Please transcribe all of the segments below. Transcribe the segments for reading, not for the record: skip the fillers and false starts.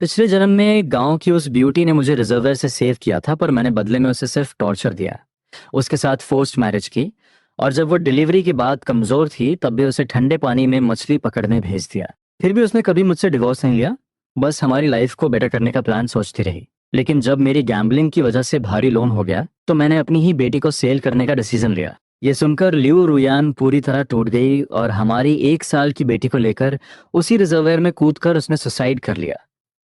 पिछले जन्म में गांव की उस ब्यूटी ने मुझे रिजर्वर से सेव किया था, पर मैंने बदले में उसे सिर्फ टॉर्चर दिया। उसके साथ फोर्स्ड मैरिज की, और जब वो डिलीवरी के बाद कमजोर थी तब भी उसे ठंडे पानी में मछली पकड़ने भेज दिया। फिर भी उसने कभी मुझसे डिवोर्स नहीं लिया, बस हमारी लाइफ को बेटर करने का प्लान सोचती रही। लेकिन जब मेरी गैम्बलिंग की वजह से भारी लोन हो गया तो मैंने अपनी ही बेटी को सेल करने का डिसीजन लिया। ये सुनकर लिऊ रुयान पूरी तरह टूट गई और हमारी 1 साल की बेटी को लेकर उसी रिजर्वेयर में कूदकर उसने सुसाइड कर लिया।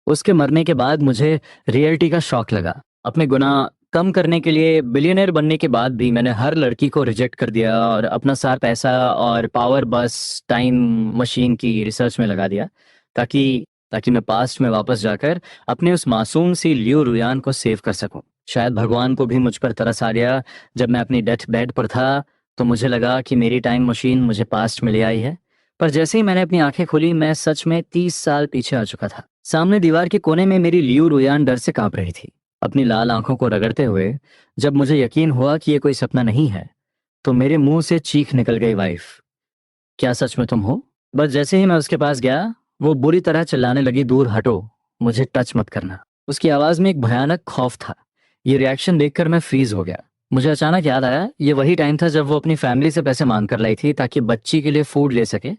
उसके मरने के बाद मुझे रियलिटी का शॉक लगा। अपने गुनाह कम करने के लिए बिलियनर बनने के बाद भी मैंने हर लड़की को रिजेक्ट कर दिया और अपना सारा पैसा और पावर बस टाइम मशीन की रिसर्च में लगा दिया, ताकि ताकि मैं पास्ट में वापस जाकर अपने उस मासूम सी लियो रुयान को सेव कर सकूं। शायद भगवान को भी मुझ पर तरस आ गया। जब मैं अपनी डेथ बेड पर था तो मुझे लगा कि मेरी टाइम मशीन मुझे पास्ट में ले आई है। पर जैसे ही मैंने अपनी आंखें खोली मैं सच में 30 साल पीछे आ चुका था। सामने दीवार के कोने में मेरी लियू रुयान डर से कांप रही थी, अपनी लाल आंखों को रगड़ते हुए। जब मुझे यकीन हुआ कि ये कोई सपना नहीं है तो मेरे मुंह से चीख निकल गई, वाइफ, क्या सच में तुम हो? बस जैसे ही मैं उसके पास गया वो बुरी तरह चिल्लाने लगी, दूर हटो, मुझे टच मत करना। उसकी आवाज में एक भयानक खौफ था। ये रिएक्शन देखकर मैं फ्रीज हो गया। मुझे अचानक याद आया, ये वही टाइम था जब वो अपनी फैमिली से पैसे मांग कर लाई थी ताकि बच्ची के लिए फूड ले सके,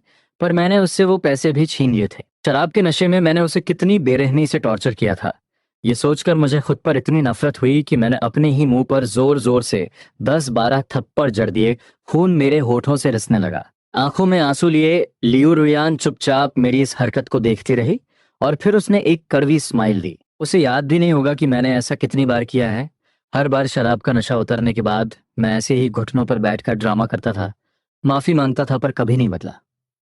पर मैंने उससे वो पैसे भी छीन लिए थे। शराब के नशे में मैंने उसे कितनी बेरहमी से टॉर्चर किया था। ये सोचकर मुझे खुद पर इतनी नफरत हुई कि मैंने अपने ही मुंह पर जोर जोर से 10-12 थप्पड़ जड़ दिए। खून मेरे होठों से रिसने लगा। आंखों में आंसू लिए लियू रुयान चुपचाप मेरी इस हरकत को देखती रही और फिर उसने एक कड़वी स्माइल दी। उसे याद भी नहीं होगा कि मैंने ऐसा कितनी बार किया है। हर बार शराब का नशा उतरने के बाद मैं ऐसे ही घुटनों पर बैठकर ड्रामा करता था, माफी मांगता था, पर कभी नहीं बदला।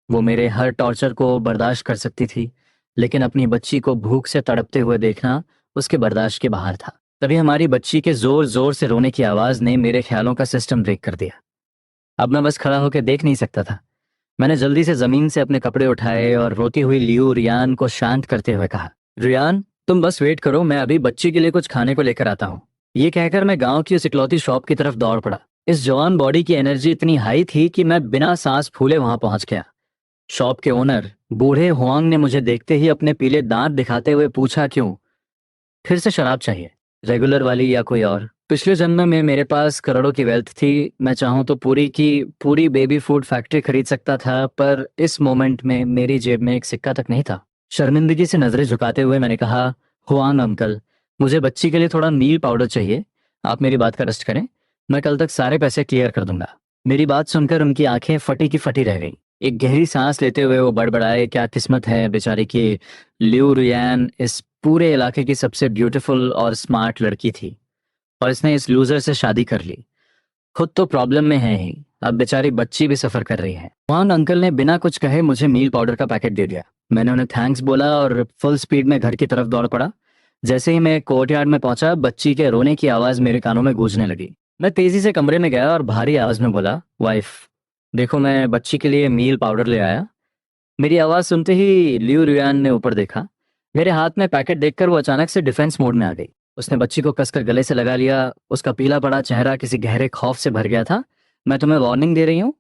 वो मेरे हर टॉर्चर को बर्दाश्त कर सकती थी, लेकिन अपनी बच्ची को भूख से तड़पते हुए देखना उसके बर्दाश्त के बाहर था। तभी हमारी बच्ची के जोर जोर से रोने की आवाज ने मेरे ख्यालों का सिस्टम ब्रेक कर दिया। अब मैं बस खड़ा होकर देख नहीं सकता था। मैंने जल्दी से जमीन से अपने कपड़े उठाए और रोती हुई लियू रियान को शांत करते हुए कहा, रियान, तुम बस वेट करो, मैं अभी बच्ची के लिए कुछ खाने को लेकर आता हूँ। ये कहकर मैं गांव की उस इकलौती शॉप की तरफ दौड़ पड़ा। इस जवान बॉडी की एनर्जी इतनी हाई थी कि मैं बिना सांस फूले वहां पहुंच गया। शॉप के ओनर बूढ़े हुआंग ने मुझे देखते ही अपने पीले दांत दिखाते हुए पूछा, क्यों? फिर से शराब चाहिए? रेगुलर वाली या कोई और? पिछले जन्म में मेरे पास करोड़ों की वेल्थ थी। मैं चाहूं तो पूरी की पूरी बेबी फूड फैक्ट्री खरीद सकता था, पर इस मोमेंट में मेरी जेब में एक सिक्का तक नहीं था। शर्मिंदगी से नजरें झुकाते हुए मैंने कहा, हुआंग अंकल, मुझे बच्ची के लिए थोड़ा मील पाउडर चाहिए। आप मेरी बात का रेस्ट करें, मैं कल तक सारे पैसे क्लियर कर दूंगा। मेरी बात सुनकर उनकी आंखें फटी की फटी रह गई। एक गहरी सांस लेते हुए वो बड़बड़ाए, क्या किस्मत है बेचारी की, लिऊ रियान इस पूरे इलाके की सबसे ब्यूटीफुल और स्मार्ट लड़की थी और इसने इस लूजर से शादी कर ली। खुद तो प्रॉब्लम में है ही, अब बेचारी बच्ची भी सफर कर रही है। वहां अंकल ने बिना कुछ कहे मुझे मील पाउडर का पैकेट दे दिया। मैंने उन्हें थैंक्स बोला और फुल स्पीड में घर की तरफ दौड़ पड़ा। जैसे ही मैं कोर्टयार्ड में पहुंचा बच्ची के रोने की आवाज मेरे कानों में गूंजने लगी। मैं तेजी से कमरे में गया और भारी आवाज में बोला, वाइफ, देखो मैं बच्ची के लिए मील पाउडर ले आया। मेरी आवाज सुनते ही लियू रियान ने ऊपर देखा। मेरे हाथ में पैकेट देखकर वो अचानक से डिफेंस मोड में आ गई। उसने बच्ची को कसकर गले से लगा लिया। उसका पीला पड़ा चेहरा किसी गहरे खौफ से भर गया था। मैं तुम्हें वार्निंग दे रही हूँ,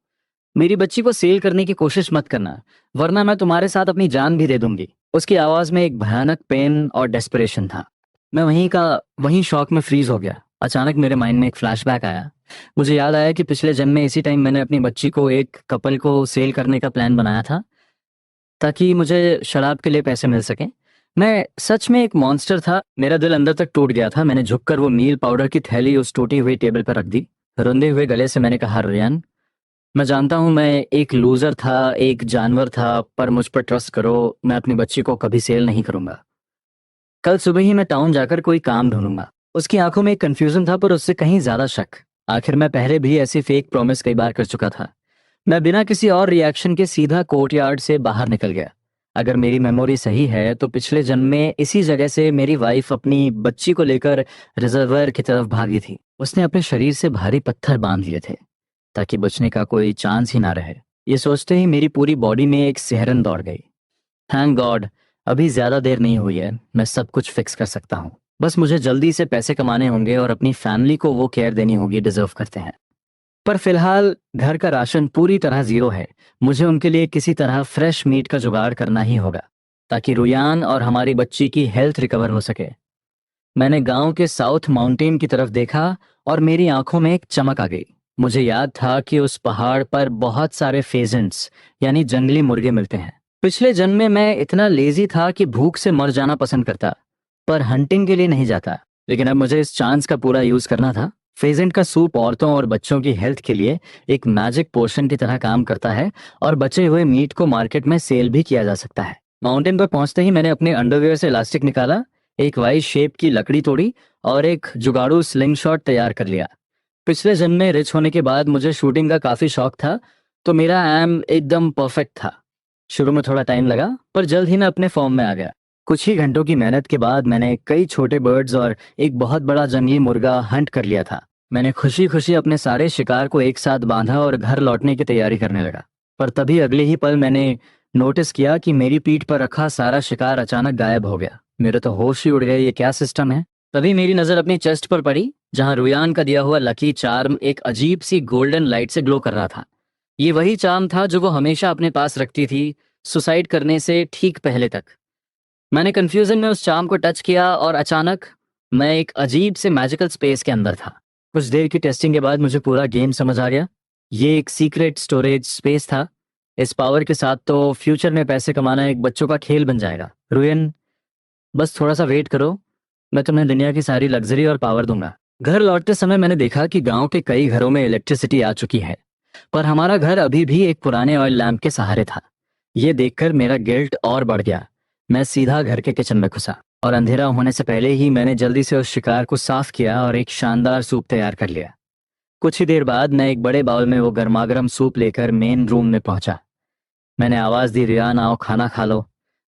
मेरी बच्ची को सेल करने की कोशिश मत करना, वरना मैं तुम्हारे साथ अपनी जान भी दे दूंगी। उसकी आवाज में एक भयानक पेन और डेस्परेशन था। मैं वहीं शॉक में फ्रीज हो गया। अचानक मेरे माइंड में एक फ्लैशबैक आया। मुझे याद आया कि पिछले जन्म में इसी टाइम मैंने अपनी बच्ची को एक कपल को सेल करने का प्लान बनाया था ताकि मुझे शराब के लिए पैसे मिल सके। मैं सच में एक मॉन्स्टर था। मेरा दिल अंदर तक टूट गया था। मैंने झुककर वो मील पाउडर की थैली उस टूटी हुई टेबल पर रख दी। रोंदे हुए गले से मैंने कहा, रियान, मैं जानता हूं मैं एक लूजर था, एक जानवर था, पर मुझ पर ट्रस्ट करो, मैं अपनी बच्ची को कभी सेल नहीं करूंगा। कल सुबह ही मैं टाउन जाकर कोई काम ढूंढूंगा। उसकी आंखों में एक कंफ्यूजन था, पर उससे कहीं ज्यादा शक। आखिर मैं पहले भी ऐसी फेक प्रॉमिस कई बार कर चुका था। मैं बिना किसी और रिएक्शन के सीधा कोर्टयार्ड से बाहर निकल गया। अगर मेरी मेमोरी सही है तो पिछले जन्म में इसी जगह से मेरी वाइफ अपनी बच्ची को लेकर रिजर्वर की तरफ भागी थी। उसने अपने शरीर से भारी पत्थर बांध लिए थे ताकि बचने का कोई चांस ही ना रहे। ये सोचते ही मेरी पूरी बॉडी में एक सिहरन दौड़ गई। थैंक गॉड, अभी ज्यादा देर नहीं हुई है, मैं सब कुछ फिक्स कर सकता हूँ। बस मुझे जल्दी से पैसे कमाने होंगे और अपनी फैमिली को वो केयर देनी होगी डिजर्व करते हैं। पर फिलहाल घर का राशन पूरी तरह जीरो है। मुझे उनके लिए किसी तरह फ्रेश मीट का जुगाड़ करना ही होगा ताकि रुयान और हमारी बच्ची की हेल्थ रिकवर हो सके। मैंने गांव के साउथ माउंटेन की तरफ देखा और मेरी आंखों में एक चमक आ गई। मुझे याद था कि उस पहाड़ पर बहुत सारे फेजेंट्स यानी जंगली मुर्गे मिलते हैं। पिछले जन्म में मैं इतना लेजी था कि भूख से मर जाना पसंद करता, पर हंटिंग के लिए नहीं जाता। लेकिन अब मुझे इस चांस का पूरा यूज करना था। फेजेंट का सूप औरतों और बच्चों की हेल्थ के लिए एक मैजिक पोशन की तरह काम करता है और बचे हुए मीट को मार्केट में सेल भी किया जा सकता है। माउंटेन पर पहुंचते ही मैंने अपने अंडरवेयर से इलास्टिक निकाला, एक वाई शेप की लकड़ी तोड़ी और एक जुगाड़ू स्लिंग शॉट तैयार कर लिया। पिछले जन्म में रिच होने के बाद मुझे शूटिंग का काफी शौक था, तो मेरा एम एकदम परफेक्ट था। शुरू में थोड़ा टाइम लगा, पर जल्द ही मैं अपने फॉर्म में आ गया। कुछ ही घंटों की मेहनत के बाद मैंने कई छोटे बर्ड्स और एक बहुत बड़ा जंगली मुर्गा हंट कर लिया था। मैंने खुशी खुशी अपने सारे शिकार को एक साथ बांधा और घर लौटने की तैयारी करने लगा। पर तभी अगले ही पल मैंने नोटिस किया कि मेरी पीठ पर रखा सारा शिकार अचानक गायब हो गया। मेरे तो होश ही उड़ गए, ये क्या सिस्टम है। तभी मेरी नजर अपनी चेस्ट पर पड़ी, जहां रुयान का दिया हुआ लकी चार्म एक अजीब सी गोल्डन लाइट से ग्लो कर रहा था। ये वही चार्म था जो वो हमेशा अपने पास रखती थी, सुसाइड करने से ठीक पहले तक। मैंने कंफ्यूजन में उस चार्म को टच किया और अचानक मैं एक अजीब से मैजिकल स्पेस के अंदर था। कुछ देर की टेस्टिंग के बाद मुझे पूरा गेम समझ आ गया। ये एक सीक्रेट स्टोरेज स्पेस था। इस पावर के साथ तो फ्यूचर में पैसे कमाना एक बच्चों का खेल बन जाएगा। रुयन, बस थोड़ा सा वेट करो, मैं तुम्हें दुनिया की सारी लग्जरी और पावर दूंगा। घर लौटते समय मैंने देखा कि गांव के कई घरों में इलेक्ट्रिसिटी आ चुकी है, पर हमारा घर अभी भी एक पुराने ऑयल लैंप के सहारे था। ये देखकर मेरा गिल्ट और बढ़ गया। मैं सीधा घर के किचन में घुसा और अंधेरा होने से पहले ही मैंने जल्दी से उस शिकार को साफ किया और एक शानदार सूप तैयार कर लिया। कुछ ही देर बाद मैं एक बड़े बाउल में वो गर्मागर्म सूप लेकर मेन रूम में पहुंचा। मैंने आवाज दी, रियान आओ खाना खा लो,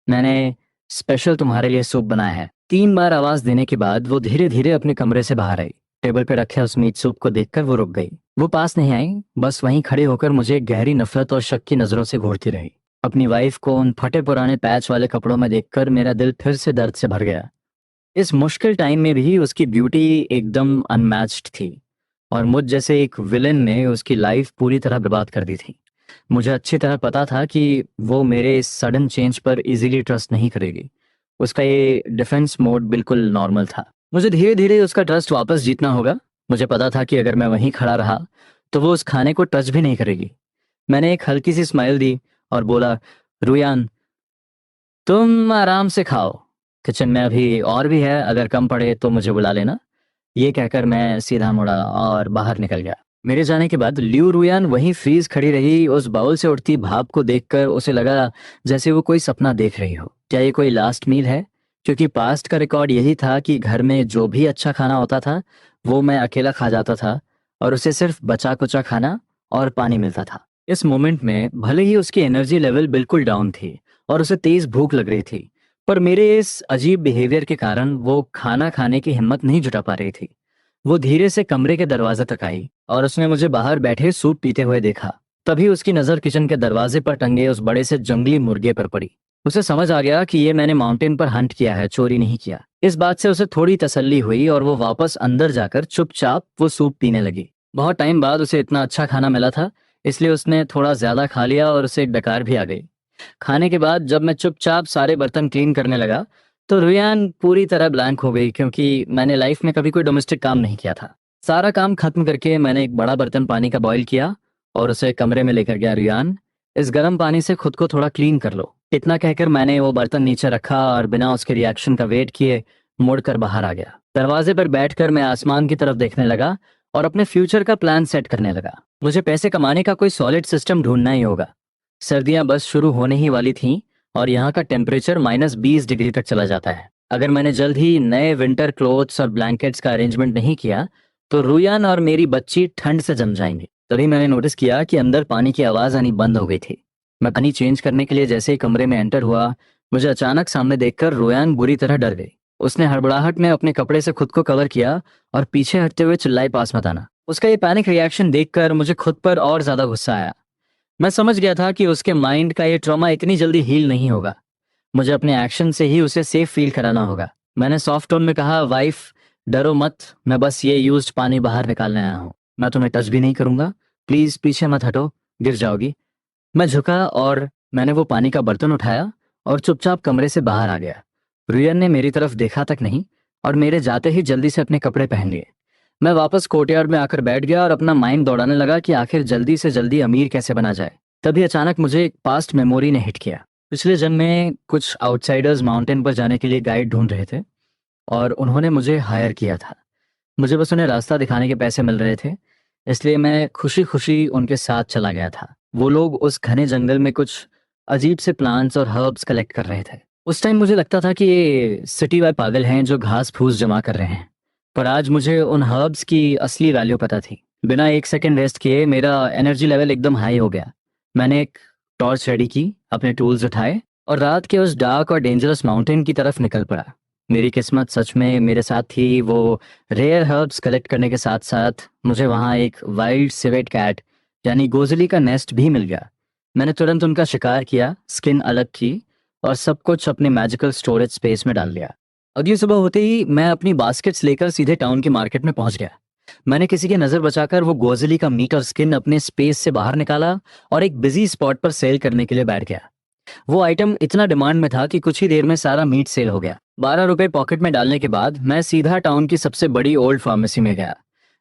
मैंने स्पेशल तुम्हारे लिए सूप बनाया है। 3 बार आवाज देने के बाद वो धीरे धीरे अपने कमरे से बाहर आई। टेबल पे रखे उस मीट सूप को देखकर वो रुक गई। वो पास नहीं आई, बस वहीं खड़े होकर मुझे गहरी नफरत और शक की नजरों से घूरती रही। अपनी वाइफ को उन फटे पुराने पैच वाले कपड़ों में देखकर मेरा दिल फिर से दर्द से भर गया। इस मुश्किल टाइम में भी उसकी ब्यूटी एकदम अनमैच्ड थी और मुझ जैसे एक विलेन ने उसकी लाइफ पूरी तरह बर्बाद कर दी थी। मुझे अच्छी तरह पता था कि वो मेरे इस सडन चेंज पर इजीली ट्रस्ट नहीं करेगी। उसका ये डिफेंस मोड बिल्कुल नॉर्मल था। मुझे धीरे धीरे उसका ट्रस्ट वापस जीतना होगा। मुझे पता था कि अगर मैं वहीं खड़ा रहा तो वो उस खाने को टच भी नहीं करेगी। मैंने एक हल्की सी स्माइल दी और बोला, रुयान तुम आराम से खाओ, किचन में अभी और भी है, अगर कम पड़े तो मुझे बुला लेना। ये कहकर मैं सीधा मुड़ा और बाहर निकल गया। मेरे जाने के बाद लियू रुयान वहीं फ्रीज खड़ी रही। उस बाउल से उठती भाप को देखकर उसे लगा जैसे वो कोई सपना देख रही हो। क्या ये कोई लास्ट मील है? क्योंकि पास्ट का रिकॉर्ड यही था कि घर में जो भी अच्छा खाना होता था वो मैं अकेला खा जाता था और उसे सिर्फ बचा कुचा खाना और पानी मिलता था। इस मोमेंट में भले ही उसकी एनर्जी लेवल बिल्कुल डाउन थी और उसे तेज भूख लग रही थी, पर मेरे इस अजीब बिहेवियर के कारण वो खाना खाने की हिम्मत नहीं जुटा पा रही थी। वो धीरे से कमरे के दरवाजे तक आई और उसने मुझे बाहर बैठे सूप पीते हुए देखा। तभी उसकी नजर किचन के दरवाजे पर टंगे उस बड़े से जंगली मुर्गे पर पड़ी। उसे समझ आ गया कि ये मैंने माउंटेन पर हंट किया है, चोरी नहीं किया। इस बात से उसे थोड़ी तसल्ली हुई और वो वापस अंदर जाकर चुपचाप वो सूप पीने लगी। बहुत टाइम बाद उसे इतना अच्छा खाना मिला था, इसलिए उसने थोड़ा ज्यादा खा लिया और उसे डकार भी आ गई। खाने के बाद जब मैं चुपचाप सारे बर्तन क्लीन करने लगा तो रुयान पूरी तरह ब्लैंक हो गई, क्योंकि मैंने लाइफ में कभी कोई डोमेस्टिक काम नहीं किया था। सारा काम खत्म करके मैंने एक बड़ा बर्तन पानी का बॉईल किया और उसे कमरे में लेकर गया। रुयान, इस गर्म पानी से खुद को थोड़ा क्लीन कर लो। इतना कहकर मैंने वो बर्तन नीचे रखा और बिना उसके रिएक्शन का वेट किए मुड़कर बाहर आ गया। दरवाजे पर बैठकर मैं आसमान की तरफ देखने लगा और अपने फ्यूचर का प्लान सेट करने लगा। मुझे पैसे कमाने का कोई सॉलिड सिस्टम ढूंढना ही होगा। सर्दियां बस शुरू होने ही वाली थीं और यहाँ का टेम्परेचर -20 डिग्री तक चला जाता है। अगर मैंने जल्द ही नए विंटर क्लोथ्स और ब्लैंकेट्स का अरेंजमेंट नहीं किया तो रुयान और मेरी बच्ची ठंड से जम जाएंगे। तभी मैंने नोटिस किया कि अंदर पानी की आवाज आनी बंद हो गई थी। मैं पानी चेंज करने के लिए जैसे ही कमरे में एंटर हुआ, मुझे अचानक सामने देखकर रुयान बुरी तरह डर गई। उसने हड़बड़ाहट में अपने कपड़े से खुद को कवर किया और पीछे हटते हुए चिल्लाई, पास मत आना। उसका ये पैनिक रिएक्शन देखकर मुझे खुद पर और ज्यादा गुस्सा आया। मैं समझ गया था कि उसके माइंड का ये ट्रॉमा इतनी जल्दी हील नहीं होगा। मुझे अपने एक्शन से ही उसे सेफ फील कराना होगा। मैंने सॉफ्ट टोन में कहा, वाइफ डरो मत, मैं बस ये यूज्ड पानी बाहर निकालने आया हूँ। मैं तुम्हें टच भी नहीं करूंगा, प्लीज पीछे मत हटो, गिर जाओगी। मैं झुका और मैंने वो पानी का बर्तन उठाया और चुपचाप कमरे से बाहर आ गया। रुयन ने मेरी तरफ देखा तक नहीं और मेरे जाते ही जल्दी से अपने कपड़े पहन लिए। मैं वापस कोर्टयार्ड में आकर बैठ गया और अपना माइंड दौड़ाने लगा कि आखिर जल्दी से जल्दी अमीर कैसे बना जाए। तभी अचानक मुझे एक पास्ट मेमोरी ने हिट किया। पिछले जन्म में कुछ आउटसाइडर्स माउंटेन पर जाने के लिए गाइड ढूंढ रहे थे और उन्होंने मुझे हायर किया था। मुझे बस उन्हें रास्ता दिखाने के पैसे मिल रहे थे, इसलिए मैं खुशी खुशी उनके साथ चला गया था। वो लोग उस घने जंगल में कुछ अजीब से प्लांट्स और हर्ब्स कलेक्ट कर रहे थे। उस टाइम मुझे लगता था कि ये सिटी वाले पागल हैं जो घास फूस जमा कर रहे हैं, पर आज मुझे उन हर्ब्स की असली वैल्यू पता थी। बिना एक सेकंड रेस्ट किए मेरा एनर्जी लेवल एकदम हाई हो गया। मैंने एक टॉर्च रेडी की, अपने टूल्स उठाए और रात के उस डार्क और डेंजरस माउंटेन की तरफ निकल पड़ा। मेरी किस्मत सच में मेरे साथ थी। वो रेयर हर्ब्स कलेक्ट करने के साथ साथ मुझे वहाँ एक वाइल्ड सिवेट कैट यानी गोजली का नेस्ट भी मिल गया। मैंने तुरंत उनका शिकार किया, स्किन अलग की और सब कुछ अपने मैजिकल स्टोरेज स्पेस में डाल लिया। अगली सुबह होते ही मैं अपनी बास्केट्स लेकर सीधे टाउन के मार्केट में पहुंच गया। मैंने किसी की नजर बचाकर वो गोजली का मीट और स्किन अपने स्पेस से बाहर निकाला और एक बिजी स्पॉट पर सेल करने के लिए बैठ गया। वो आइटम इतना डिमांड में था कि कुछ ही देर में सारा मीट सेल हो गया। 12 रुपए पॉकेट में डालने के बाद मैं सीधा टाउन की सबसे बड़ी ओल्ड फार्मेसी में गया।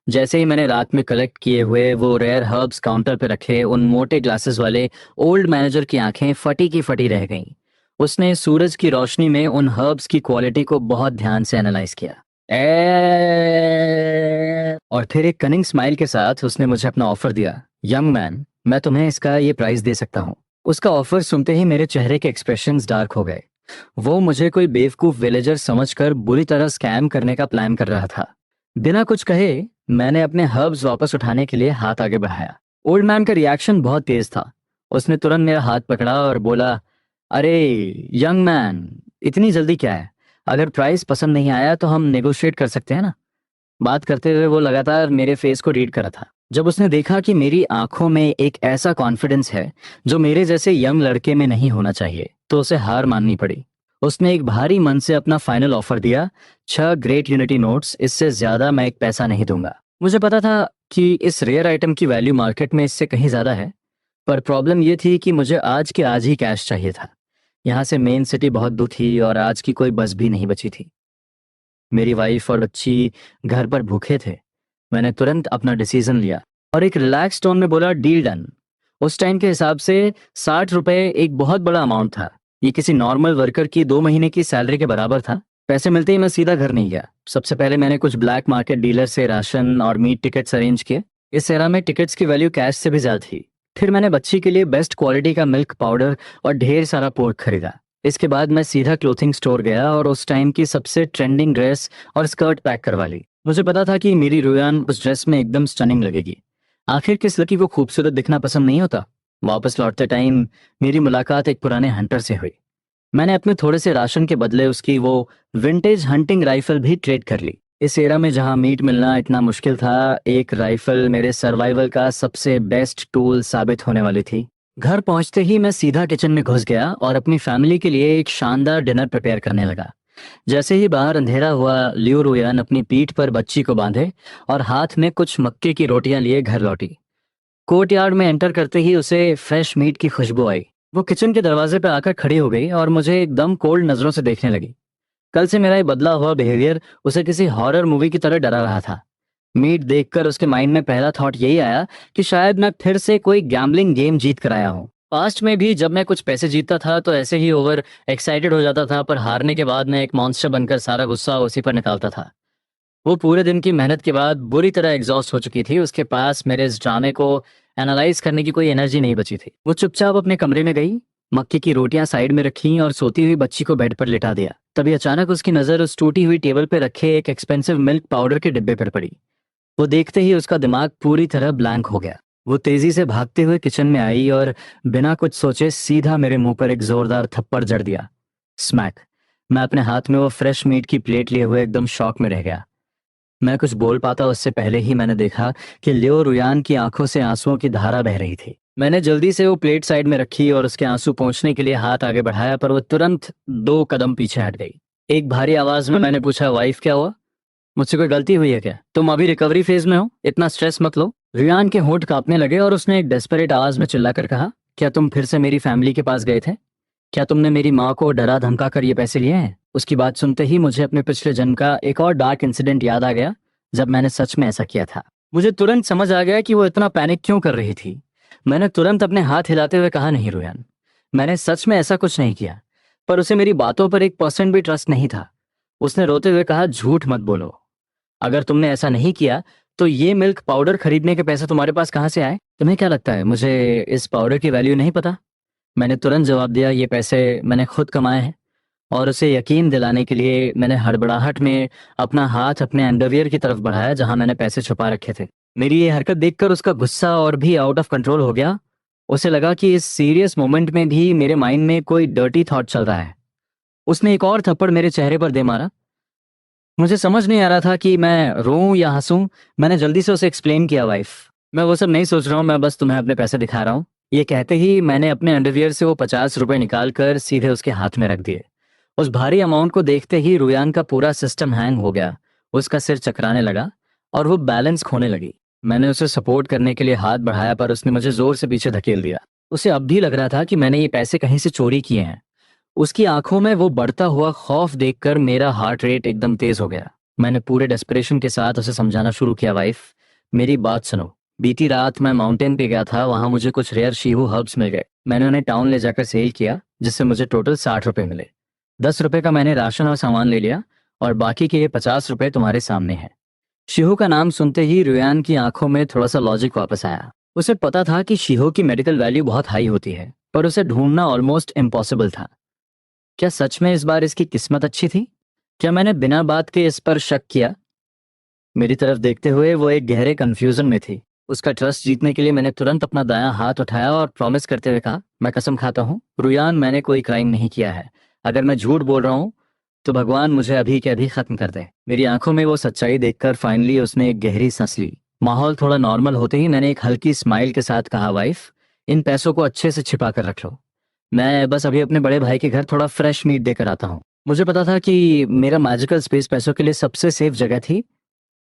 जैसे ही मैंने रात में कलेक्ट किए हुए वो रेयर हर्ब्स काउंटर पे रखे, उन मोटे ग्लासेस वाले ओल्ड मैनेजर की आंखें फटी की फटी रह गईं। उसने सूरज की रोशनी में उन हर्ब्स की क्वालिटी को बहुत ध्यान से एनालाइज किया। और फिर एक कनिंग स्माइल के साथ उसने मुझे अपना ऑफर दिया। यंग मैन, मैं तुम्हें इसका ये प्राइस दे सकता हूँ। उसका ऑफर सुनते ही मेरे चेहरे के एक्सप्रेशंस डार्क हो गए। वो मुझे कोई बेवकूफ विलेजर समझकर बुरी तरह स्कैम करने का प्लान कर रहा था। बिना कुछ कहे मैंने अपने हर्ब्स वापस उठाने के लिए हाथ आगे बढ़ाया। ओल्ड मैन का रिएक्शन बहुत तेज था। उसने तुरंत मेरा हाथ पकड़ा और बोला, अरे यंग मैन, इतनी जल्दी क्या है? अगर प्राइस पसंद नहीं आया तो हम नेगोशिएट कर सकते हैं ना। बात करते हुए वो लगातार मेरे फेस को रीड कर रहा था। जब उसने देखा कि मेरी आंखों में एक ऐसा कॉन्फिडेंस है जो मेरे जैसे यंग लड़के में नहीं होना चाहिए, तो उसे हार माननी पड़ी। उसने एक भारी मन से अपना फाइनल ऑफर दिया, 6 ग्रेट यूनिटी नोट्स, इससे ज्यादा मैं एक पैसा नहीं दूंगा। मुझे पता था कि इस रेयर आइटम की वैल्यू मार्केट में इससे कहीं ज्यादा है, पर प्रॉब्लम यह थी कि मुझे आज के आज ही कैश चाहिए था। यहाँ से मेन सिटी बहुत दूर थी और आज की कोई बस भी नहीं बची थी। मेरी वाइफ और बच्ची घर पर भूखे थे। मैंने तुरंत अपना डिसीजन लिया और एक रिलैक्स टोन में बोला, डील डन। उस टाइम के हिसाब से 60 रुपए एक बहुत बड़ा अमाउंट था। ये किसी नॉर्मल वर्कर की 2 महीने की सैलरी के बराबर था। पैसे मिलते ही मैं सीधा घर नहीं गया। सबसे पहले मैंने कुछ ब्लैक मार्केट डीलर से राशन और मीट टिकट्स अरेंज किए। इस एरा में टिकट्स की वैल्यू कैश से भी ज्यादा थी। फिर मैंने बच्ची के लिए बेस्ट क्वालिटी का मिल्क पाउडर और ढेर सारा पोर्क खरीदा। इसके बाद मैं सीधा क्लोथिंग स्टोर गया और उस टाइम की सबसे ट्रेंडिंग ड्रेस और स्कर्ट पैक करवा ली। मुझे पता था कि मेरी रुयान उस ड्रेस में एकदम स्टनिंग लगेगी। आखिर किस लड़की को खूबसूरत दिखना पसंद नहीं होता। वापस लौटते टाइम मेरी मुलाकात एक पुराने हंटर से हुई। मैंने अपने थोड़े से राशन के बदले उसकी वो विंटेज हंटिंग राइफल भी ट्रेड कर ली। इस एरा में जहां मीट मिलना इतना मुश्किल था, एक राइफल मेरे सर्वाइवल का सबसे बेस्ट टूल साबित होने वाली थी। घर पहुंचते ही मैं सीधा किचन में घुस गया और अपनी फैमिली के लिए एक शानदार डिनर प्रिपेयर करने लगा। जैसे ही बाहर अंधेरा हुआ, लियो रुयान अपनी पीठ पर बच्ची को बांधे और हाथ में कुछ मक्के की रोटियां लिए घर लौटी। कोर्टयार्ड में एंटर करते ही उसे फ्रेश मीट की खुशबू आई। वो किचन के दरवाजे पर आकर खड़ी हो गई और मुझे एकदम कोल्ड नजरों से देखने लगी। कल से मेरा ये बदला हुआ बिहेवियर उसे किसी हॉरर मूवी की तरह डरा रहा था। मीट देखकर उसके माइंड में पहला थॉट यही आया कि शायद मैं फिर से कोई गैम्बलिंग गेम जीत कर आया हूँ। पास्ट में भी जब मैं कुछ पैसे जीतता था तो ऐसे ही ओवर एक्साइटेड हो जाता था, पर हारने के बाद मैं एक मॉन्स्टर बनकर सारा गुस्सा उसी पर निकालता था। वो पूरे दिन की मेहनत के बाद बुरी तरह एग्जॉस्ट हो चुकी थी। उसके पास मेरे इस ड्रामे को एनालाइज करने की कोई एनर्जी नहीं बची थी। वो चुपचाप अपने कमरे में गई, मक्के की रोटियां साइड में रखी और सोती हुई बच्ची को बेड पर लिटा दिया। तभी अचानक उसकी नजर उस टूटी हुई टेबल पर रखे एक एक्सपेंसिव मिल्क पाउडर के डिब्बे पर पड़ी। वो देखते ही उसका दिमाग पूरी तरह ब्लैंक हो गया। वो तेजी से भागते हुए किचन में आई और बिना कुछ सोचे सीधा मेरे मुंह पर एक जोरदार थप्पड़ जड़ दिया। स्मैक। मैं अपने हाथ में वो फ्रेश मीट की प्लेट लिए हुए एकदम शॉक में रह गया। मैं कुछ बोल पाता उससे पहले ही मैंने देखा कि लियो रुयान की आंखों से आंसुओं की धारा बह रही थी। मैंने जल्दी से वो प्लेट साइड में रखी और उसके आंसू पोंछने के लिए हाथ आगे बढ़ाया, पर वो तुरंत 2 कदम पीछे हट गई। एक भारी आवाज में मैंने पूछा, वाइफ क्या हुआ? मुझसे कोई गलती हुई है क्या? तुम अभी रिकवरी फेज में हो, इतना स्ट्रेस मत लो। रियान के होंठ कांपने लगे और उसने एक डेस्परेट आवाज में चिल्लाकर कहा, क्या तुम फिर से मेरी फैमिली के पास गए थे? क्या तुमने मेरी माँ को डरा धमका कर ये पैसे लिए हैं? उसकी बात सुनते ही मुझे अपने पिछले जन्म का एक और डार्क इंसिडेंट याद आ गया, जब मैंने सच में ऐसा किया था। मुझे तुरंत समझ आ गया कि वो इतना पैनिक क्यों कर रही थी। मैंने तुरंत अपने हाथ हिलाते हुए कहा, नहीं रुयान, मैंने सच में ऐसा कुछ नहीं किया। पर उसे मेरी बातों पर 1% भी ट्रस्ट नहीं था। उसने रोते हुए कहा, झूठ मत बोलो। अगर तुमने ऐसा नहीं किया तो ये मिल्क पाउडर खरीदने के पैसे तुम्हारे पास कहाँ से आए? तुम्हें क्या लगता है मुझे इस पाउडर की वैल्यू नहीं पता? मैंने तुरंत जवाब दिया, ये पैसे मैंने खुद कमाए हैं। और उसे यकीन दिलाने के लिए मैंने हड़बड़ाहट में अपना हाथ अपने अंडरवियर की तरफ बढ़ाया जहां मैंने पैसे छुपा रखे थे। मेरी ये हरकत देखकर उसका गुस्सा और भी आउट ऑफ कंट्रोल हो गया। उसे लगा कि इस सीरियस मोमेंट में भी मेरे माइंड में कोई डर्टी थॉट चल रहा है। उसने एक और थप्पड़ मेरे चेहरे पर दे मारा। मुझे समझ नहीं आ रहा था कि मैं रोऊं या हंसूं। मैंने जल्दी से उसे एक्सप्लेन किया, वाइफ, मैं वो सब नहीं सोच रहा हूँ, मैं बस तुम्हें अपने पैसे दिखा रहा हूँ। ये कहते ही मैंने अपने अंडरवियर से वो 50 रुपए निकाल कर सीधे उसके हाथ में रख दिए। उस भारी अमाउंट को देखते ही रुयान का पूरा सिस्टम हैंग हो गया। उसका सिर चकराने लगा और वो बैलेंस खोने लगी। मैंने उसे सपोर्ट करने के लिए हाथ बढ़ाया, पर उसने मुझे जोर से पीछे धकेल दिया। उसे अब भी लग रहा था कि मैंने ये पैसे कहीं से चोरी किए हैं। उसकी आंखों में वो बढ़ता हुआ खौफ देखकर मेरा हार्ट रेट एकदम तेज हो गया। मैंने पूरे डेस्परेशन के साथ उसे समझाना शुरू किया, वाइफ, मेरी बात सुनो। बीती रात मैं माउंटेन पे गया था, वहां मुझे कुछ रेयर शीहू हर्ब्स मिल गए। मैंने उन्हें टाउन ले जाकर सेल किया, जिससे मुझे टोटल 60 रुपए मिले। 10 रुपए का मैंने राशन और सामान ले लिया, और बाकी के ये 50 रुपए तुम्हारे सामने हैं। शीहू का नाम सुनते ही रुयान की आंखों में थोड़ा सा लॉजिक वापस आया। उसे पता था कि शीहू की मेडिकल वैल्यू बहुत हाई होती है, पर उसे ढूंढना ऑलमोस्ट इम्पॉसिबल था। क्या सच में इस बार इसकी किस्मत अच्छी थी? क्या मैंने बिना बात के इस पर शक किया? मेरी तरफ देखते हुए वो एक गहरे कंफ्यूजन में थी। उसका ट्रस्ट जीतने के लिए मैंने तुरंत अपना दायां हाथ उठाया और प्रॉमिस करते हुए कहा, मैं कसम खाता हूँ रुयान, मैंने कोई क्राइम नहीं किया है। अगर मैं झूठ बोल रहा हूँ तो भगवान मुझे अभी के अभी खत्म कर दे। मेरी आंखों में वो सच्चाई देखकर फाइनली उसने एक गहरी सांस ली। माहौल थोड़ा नॉर्मल होते ही मैंने एक हल्की स्माइल के साथ कहा, वाइफ, इन पैसों को अच्छे से छिपा कर रख लो। मैं बस अभी अपने बड़े भाई के घर थोड़ा फ्रेश मीट देकर आता हूँ। मुझे पता था कि मेरा मैजिकल स्पेस पैसों के लिए सबसे सेफ जगह थी,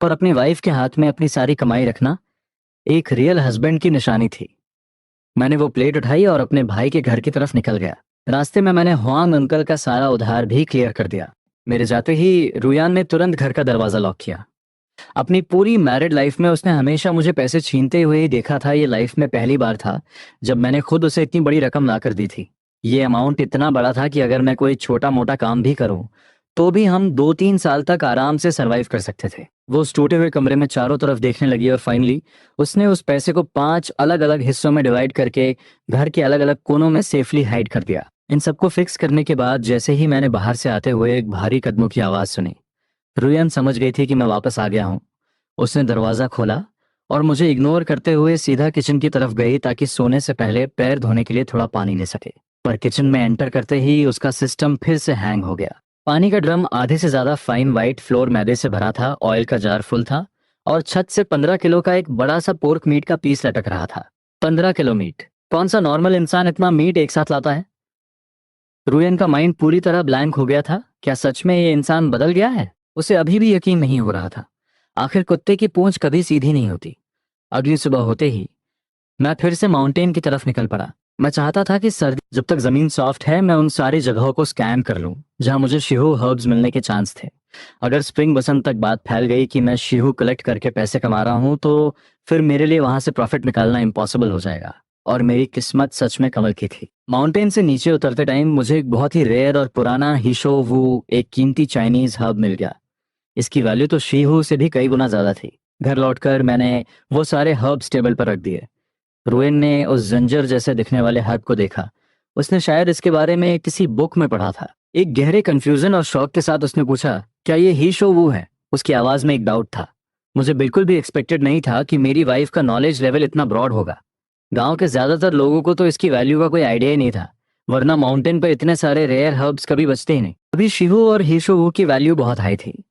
पर अपनी वाइफ के हाथ में अपनी सारी कमाई रखना एक रियल हस्बैंड की निशानी थी। मैंने वो प्लेट उठाई और अपने भाई के घर की तरफ निकल गया। रास्ते में मैंने हुआंग अंकल का सारा उधार भी क्लियर कर दिया। मेरे जाते ही रुयान ने तुरंत घर का दरवाजा लॉक किया। अपनी पूरी मैरिड लाइफ में उसने हमेशा मुझे पैसे छीनते हुए ही देखा था। ये लाइफ में पहली बार था जब मैंने खुद उसे इतनी बड़ी रकम ला कर दी थी। ये अमाउंट इतना बड़ा था कि अगर मैं कोई छोटा मोटा काम भी करूं तो भी हम 2-3 साल तक आराम से सरवाइव कर सकते थे। वो उस टूटे हुए कमरे में चारों तरफ देखने लगी और फाइनली उसने उस पैसे को 5 अलग अलग हिस्सों में डिवाइड करके घर के अलग अलग कोनों में सेफली हाइड कर दिया। इन सबको फिक्स करने के बाद जैसे ही मैंने बाहर से आते हुए एक भारी कदमों की आवाज सुनी, रुयन समझ गई थी कि मैं वापस आ गया हूँ। उसने दरवाजा खोला और मुझे इग्नोर करते हुए सीधा किचन की तरफ गई ताकि सोने से पहले पैर धोने के लिए थोड़ा पानी ले सके। पर किचन में एंटर करते ही उसका सिस्टम फिर से हैंग हो गया। पानी का ड्रम आधे से ज्यादा फाइन वाइट फ्लोर मैदे से भरा था, ऑयल का जार फुल था और छत से 15 किलो का एक बड़ा सा पोर्क मीट का पीस लटक रहा था। 15 किलो मीट! कौन सा नॉर्मल इंसान इतना मीट एक साथ लाता है? रुयन का माइंड पूरी तरह ब्लैंक हो गया था। क्या सच में ये इंसान बदल गया है? उसे अभी भी यकीन नहीं हो रहा था। आखिर कुत्ते की पूंछ कभी सीधी नहीं होती। अगली सुबह होते ही मैं फिर से माउंटेन की तरफ निकल पड़ा। मैं चाहता था कि सर्दी जब तक जमीन सॉफ्ट है मैं उन सारी जगहों को स्कैन कर लूं जहां मुझे शिहू हर्ब्स मिलने के चांस थे। अगर स्प्रिंग बसंत तक बात फैल गई कि मैं शिहू कलेक्ट करके पैसे कमा रहा हूं तो फिर मेरे लिए वहां से प्रॉफिट निकालना इम्पॉसिबल हो जाएगा। और मेरी किस्मत सच में कमल की थी। माउंटेन से नीचे उतरते टाइम मुझे एक बहुत ही रेयर और पुराना हिशो वू, एक कीमती चाइनीज हर्ब मिल गया। इसकी वैल्यू तो शीहू से भी कई गुना ज्यादा थी। घर लौटकर मैंने वो सारे हर्ब्स टेबल पर रख दिए। रोएन ने उस जंजर जैसे दिखने वाले हर्ब को देखा। उसने शायद इसके बारे में किसी बुक में पढ़ा था। एक गहरे कंफ्यूजन और शौक के साथ उसने पूछा, क्या ये ही शो वो है? उसकी आवाज में एक डाउट था। मुझे बिल्कुल भी एक्सपेक्टेड नहीं था कि मेरी वाइफ का नॉलेज लेवल इतना ब्रॉड होगा। गांव के ज्यादातर लोगों को तो इसकी वैल्यू का कोई आइडिया ही नहीं था, वरना माउंटेन पर इतने सारे रेयर हर्ब्स कभी बचते ही नहीं। अभी शिहू और हीशो की वैल्यू बहुत हाई थी।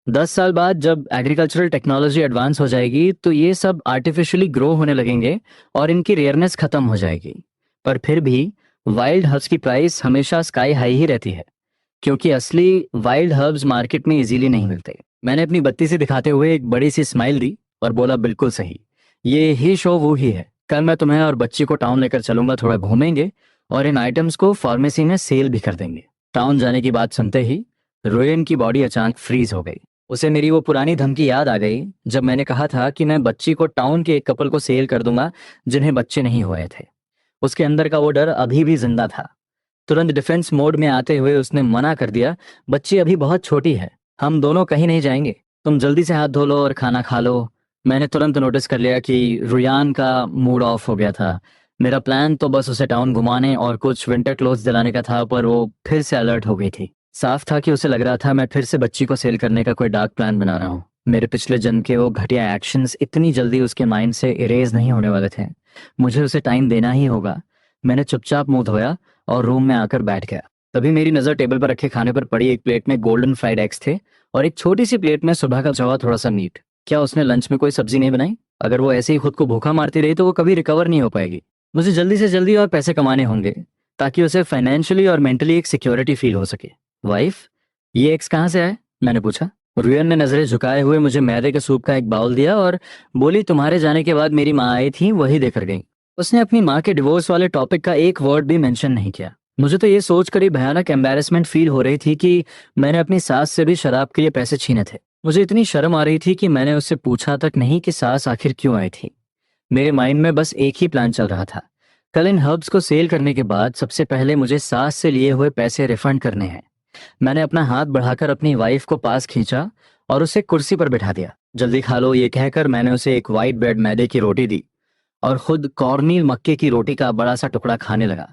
10 साल बाद जब एग्रीकल्चरल टेक्नोलॉजी एडवांस हो जाएगी तो ये सब आर्टिफिशियली ग्रो होने लगेंगे और इनकी रेयरनेस खत्म हो जाएगी। पर फिर भी वाइल्ड हर्ब्स की प्राइस हमेशा स्काई हाई ही रहती है, क्योंकि असली वाइल्ड हर्ब्स मार्केट में इजीली नहीं मिलते। मैंने अपनी बत्ती से दिखाते हुए एक बड़ी सी स्माइल दी और बोला, बिल्कुल सही, ये ही शो वो ही है। कल मैं तुम्हें और बच्ची को टाउन लेकर चलूंगा, थोड़ा घूमेंगे और इन आइटम्स को फार्मेसी में सेल भी कर देंगे। टाउन जाने की बात सुनते ही रोयन की बॉडी अचानक फ्रीज हो गई। उसे मेरी वो पुरानी धमकी याद आ गई जब मैंने कहा था कि मैं बच्ची को टाउन के एक कपल को सेल कर दूंगा जिन्हें बच्चे नहीं हुए थे। उसके अंदर का वो डर अभी भी जिंदा था। तुरंत डिफेंस मोड में आते हुए उसने मना कर दिया, बच्ची अभी बहुत छोटी है, हम दोनों कहीं नहीं जाएंगे, तुम जल्दी से हाथ धो लो और खाना खा लो। मैंने तुरंत नोटिस कर लिया कि रुयान का मूड ऑफ हो गया था। मेरा प्लान तो बस उसे टाउन घुमाने और कुछ विंटर क्लोथ्स दिलाने का था, पर वो फिर से अलर्ट हो गई थी। साफ था कि उसे लग रहा था मैं फिर से बच्ची को सेल करने का कोई डार्क प्लान बना रहा हूँ। मेरे पिछले जन्म के वो घटिया एक्शंस इतनी जल्दी उसके माइंड से इरेज नहीं होने वाले थे। मुझे उसे टाइम देना ही होगा। मैंने चुपचाप मुंह धोया और रूम में आकर बैठ गया। तभी मेरी नजर टेबल पर रखे खाने पर पड़ी। एक प्लेट में गोल्डन फ्राइड एग्स थे और एक छोटी सी प्लेट में सुबह का चवा थोड़ा सा मीट। क्या उसने लंच में कोई सब्जी नहीं बनाई? अगर वो ऐसे ही खुद को भूखा मारती रही तो वो कभी रिकवर नहीं हो पाएगी। मुझे जल्दी से जल्दी और पैसे कमाने होंगे ताकि उसे फाइनेंशियली और मेंटली एक सिक्योरिटी फील हो सके। वाइफ, ये एग्स कहाँ से आए? मैंने पूछा। रुयन ने नजरें झुकाए हुए मुझे मैदे के सूप का एक बाउल दिया और बोली, तुम्हारे जाने के बाद मेरी माँ आई थी, वही देकर गई। उसने अपनी माँ के डिवोर्स वाले टॉपिक का एक वर्ड भी मेंशन नहीं किया। मुझे तो ये सोचकर ही भयानक एम्बैरेसमेंट फील हो रही थी कि मैंने अपनी सास से भी शराब के लिए पैसे छीने थे। मुझे इतनी शर्म आ रही थी कि मैंने उससे पूछा तक नहीं कि सास आखिर क्यों आई थी। मेरे माइंड में बस एक ही प्लान चल रहा था। कल इन हर्ब्स को सेल करने के बाद सबसे पहले मुझे सास से लिए हुए पैसे रिफंड करने हैं। मैंने अपना हाथ बढ़ाकर अपनी वाइफ को पास खींचा और उसे कुर्सी पर बिठा दिया। जल्दी खा लो, ये कहकर मैंने उसे एक वाइट ब्रेड मैदे की रोटी दी और खुद कॉर्नमील मक्के की रोटी का बड़ा सा टुकड़ा खाने लगा।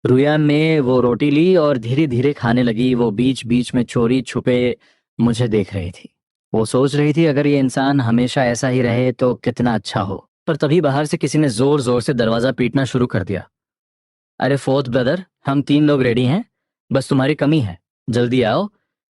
रुयान ने वो रोटी ली और धीरे धीरे खाने लगी। वो बीच बीच में चोरी छुपे मुझे देख रही थी। वो सोच रही थी अगर ये इंसान हमेशा ऐसा ही रहे तो कितना अच्छा हो। पर तभी बाहर से किसी ने जोर जोर से दरवाजा पीटना शुरू कर दिया। अरे फोर्थ ब्रदर, हम 3 लोग रेडी हैं, बस तुम्हारी कमी है, जल्दी आओ,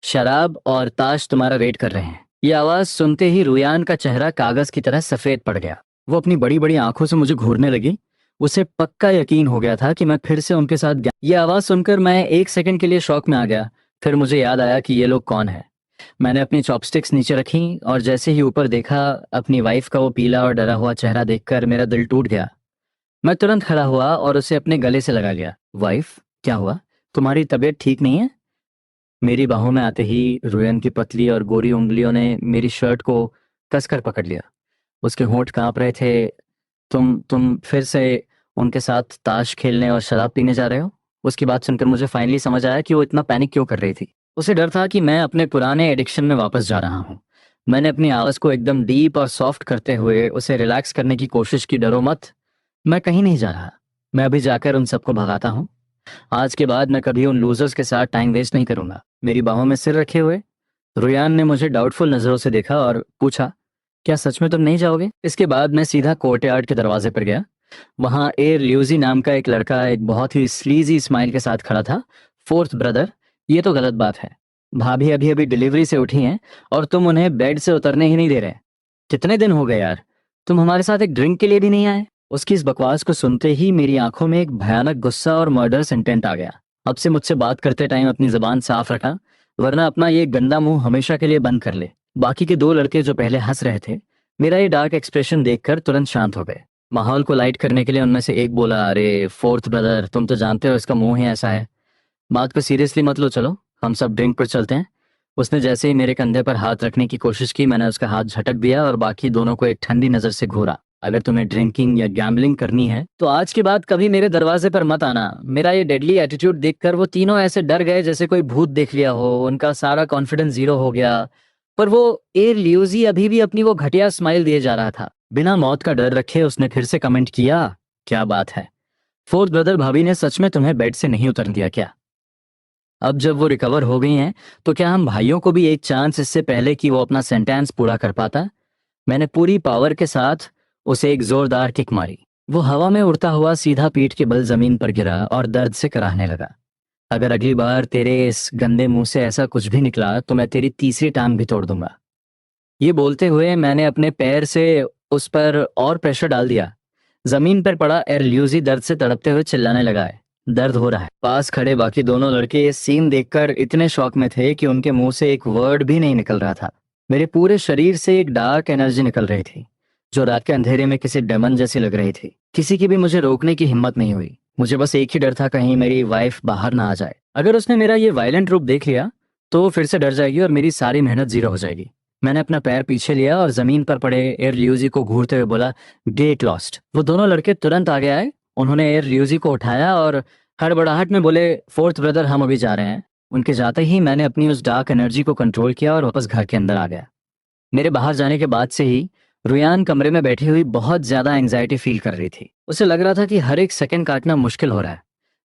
शराब और ताश तुम्हारा वेट कर रहे हैं। ये आवाज सुनते ही रुयान का चेहरा कागज की तरह सफेद पड़ गया। वो अपनी बड़ी बड़ी आंखों से मुझे घूरने लगी। उसे पक्का यकीन हो गया था कि मैं फिर से उनके साथ गया। ये आवाज सुनकर मैं एक सेकंड के लिए शॉक में आ गया। फिर मुझे याद आया कि ये लोग कौन है। मैंने अपनी चॉपस्टिक्स नीचे रखी और जैसे ही ऊपर देखा, अपनी वाइफ का वो पीला और डरा हुआ चेहरा देखकर मेरा दिल टूट गया। मैं तुरंत खड़ा हुआ और उसे अपने गले से लगा लिया। वाइफ, क्या हुआ? तुम्हारी तबीयत ठीक नहीं है? मेरी बाहों में आते ही रुयन की पतली और गोरी उंगलियों ने मेरी शर्ट को कसकर पकड़ लिया। उसके होंठ कांप रहे थे। तुम फिर से उनके साथ ताश खेलने और शराब पीने जा रहे हो? उसकी बात सुनकर मुझे फाइनली समझ आया कि वो इतना पैनिक क्यों कर रही थी। उसे डर था कि मैं अपने पुराने एडिक्शन में वापस जा रहा हूँ। मैंने अपनी आवाज को एकदम डीप और सॉफ्ट करते हुए उसे रिलैक्स करने की कोशिश की। डरो मत, मैं कहीं नहीं जा रहा। मैं अभी जाकर उन सबको भगाता हूँ। आज के बाद मैं कभी उन लूजर्स के साथ टाइम वेस्ट नहीं करूंगा। मेरी बाहों में सिर रखे हुए रुयान ने मुझे डाउटफुल नजरों से देखा और पूछा, क्या सच में तुम नहीं जाओगे? इसके बाद मैं सीधा कोर्टयार्ड के दरवाजे पर गया। वहां ए ल्यूजी नाम का एक लड़का एक बहुत ही स्लीजी स्माइल के साथ खड़ा था। फोर्थ ब्रदर, ये तो गलत बात है। भाभी अभी अभी डिलीवरी से उठी हैं और तुम उन्हें बेड से उतरने ही नहीं दे रहे। कितने दिन हो गए यार, तुम हमारे साथ एक ड्रिंक के लिए भी नहीं आए? उसकी इस बकवास को सुनते ही मेरी आंखों में एक भयानक गुस्सा और मर्डरस इंटेंट आ गया। अब से मुझसे बात करते टाइम अपनी जुबान साफ रखा, वरना अपना ये गंदा मुंह हमेशा के लिए बंद कर ले। बाकी के 2 लड़के जो पहले हंस रहे थे, मेरा ये डार्क एक्सप्रेशन देखकर तुरंत शांत हो गए। माहौल को लाइट करने के लिए उनमें से एक बोला, अरे फोर्थ ब्रदर, तुम तो जानते हो इसका मुंह ही ऐसा है। बात को सीरियसली मत लो, चलो हम सब ड्रिंक पर चलते हैं। उसने जैसे ही मेरे कंधे पर हाथ रखने की कोशिश की, मैंने उसका हाथ झटक दिया और बाकी दोनों को एक ठंडी नजर से घूरा। अगर तुम्हें ड्रिंकिंग या गैम्बलिंग करनी है तो आज के बाद कभी मेरे दरवाजे पर मत आना। मेरा ये डेडली एटीट्यूड देखकर वो तीनों ऐसे डर गए जैसे कोई भूत देख लिया हो। उनका सारा कॉन्फिडेंस जीरो हो गया। पर वो ए ल्यूजी अभी भी अपनी वो घटिया स्माइल दिए जा रहा था। बिना मौत का डर रखे उसने फिर से कमेंट किया, क्या बात है फोर्थ ब्रदर, भाभी ने सच में तुम्हें बेड से नहीं उतर दिया क्या? अब जब वो रिकवर हो गई हैं तो क्या हम भाइयों को भी एक चांस, इससे पहले कि वो अपना सेंटेंस पूरा कर पाता? मैंने पूरी पावर के साथ उसे एक जोरदार किक मारी। वो हवा में उड़ता हुआ सीधा पीठ के बल जमीन पर गिरा और दर्द से कराहने लगा। अगर अगली बार तेरे इस गंदे मुंह से ऐसा कुछ भी निकला तो मैं तेरी तीसरी टांग भी तोड़ दूंगा। ये बोलते हुए मैंने अपने पैर से उस पर और प्रेशर डाल दिया। जमीन पर पड़ा एरल्यूजी दर्द से तड़पते हुए चिल्लाने लगा है, दर्द हो रहा है। पास खड़े बाकी दोनों लड़के ये सीन देखकर इतने शॉक में थे कि उनके मुंह से एक वर्ड भी नहीं निकल रहा था। मेरे पूरे शरीर से एक डार्क एनर्जी निकल रही थी जो रात के अंधेरे में किसी डेमन जैसी लग रही थी। किसी की भी मुझे रोकने की हिम्मत नहीं हुई। मुझे बस एक ही डर था, कहीं मेरी वाइफ बाहर ना आ जाए। अगर उसने मेरा ये वायलेंट रूप देख लिया तो फिर से डर जाएगी और मेरी सारी मेहनत जीरो हो जाएगी। मैंने अपना पैर पीछे लिया और जमीन पर पड़े एयर लियूजी को घूरते हुए बोला, गेट लॉस्ट। वो दोनों लड़के तुरंत आगे आए। उन्होंने एयर लियूजी को उठाया और हड़बड़ाहट में बोले, फोर्थ ब्रदर, हम अभी जा रहे हैं। उनके जाते ही मैंने अपनी उस डार्क एनर्जी को कंट्रोल किया और वापस घर के अंदर आ गया। मेरे बाहर जाने के बाद से ही रुयान कमरे में बैठी हुई बहुत ज्यादा एंजाइटी फील कर रही थी। उसे लग रहा था कि हर एक सेकंड काटना मुश्किल हो रहा है।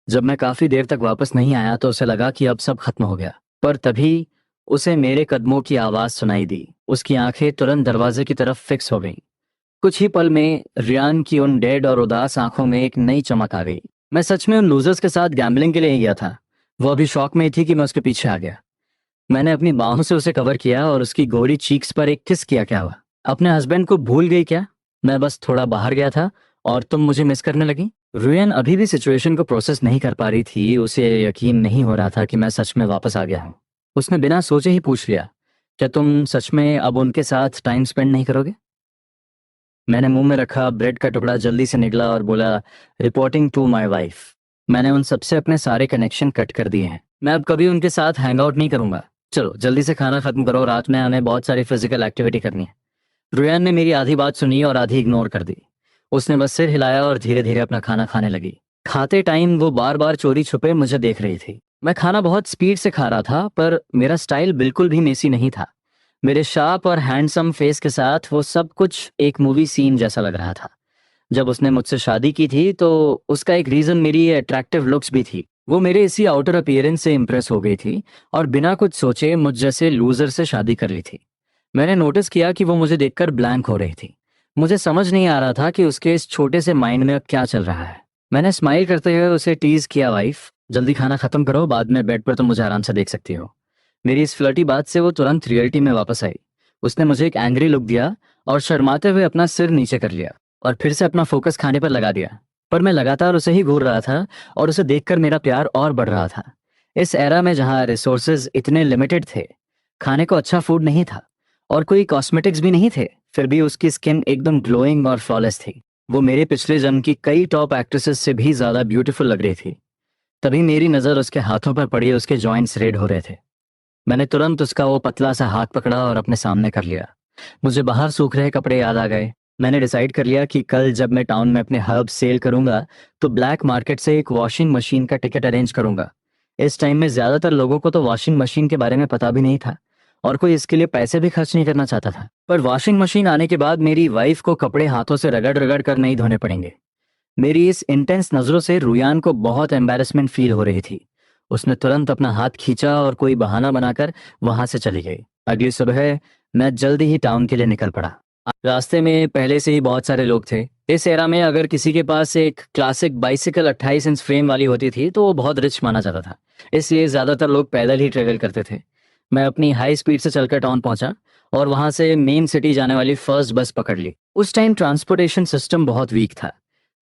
जब मैं काफी देर तक वापस नहीं आया तो उसे लगा कि अब सब खत्म हो गया, पर तभी उसे मेरे कदमों की आवाज सुनाई दी। उसकी आंखें तुरंत दरवाजे की तरफ फिक्स हो गईं। कुछ ही पल में रियान की उन डेड और उदास आंखों में एक नई चमक आ गई। मैं सच में उन लूजर्स के साथ गैम्बलिंग के लिए ही गया था। वो अभी शॉक में ही थी कि मैं उसके पीछे आ गया। मैंने अपनी बाहों से उसे कवर किया और उसकी गोरी चीक्स पर एक किस किया। क्या हुआ? अपने हस्बैंड को भूल गई क्या? मैं बस थोड़ा बाहर गया था और तुम मुझे मिस करने लगी। रुयन अभी भी सिचुएशन को प्रोसेस नहीं कर पा रही थी। उसे यकीन नहीं हो रहा था कि मैं सच में वापस आ गया हूँ। उसने बिना सोचे ही पूछ लिया, क्या तुम सच में अब उनके साथ टाइम स्पेंड नहीं करोगे? मैंने मुंह में रखा ब्रेड का टुकड़ा जल्दी से निकला और बोला, रिपोर्टिंग टू माई वाइफ। मैंने उन सबसे अपने सारे कनेक्शन कट कर दिए हैं। मैं अब कभी उनके साथ हैंग आउट नहीं करूंगा। चलो जल्दी से खाना खत्म करो, रात में हमें बहुत सारी फिजिकल एक्टिविटी करनी है। रुयान ने मेरी आधी बात सुनी और आधी इग्नोर कर दी। उसने बस सिर हिलाया और धीरे धीरे अपना खाना खाने लगी। खाते टाइम वो बार बार चोरी छुपे मुझे देख रही थी। मैं खाना बहुत स्पीड से खा रहा था, पर मेरा स्टाइल बिल्कुल भी मेसी नहीं था। मेरे शार्प और हैंडसम फेस के साथ वो सब कुछ एक मूवी सीन जैसा लग रहा था। जब उसने मुझसे शादी की थी तो उसका एक रीजन मेरी अट्रैक्टिव लुक्स भी थी। वो मेरे इसी आउटर अपीयरेंस से इम्प्रेस हो गई थी और बिना कुछ सोचे मुझ जैसे लूजर से शादी कर ली थी। मैंने नोटिस किया कि वो मुझे देखकर ब्लैंक हो रही थी। मुझे समझ नहीं आ रहा था कि उसके इस छोटे से माइंड में अब क्या चल रहा है। मैंने स्माइल करते हुए उसे टीज किया, वाइफ जल्दी खाना खत्म करो, बाद में बेड पर तुम मुझे आराम से देख सकती हो। मेरी इस फ्लर्टी बात से वो तुरंत रियलिटी में वापस आई। उसने मुझे एक एंग्री लुक दिया और शर्माते हुए अपना सिर नीचे कर लिया और फिर से अपना फोकस खाने पर लगा दिया। पर मैं लगातार उसे ही घूर रहा था और उसे देखकर मेरा प्यार और बढ़ रहा था। इस एरा में जहाँ रिसोर्सेज इतने लिमिटेड थे, खाने को अच्छा फूड नहीं था और कोई कॉस्मेटिक्स भी नहीं थे, फिर भी उसकी स्किन एकदम ग्लोइंग और फ्लॉलेस थी। वो मेरे पिछले जन्म की कई टॉप एक्ट्रेसेस से भी ज्यादा ब्यूटीफुल लग रही थी। तभी मेरी नजर उसके हाथों पर पड़ी। उसके जॉइंट्स रेड हो रहे थे। मैंने तुरंत उसका वो पतला सा हाथ पकड़ा और अपने सामने कर लिया। मुझे बाहर सूख रहे कपड़े याद आ गए। मैंने डिसाइड कर लिया कि कल जब मैं टाउन में अपने हर्ब सेल करूंगा तो ब्लैक मार्केट से एक वॉशिंग मशीन का टिकट अरेंज करूंगा। इस टाइम में ज्यादातर लोगों को तो वॉशिंग मशीन के बारे में पता भी नहीं था और कोई इसके लिए पैसे भी खर्च नहीं करना चाहता था। पर वॉशिंग मशीन आने के बाद मेरी वाइफ को कपड़े हाथों से रगड़ रगड़ कर नहीं धोने पड़ेंगे। मेरी इस इंटेंस नजरों से रुयान को बहुत एम्बैरेसमेंट फील हो रही थी। उसने तुरंत अपना हाथ खींचा और कोई बहाना बनाकर वहां से चली गई। अगली सुबह मैं जल्दी ही टाउन के लिए निकल पड़ा। रास्ते में पहले से ही बहुत सारे लोग थे। इस एरा में अगर किसी के पास एक क्लासिक बाइसिकल 28 इंच फ्रेम वाली होती थी तो वो बहुत रिच माना जाता था, इसलिए ज्यादातर लोग पैदल ही ट्रेवल करते थे। मैं अपनी हाई स्पीड से चलकर टाउन पहुंचा और वहां से मेन सिटी जाने वाली फर्स्ट बस पकड़ ली। उस टाइम ट्रांसपोर्टेशन सिस्टम बहुत वीक था।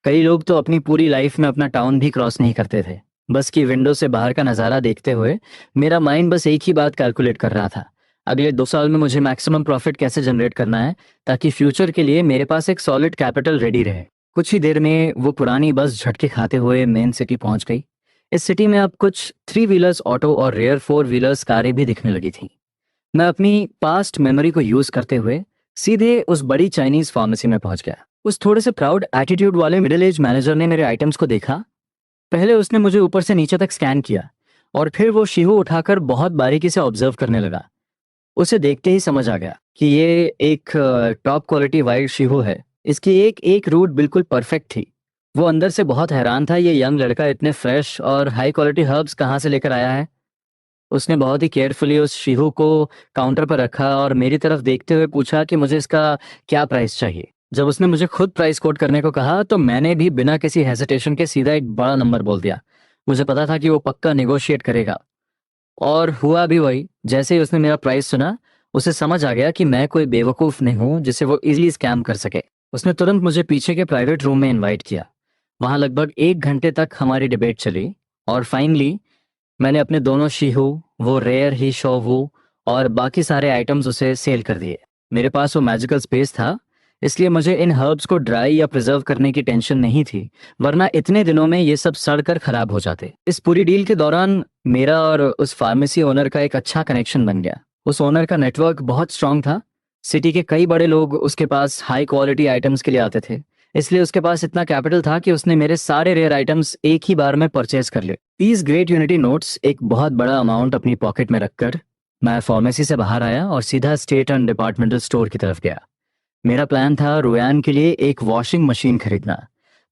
कई लोग तो अपनी पूरी लाइफ में अपना टाउन भी क्रॉस नहीं करते थे। बस की विंडो से बाहर का नज़ारा देखते हुए मेरा माइंड बस एक ही बात कैलकुलेट कर रहा था, अगले 2 साल में मुझे मैक्सिमम प्रॉफिट कैसे जनरेट करना है ताकि फ्यूचर के लिए मेरे पास एक सॉलिड कैपिटल रेडी रहे। कुछ ही देर में वो पुरानी बस झटके खाते हुए मेन सिटी पहुंच गई। इस सिटी में अब कुछ 3 व्हीलर्स ऑटो और रेयर 4 व्हीलर्स कारें भी दिखने लगी थी। मैं अपनी पास्ट मेमोरी को यूज करते हुए सीधे उस बड़ी चाइनीज फार्मेसी में पहुंच गया। उस थोड़े से प्राउड एटीट्यूड वाले मिडिल एज मैनेजर ने मेरे आइटम्स को देखा। पहले उसने मुझे ऊपर से नीचे तक स्कैन किया और फिर वो शीहो उठाकर बहुत बारीकी से ऑब्जर्व करने लगा। उसे देखते ही समझ आ गया कि ये एक टॉप क्वालिटी वाइल्ड शीहो है। इसकी एक एक रूट बिल्कुल परफेक्ट थी। वो अंदर से बहुत हैरान था, ये यंग लड़का इतने फ्रेश और हाई क्वालिटी हर्ब्स कहाँ से लेकर आया है। उसने बहुत ही केयरफुली उस शीहो को काउंटर पर रखा और मेरी तरफ देखते हुए पूछा कि मुझे इसका क्या प्राइस चाहिए। जब उसने मुझे खुद प्राइस कोट करने को कहा तो मैंने भी बिना किसी हेजिटेशन के सीधा एक बड़ा नंबर बोल दिया। मुझे पता था कि वो पक्का नेगोशिएट करेगा और हुआ भी वही। जैसे ही उसने मेरा प्राइस सुना उसे समझ आ गया कि मैं कोई बेवकूफ़ नहीं हूँ जिसे वो इजीली स्कैम कर सके। उसने तुरंत मुझे पीछे के प्राइवेट रूम में इनवाइट किया। वहाँ लगभग 1 घंटे तक हमारी डिबेट चली और फाइनली मैंने अपने दोनों शीहू, वो रेयर ही शोवू और बाकी सारे आइटम्स उसे सेल कर दिए। मेरे पास वो मैजिकल स्पेस था इसलिए मुझे इन हर्ब्स को ड्राई या प्रिजर्व करने की टेंशन नहीं थी, वरना इतने दिनों में ये सब सड़कर खराब हो जाते। इस पूरी डील के दौरान मेरा और उस फार्मेसी ओनर का एक अच्छा कनेक्शन बन गया। उस ओनर का नेटवर्क बहुत स्ट्रांग था। सिटी के कई बड़े लोग उसके पास हाई क्वालिटी आइटम्स के लिए आते थे, इसलिए उसके पास इतना कैपिटल था कि उसने मेरे सारे रेयर आइटम्स एक ही बार में परचेज कर लिए। 30 ग्रेट यूनिटी नोट्स, एक बहुत बड़ा अमाउंट अपनी पॉकेट में रखकर मैं फार्मेसी से बाहर आया और सीधा स्टेट एंड डिपार्टमेंटल स्टोर की तरफ गया। मेरा प्लान था रुयान के लिए एक वॉशिंग मशीन खरीदना,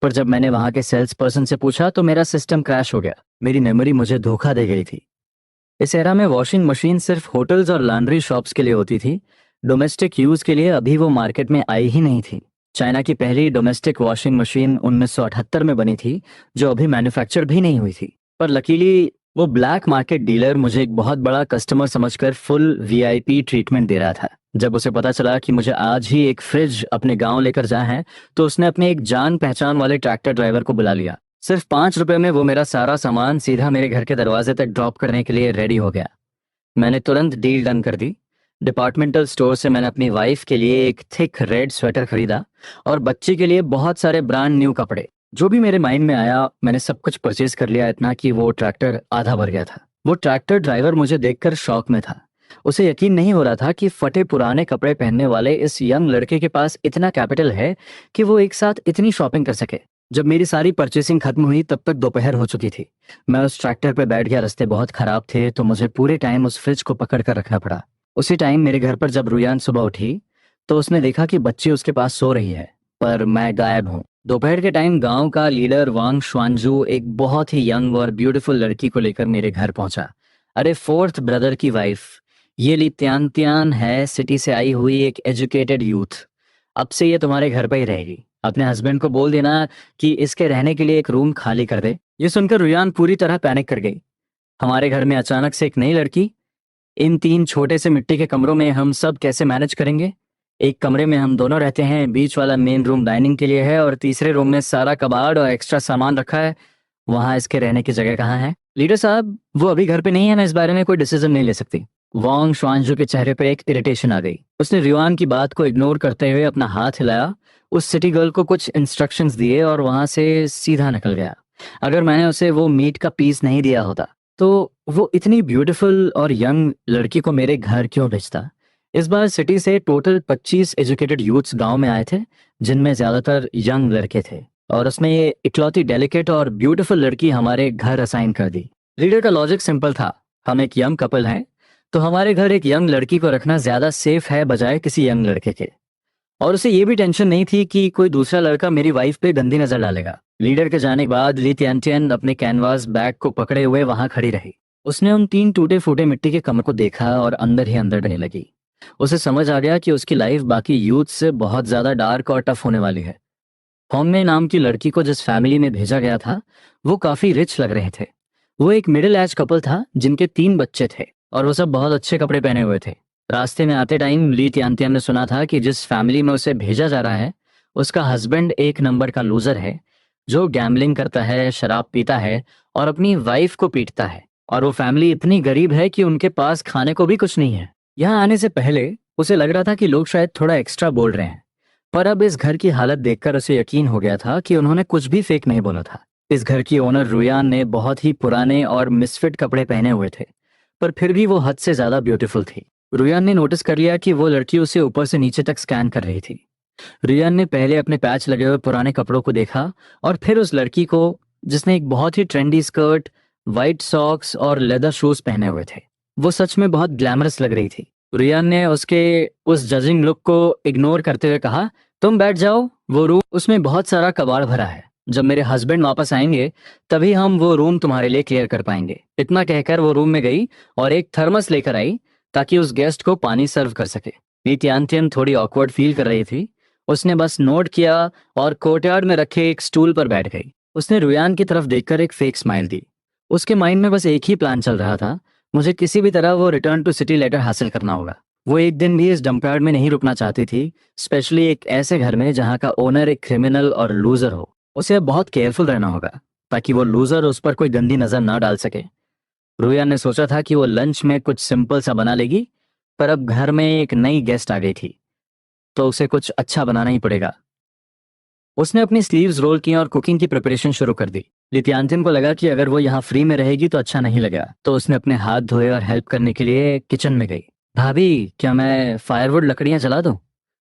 पर जब मैंने वहां के सेल्स पर्सन से पूछा तो मेरा सिस्टम क्रैश हो गया। मेरी मेमोरी मुझे धोखा दे गई थी। इस एरा में वॉशिंग मशीन सिर्फ होटल्स और लॉन्ड्री शॉप्स के लिए होती थी। डोमेस्टिक यूज के लिए अभी वो मार्केट में आई ही नहीं थी। चाइना की पहली डोमेस्टिक वॉशिंग मशीन 1978 में बनी थी, जो अभी मैन्युफैक्चर भी नहीं हुई थी। पर लकीली वो ब्लैक मार्केट डीलर मुझे एक बहुत बड़ा कस्टमर समझकर फुल वीआईपी ट्रीटमेंट दे रहा था। जब उसे पता चला कि मुझे आज ही एक फ्रिज अपने गांव लेकर जाना है, तो उसने अपने एक जान पहचान वाले ट्रैक्टर ड्राइवर को बुला लिया। सिर्फ 5 रुपए में वो मेरा सारा सामान सीधा मेरे घर के दरवाजे तक ड्रॉप करने के लिए रेडी हो गया। मैंने तुरंत डील डन कर दी। डिपार्टमेंटल स्टोर से मैंने अपनी वाइफ के लिए एक थिक रेड स्वेटर खरीदा और बच्चे के लिए बहुत सारे ब्रांड न्यू कपड़े। जो भी मेरे माइंड में आया मैंने सब कुछ परचेज कर लिया, इतना कि वो ट्रैक्टर आधा भर गया था। वो ट्रैक्टर ड्राइवर मुझे देखकर शॉक में था। उसे यकीन नहीं हो रहा था कि फटे पुराने कपड़े पहनने वाले इस यंग लड़के के पास इतना कैपिटल है कि वो एक साथ इतनी शॉपिंग कर सके। जब मेरी सारी परचेसिंग खत्म हुई तब तक दोपहर हो चुकी थी। मैं उस ट्रैक्टर पर बैठ गया। रास्ते बहुत खराब थे तो मुझे पूरे टाइम उस फ्रिज को पकड़ कर रखना पड़ा। उसी टाइम मेरे घर पर जब रुयान सुबह उठी तो उसने देखा कि बच्ची उसके पास सो रही है, पर मैं गायब हूँ। दोपहर के टाइम गांव का लीडर वांग शुआनजू एक बहुत ही यंग और ब्यूटीफुल लड़की को लेकर मेरे घर पहुंचा। अरे, फोर्थ ब्रदर की वाइफ। ये ली त्यान त्यान है, सिटी से आई हुई एक एजुकेटेड यूथ। अब से ये तुम्हारे घर पर ही रहेगी। अपने हस्बैंड को बोल देना कि इसके रहने के लिए एक रूम खाली कर दे। ये सुनकर रुयान पूरी तरह पैनिक कर गई। हमारे घर में अचानक से एक नई लड़की? इन 3 छोटे से मिट्टी के कमरों में हम सब कैसे मैनेज करेंगे? एक कमरे में हम दोनों रहते हैं, बीच वाला मेन रूम डाइनिंग के लिए है और तीसरे रूम में सारा कबाड़ और एक्स्ट्रा सामान रखा है। वहां इसके रहने की जगह कहाँ है? लीडर साहब, वो अभी घर पे नहीं है, मैं इस बारे में कोई डिसीजन नहीं ले सकती। वांग शुआनजू के चेहरे पर एक इरिटेशन आ गई। उसने रुयान की बात को इग्नोर करते हुए अपना हाथ हिलाया, उस सिटी गर्ल को कुछ इंस्ट्रक्शंस दिए और वहां से सीधा निकल गया। अगर मैंने उसे वो मीट का पीस नहीं दिया होता तो वो इतनी ब्यूटीफुल और यंग लड़की को मेरे घर क्यों भेजता? इस बार सिटी से टोटल 25 एजुकेटेड यूथ्स गांव में आए थे, जिनमें ज्यादातर यंग लड़के थे, और उसमें ये इकलौती डेलिकेट और ब्यूटीफुल लड़की हमारे घर असाइन कर दी। लीडर का लॉजिक सिंपल था, हम एक यंग कपल हैं तो हमारे घर एक यंग लड़की को रखना ज्यादा सेफ है बजाय किसी यंग लड़के के। और उसे ये भी टेंशन नहीं थी कि कोई दूसरा लड़का मेरी वाइफ पे गंदी नजर डालेगा। लीडर के जाने के बाद ली त्यान अपने कैनवास बैग को पकड़े हुए वहां खड़ी रही। उसने उन 3 टूटे फूटे मिट्टी के कमर को देखा और अंदर ही अंदर डरने लगी। उसे समझ आ गया कि उसकी लाइफ बाकी यूथ से बहुत ज्यादा डार्क और टफ होने वाली है। होंगमे नाम की लड़की को जिस फैमिली में भेजा गया था वो काफी रिच लग रहे थे। वो एक मिडिल एज कपल था जिनके 3 बच्चे थे और वो सब बहुत अच्छे कपड़े पहने हुए थे। रास्ते में आते टाइम ली त्यान ने सुना था कि जिस फैमिली में उसे भेजा जा रहा है उसका हस्बैंड एक नंबर का लूजर है, जो गैम्बलिंग करता है, शराब पीता है और अपनी वाइफ को पीटता है। और वो फैमिली इतनी गरीब है कि उनके पास खाने को भी कुछ नहीं है। यहाँ आने से पहले उसे लग रहा था कि लोग शायद थोड़ा एक्स्ट्रा बोल रहे हैं, पर अब इस घर की हालत देखकर उसे यकीन हो गया था कि उन्होंने कुछ भी फेक नहीं बोला था। इस घर की ओनर रुयान ने बहुत ही पुराने और मिसफिट कपड़े पहने हुए थे, पर फिर भी वो हद से ज्यादा ब्यूटीफुल थी। रुयान ने नोटिस कर लिया कि वो लड़की उसे ऊपर से नीचे तक स्कैन कर रही थी। रुयान ने पहले अपने पैच लगे हुए पुराने कपड़ों को देखा और फिर उस लड़की को जिसने एक बहुत ही ट्रेंडी स्कर्ट, वाइट सॉक्स और लेदर शूज पहने हुए थे। वो सच में बहुत ग्लैमरस लग रही थी। रुयान ने उसके उस जजिंग लुक को इग्नोर करते हुए कहा, तुम बैठ जाओ, वो रूम उसमें बहुत सारा कबाड़ भरा है। जब मेरे हस्बैंड वापस आएंगे तभी हम वो रूम तुम्हारे लिए क्लियर कर पाएंगे। इतना कहकर वो रूम में गई और एक थर्मस लेकर आई ताकि उस गेस्ट को पानी सर्व कर सके। ली त्यान थोड़ी ऑकवर्ड फील कर रही थी। उसने बस नोट किया और कोर्टयार्ड में रखे एक स्टूल पर बैठ गई। उसने रुयान की तरफ देखकर एक फेक स्माइल दी। उसके माइंड में बस एक ही प्लान चल रहा था, मुझे किसी भी तरह वो रिटर्न टू सिटी लेटर हासिल करना होगा। वो एक दिन भी इस डंपयार्ड में नहीं रुकना चाहती थी, स्पेशली एक ऐसे घर में जहाँ का ओनर एक क्रिमिनल और लूजर हो। उसे अब बहुत केयरफुल रहना होगा ताकि वो लूजर उस पर कोई गंदी नजर ना डाल सके। रुयान ने सोचा था कि वो लंच में कुछ सिंपल सा बना लेगी, पर अब घर में एक नई गेस्ट आ गई थी। तो उसे कुछ अच्छा बनाना ही पड़ेगा। उसने अपनी स्लीव्स रोल की और कुकिंग की प्रिपरेशन शुरू कर दी। लित्यांतिन को लगा कि अगर वो यहाँ फ्री में रहेगी तो अच्छा नहीं लगेगा, तो उसने अपने हाथ धोए और हेल्प करने के लिए किचन में गई। भाभी, क्या मैं फायरवुड लकड़ियां जला दूं?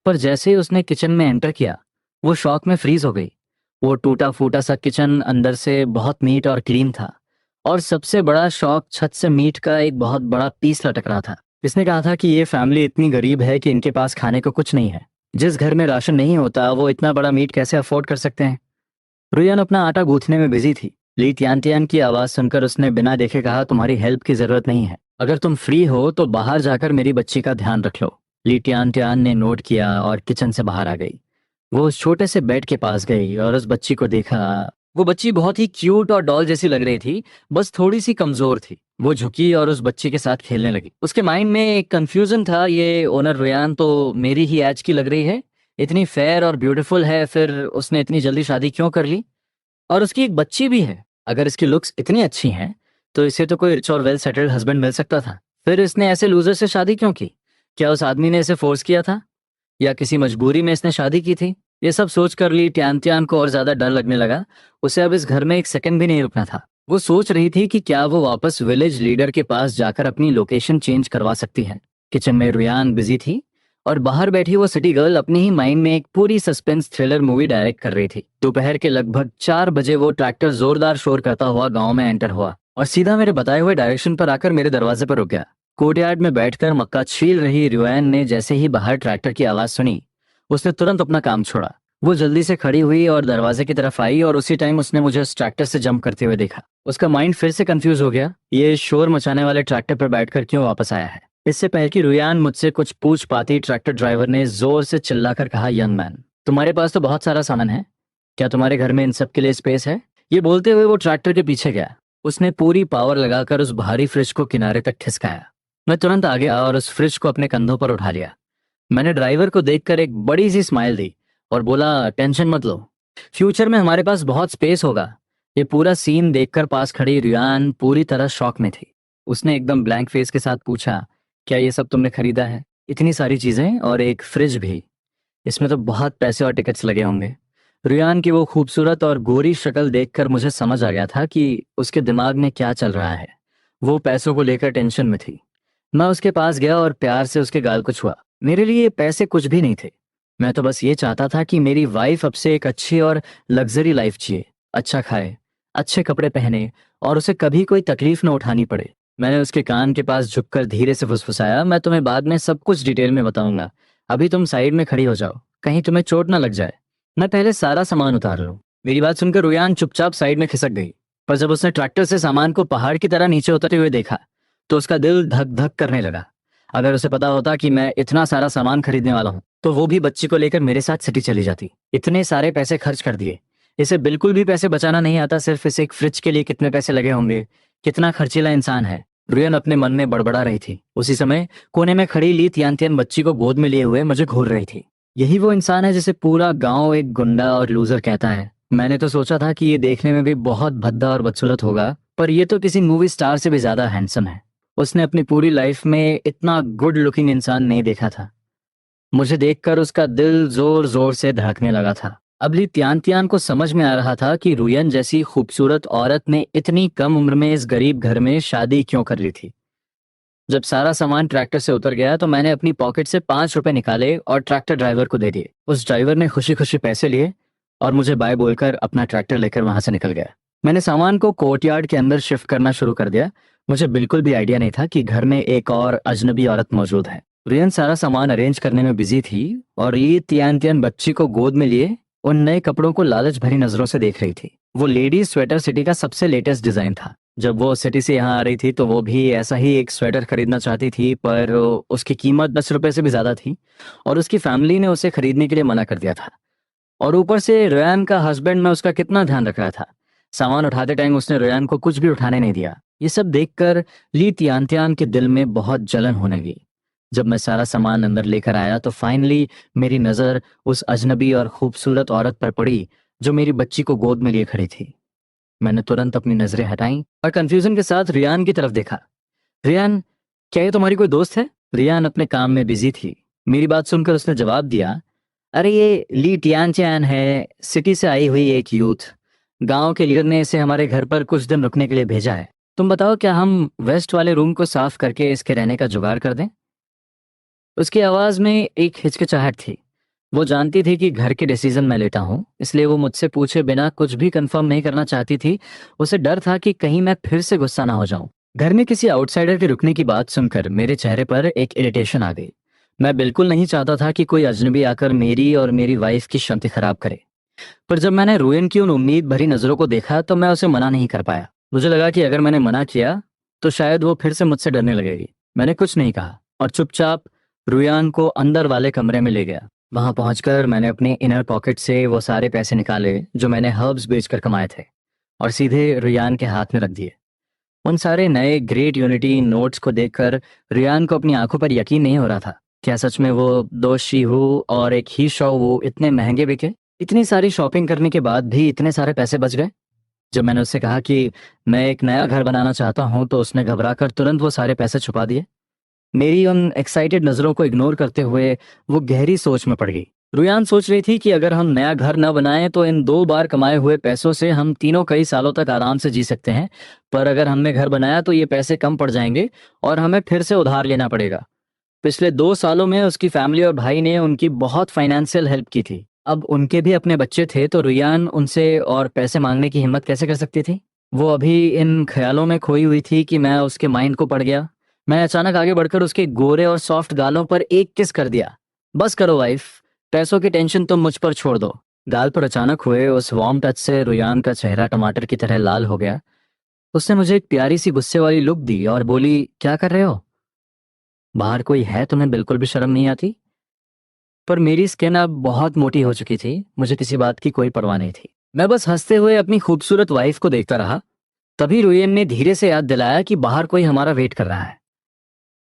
पर जैसे ही उसने किचन में एंटर किया, वो शॉक में फ्रीज हो गई। वो टूटा फूटा सा किचन अंदर से बहुत नीट और क्लीन था, और सबसे बड़ा शॉक, छत से मीट का एक बहुत बड़ा पीस लटक रहा था। इसने कहा था कि ये फैमिली इतनी गरीब है कि इनके पास खाने को कुछ नहीं है। जिस घर में राशन नहीं होता वो इतना बड़ा मीट कैसे अफोर्ड कर सकते हैं? रुयान अपना आटा गूंथने में बिजी थी। ली तियान की आवाज सुनकर उसने बिना देखे कहा, तुम्हारी हेल्प की जरूरत नहीं है। अगर तुम फ्री हो तो बाहर जाकर मेरी बच्ची का ध्यान रख लो। ली तियान ने नोट किया और किचन से बाहर आ गई। वो उस छोटे से बेड के पास गई और उस बच्ची को देखा। वो बच्ची बहुत ही क्यूट और डॉल जैसी लग रही थी, बस थोड़ी सी कमजोर थी। वो झुकी और उस बच्ची के साथ खेलने लगी। उसके माइंड में एक कंफ्यूजन था, ये ओनर रुयान तो मेरी ही एज की लग रही है, इतनी फेयर और ब्यूटीफुल है, फिर उसने इतनी जल्दी शादी क्यों कर ली? और उसकी एक बच्ची भी है। अगर इसकी लुक्स इतनी अच्छी हैं तो इसे तो कोई रिच और वेल सेटल्ड हस्बैंड मिल सकता था। फिर इसने ऐसे लूजर से शादी क्यों की? क्या उस आदमी ने इसे फोर्स किया था, या किसी मजबूरी में इसने शादी की थी? ये सब सोच कर ली त्यान को और ज्यादा डर लगने लगा। उसे अब इस घर में एक सेकंड भी नहीं रुकना था। वो सोच रही थी कि क्या वो वापस विलेज लीडर के पास जाकर अपनी लोकेशन चेंज करवा सकती है। किचन में रुयान बिजी थी और बाहर बैठी वो सिटी गर्ल अपने ही माइंड में एक पूरी सस्पेंस थ्रिलर मूवी डायरेक्ट कर रही थी। दोपहर के लगभग 4 बजे वो ट्रैक्टर जोरदार शोर करता हुआ गांव में एंटर हुआ और सीधा मेरे बताए हुए डायरेक्शन पर आकर मेरे दरवाजे पर रुक गया। कोर्टयार्ड में बैठकर मक्का छील रही रुयान ने जैसे ही बाहर ट्रैक्टर की आवाज सुनी, उसने तुरंत अपना काम छोड़ा। वो जल्दी से खड़ी हुई और दरवाजे की तरफ आई, और उसी टाइम उसने मुझे उस ट्रैक्टर से जंप करते हुए देखा। उसका माइंड फिर से कंफ्यूज हो गया, ये शोर मचाने वाले ट्रैक्टर पर बैठकर क्यों वापस आया है? इससे पहले कि रुयान मुझसे कुछ पूछ पाती, ट्रैक्टर ड्राइवर ने जोर से चिल्लाकर कहा, यंग मैन, तुम्हारे पास तो बहुत सारा सामान है, क्या तुम्हारे घर में इन सब के लिए स्पेस है? ये बोलते हुए वो ट्रैक्टर के पीछे गया। उसने पूरी पावर लगाकर उस भारी फ्रिज को किनारे तक खिसकाया। मैं तुरंत आ गया और उस फ्रिज को अपने कंधों पर उठा लिया। मैंने ड्राइवर को देखकर एक बड़ी सी स्माइल दी और बोला, टेंशन मत लो, फ्यूचर में हमारे पास बहुत स्पेस होगा। ये पूरा सीन देखकर पास खड़ी रियान पूरी तरह शॉक में थी। उसने एकदम ब्लैंक फेस के साथ पूछा, क्या ये सब तुमने खरीदा है? इतनी सारी चीजें और एक फ्रिज भी, इसमें तो बहुत पैसे और टिकट्स लगे होंगे। रियान की वो खूबसूरत और गोरी शक्ल देखकर मुझे समझ आ गया था कि उसके दिमाग में क्या चल रहा है। वो पैसों को लेकर टेंशन में थी। मैं उसके पास गया और प्यार से उसके गाल को छुआ। मेरे लिए ये पैसे कुछ भी नहीं थे। मैं तो बस ये चाहता था कि मेरी वाइफ अब से एक अच्छी और लग्जरी लाइफ जिए, अच्छा खाए, अच्छे कपड़े पहने, और उसे कभी कोई तकलीफ न उठानी पड़े। मैंने उसके कान के पास झुककर धीरे से फुसफुसाया, मैं तुम्हें बाद में सब कुछ डिटेल में बताऊंगा, अभी तुम साइड में खड़ी हो जाओ, कहीं तुम्हें चोट ना लग जाए। मैं पहले सारा सामान उतार लूं। मेरी बात सुनकर रुयान चुपचाप साइड में खिसक गई। पर जब उसने ट्रैक्टर से सामान को पहाड़ की तरह नीचे उतरते हुए देखा तो उसका दिल धक धक करने लगा। अगर उसे पता होता कि मैं इतना सारा सामान खरीदने वाला हूँ तो वो भी बच्ची को लेकर मेरे साथ सिटी चली जाती। इतने सारे पैसे खर्च कर दिए, इसे बिल्कुल भी पैसे बचाना नहीं आता। सिर्फ इस एक फ्रिज के लिए कितने पैसे लगे होंगे, कितना खर्चीला इंसान है। रुयन अपने मन में बड़बड़ा रही थी। उसी समय कोने में खड़ी ली तियान बच्ची को गोद में लिए हुए मुझे घूर रही थी। यही वो इंसान है जिसे पूरा गांव एक गुंडा और लूजर कहता है। मैंने तो सोचा था कि ये देखने में भी बहुत भद्दा और बदसूरत होगा, पर ये तो किसी मूवी स्टार से भी ज्यादा हैंडसम है। उसने अपनी पूरी लाइफ में इतना गुड लुकिंग इंसान नहीं देखा था। मुझे देखकर उसका दिल जोर जोर से धड़कने लगा था। अब ली तियान को समझ में आ रहा था कि रुयन जैसी खूबसूरत औरत ने इतनी कम उम्र में इस गरीब घर में शादी क्यों कर ली थी। जब सारा सामान ट्रैक्टर से उतर गया तो मैंने अपनी पॉकेट से 5 रुपए निकाले और ट्रैक्टर ड्राइवर को दे दिए। उस ड्राइवर ने खुशी खुशी पैसे लिए और मुझे बाय बोलकर अपना ट्रैक्टर लेकर वहां से निकल गया। मैंने सामान को कोर्टयार्ड के अंदर शिफ्ट करना शुरू कर दिया। मुझे बिल्कुल भी आइडिया नहीं था कि घर में एक और अजनबी औरत मौजूद है। रियन सारा सामान अरेंज करने में बिजी थी और ये तियान बच्ची को गोद में लिए उन नए कपड़ों को लालच भरी नजरों से देख रही थी। वो लेडीज स्वेटर सिटी का सबसे लेटेस्ट डिजाइन था। जब वो सिटी से यहाँ आ रही थी तो वो भी ऐसा ही एक स्वेटर खरीदना चाहती थी, पर उसकी कीमत 10 रुपए से भी ज्यादा थी और उसकी फैमिली ने उसे खरीदने के लिए मना कर दिया था। और ऊपर से रेयान का हस्बैंड, मैं उसका कितना ध्यान रख रहा था। सामान उठाते टाइम उसने रेयान को कुछ भी उठाने नहीं दिया। ये सब देखकर ली तियान के दिल में बहुत जलन होने लगी। जब मैं सारा सामान अंदर लेकर आया तो फाइनली मेरी नजर उस अजनबी और खूबसूरत औरत पर पड़ी जो मेरी बच्ची को गोद में लिए खड़ी थी। मैंने तुरंत अपनी नजरें हटाई और कंफ्यूजन के साथ रियान की तरफ देखा। रियान, क्या ये तुम्हारी कोई दोस्त है? रियान अपने काम में बिजी थी। मेरी बात सुनकर उसने जवाब दिया, अरे ये ली टियानचैन है, सिटी से आई हुई एक यूथ। गांव के लीडर ने इसे हमारे घर पर कुछ दिन रुकने के लिए भेजा है। तुम बताओ क्या हम वेस्ट वाले रूम को साफ करके इसके रहने का जुगाड़ कर दें? उसकी आवाज में एक हिचकिचाहट थी। वो जानती थी कि घर के डिसीजन मैं लेता हूँ, इसलिए वो मुझसे पूछे बिना कुछ भी कंफर्म नहीं करना चाहती थी। उसे डर था कि कहीं मैं फिर से गुस्सा ना हो जाऊं। घर में किसी आउटसाइडर के रुकने की बात सुनकर मेरे चेहरे पर एक इरिटेशन आ गई। मैं बिल्कुल नहीं चाहता था कि कोई अजनबी आकर मेरी और मेरी वाइफ की शांति खराब करे। पर जब मैंने रोयन की उन उम्मीद भरी नजरों को देखा तो मैं उसे मना नहीं कर पाया। मुझे लगा कि अगर मैंने मना किया तो शायद वो फिर से मुझसे डरने लगेगी। मैंने कुछ नहीं कहा और चुपचाप रुयान को अंदर वाले कमरे में ले गया। वहां पहुंचकर मैंने अपने इनर पॉकेट से वो सारे पैसे निकाले जो मैंने हर्ब्स बेचकर कमाए थे और सीधे रुयान के हाथ में रख दिए। उन सारे नए ग्रेट यूनिटी नोट्स को देखकर रुयान को अपनी आंखों पर यकीन नहीं हो रहा था। क्या सच में वो दो शीहू और एक ही शॉ वो इतने महंगे बिके? इतनी सारी शॉपिंग करने के बाद भी इतने सारे पैसे बच गए? जब मैंने उससे कहा कि मैं एक नया घर बनाना चाहता हूं तो उसने घबराकर तुरंत वो सारे पैसे छुपा दिए। मेरी उन एक्साइटेड नजरों को इग्नोर करते हुए वो गहरी सोच में पड़ गई। रुयान सोच रही थी कि अगर हम नया घर न बनाएं तो इन 2 बार कमाए हुए पैसों से हम तीनों कई सालों तक आराम से जी सकते हैं। पर अगर हमने घर बनाया तो ये पैसे कम पड़ जाएंगे और हमें फिर से उधार लेना पड़ेगा। पिछले 2 सालों में उसकी फैमिली और भाई ने उनकी बहुत फाइनेंशियल हेल्प की थी। अब उनके भी अपने बच्चे थे तो रुयान उनसे और पैसे मांगने की हिम्मत कैसे कर सकती थी? वो अभी इन ख्यालों में खोई हुई थी कि मैं उसके माइंड को पड़ गया। मैं अचानक आगे बढ़कर उसके गोरे और सॉफ्ट गालों पर एक किस कर दिया। बस करो वाइफ, पैसों की टेंशन तुम मुझ पर छोड़ दो। गाल पर अचानक हुए उस वार्म टच से रुयान का चेहरा टमाटर की तरह लाल हो गया। उसने मुझे एक प्यारी सी गुस्से वाली लुक दी और बोली, क्या कर रहे हो? बाहर कोई है? तुम्हें बिल्कुल भी शर्म नहीं आती? पर मेरी स्किन अब बहुत मोटी हो चुकी थी, मुझे किसी बात की कोई परवाह नहीं थी। मैं बस हंसते हुए अपनी खूबसूरत वाइफ को देखता रहा। तभी रुयन ने धीरे से याद दिलाया कि बाहर कोई हमारा वेट कर रहा है।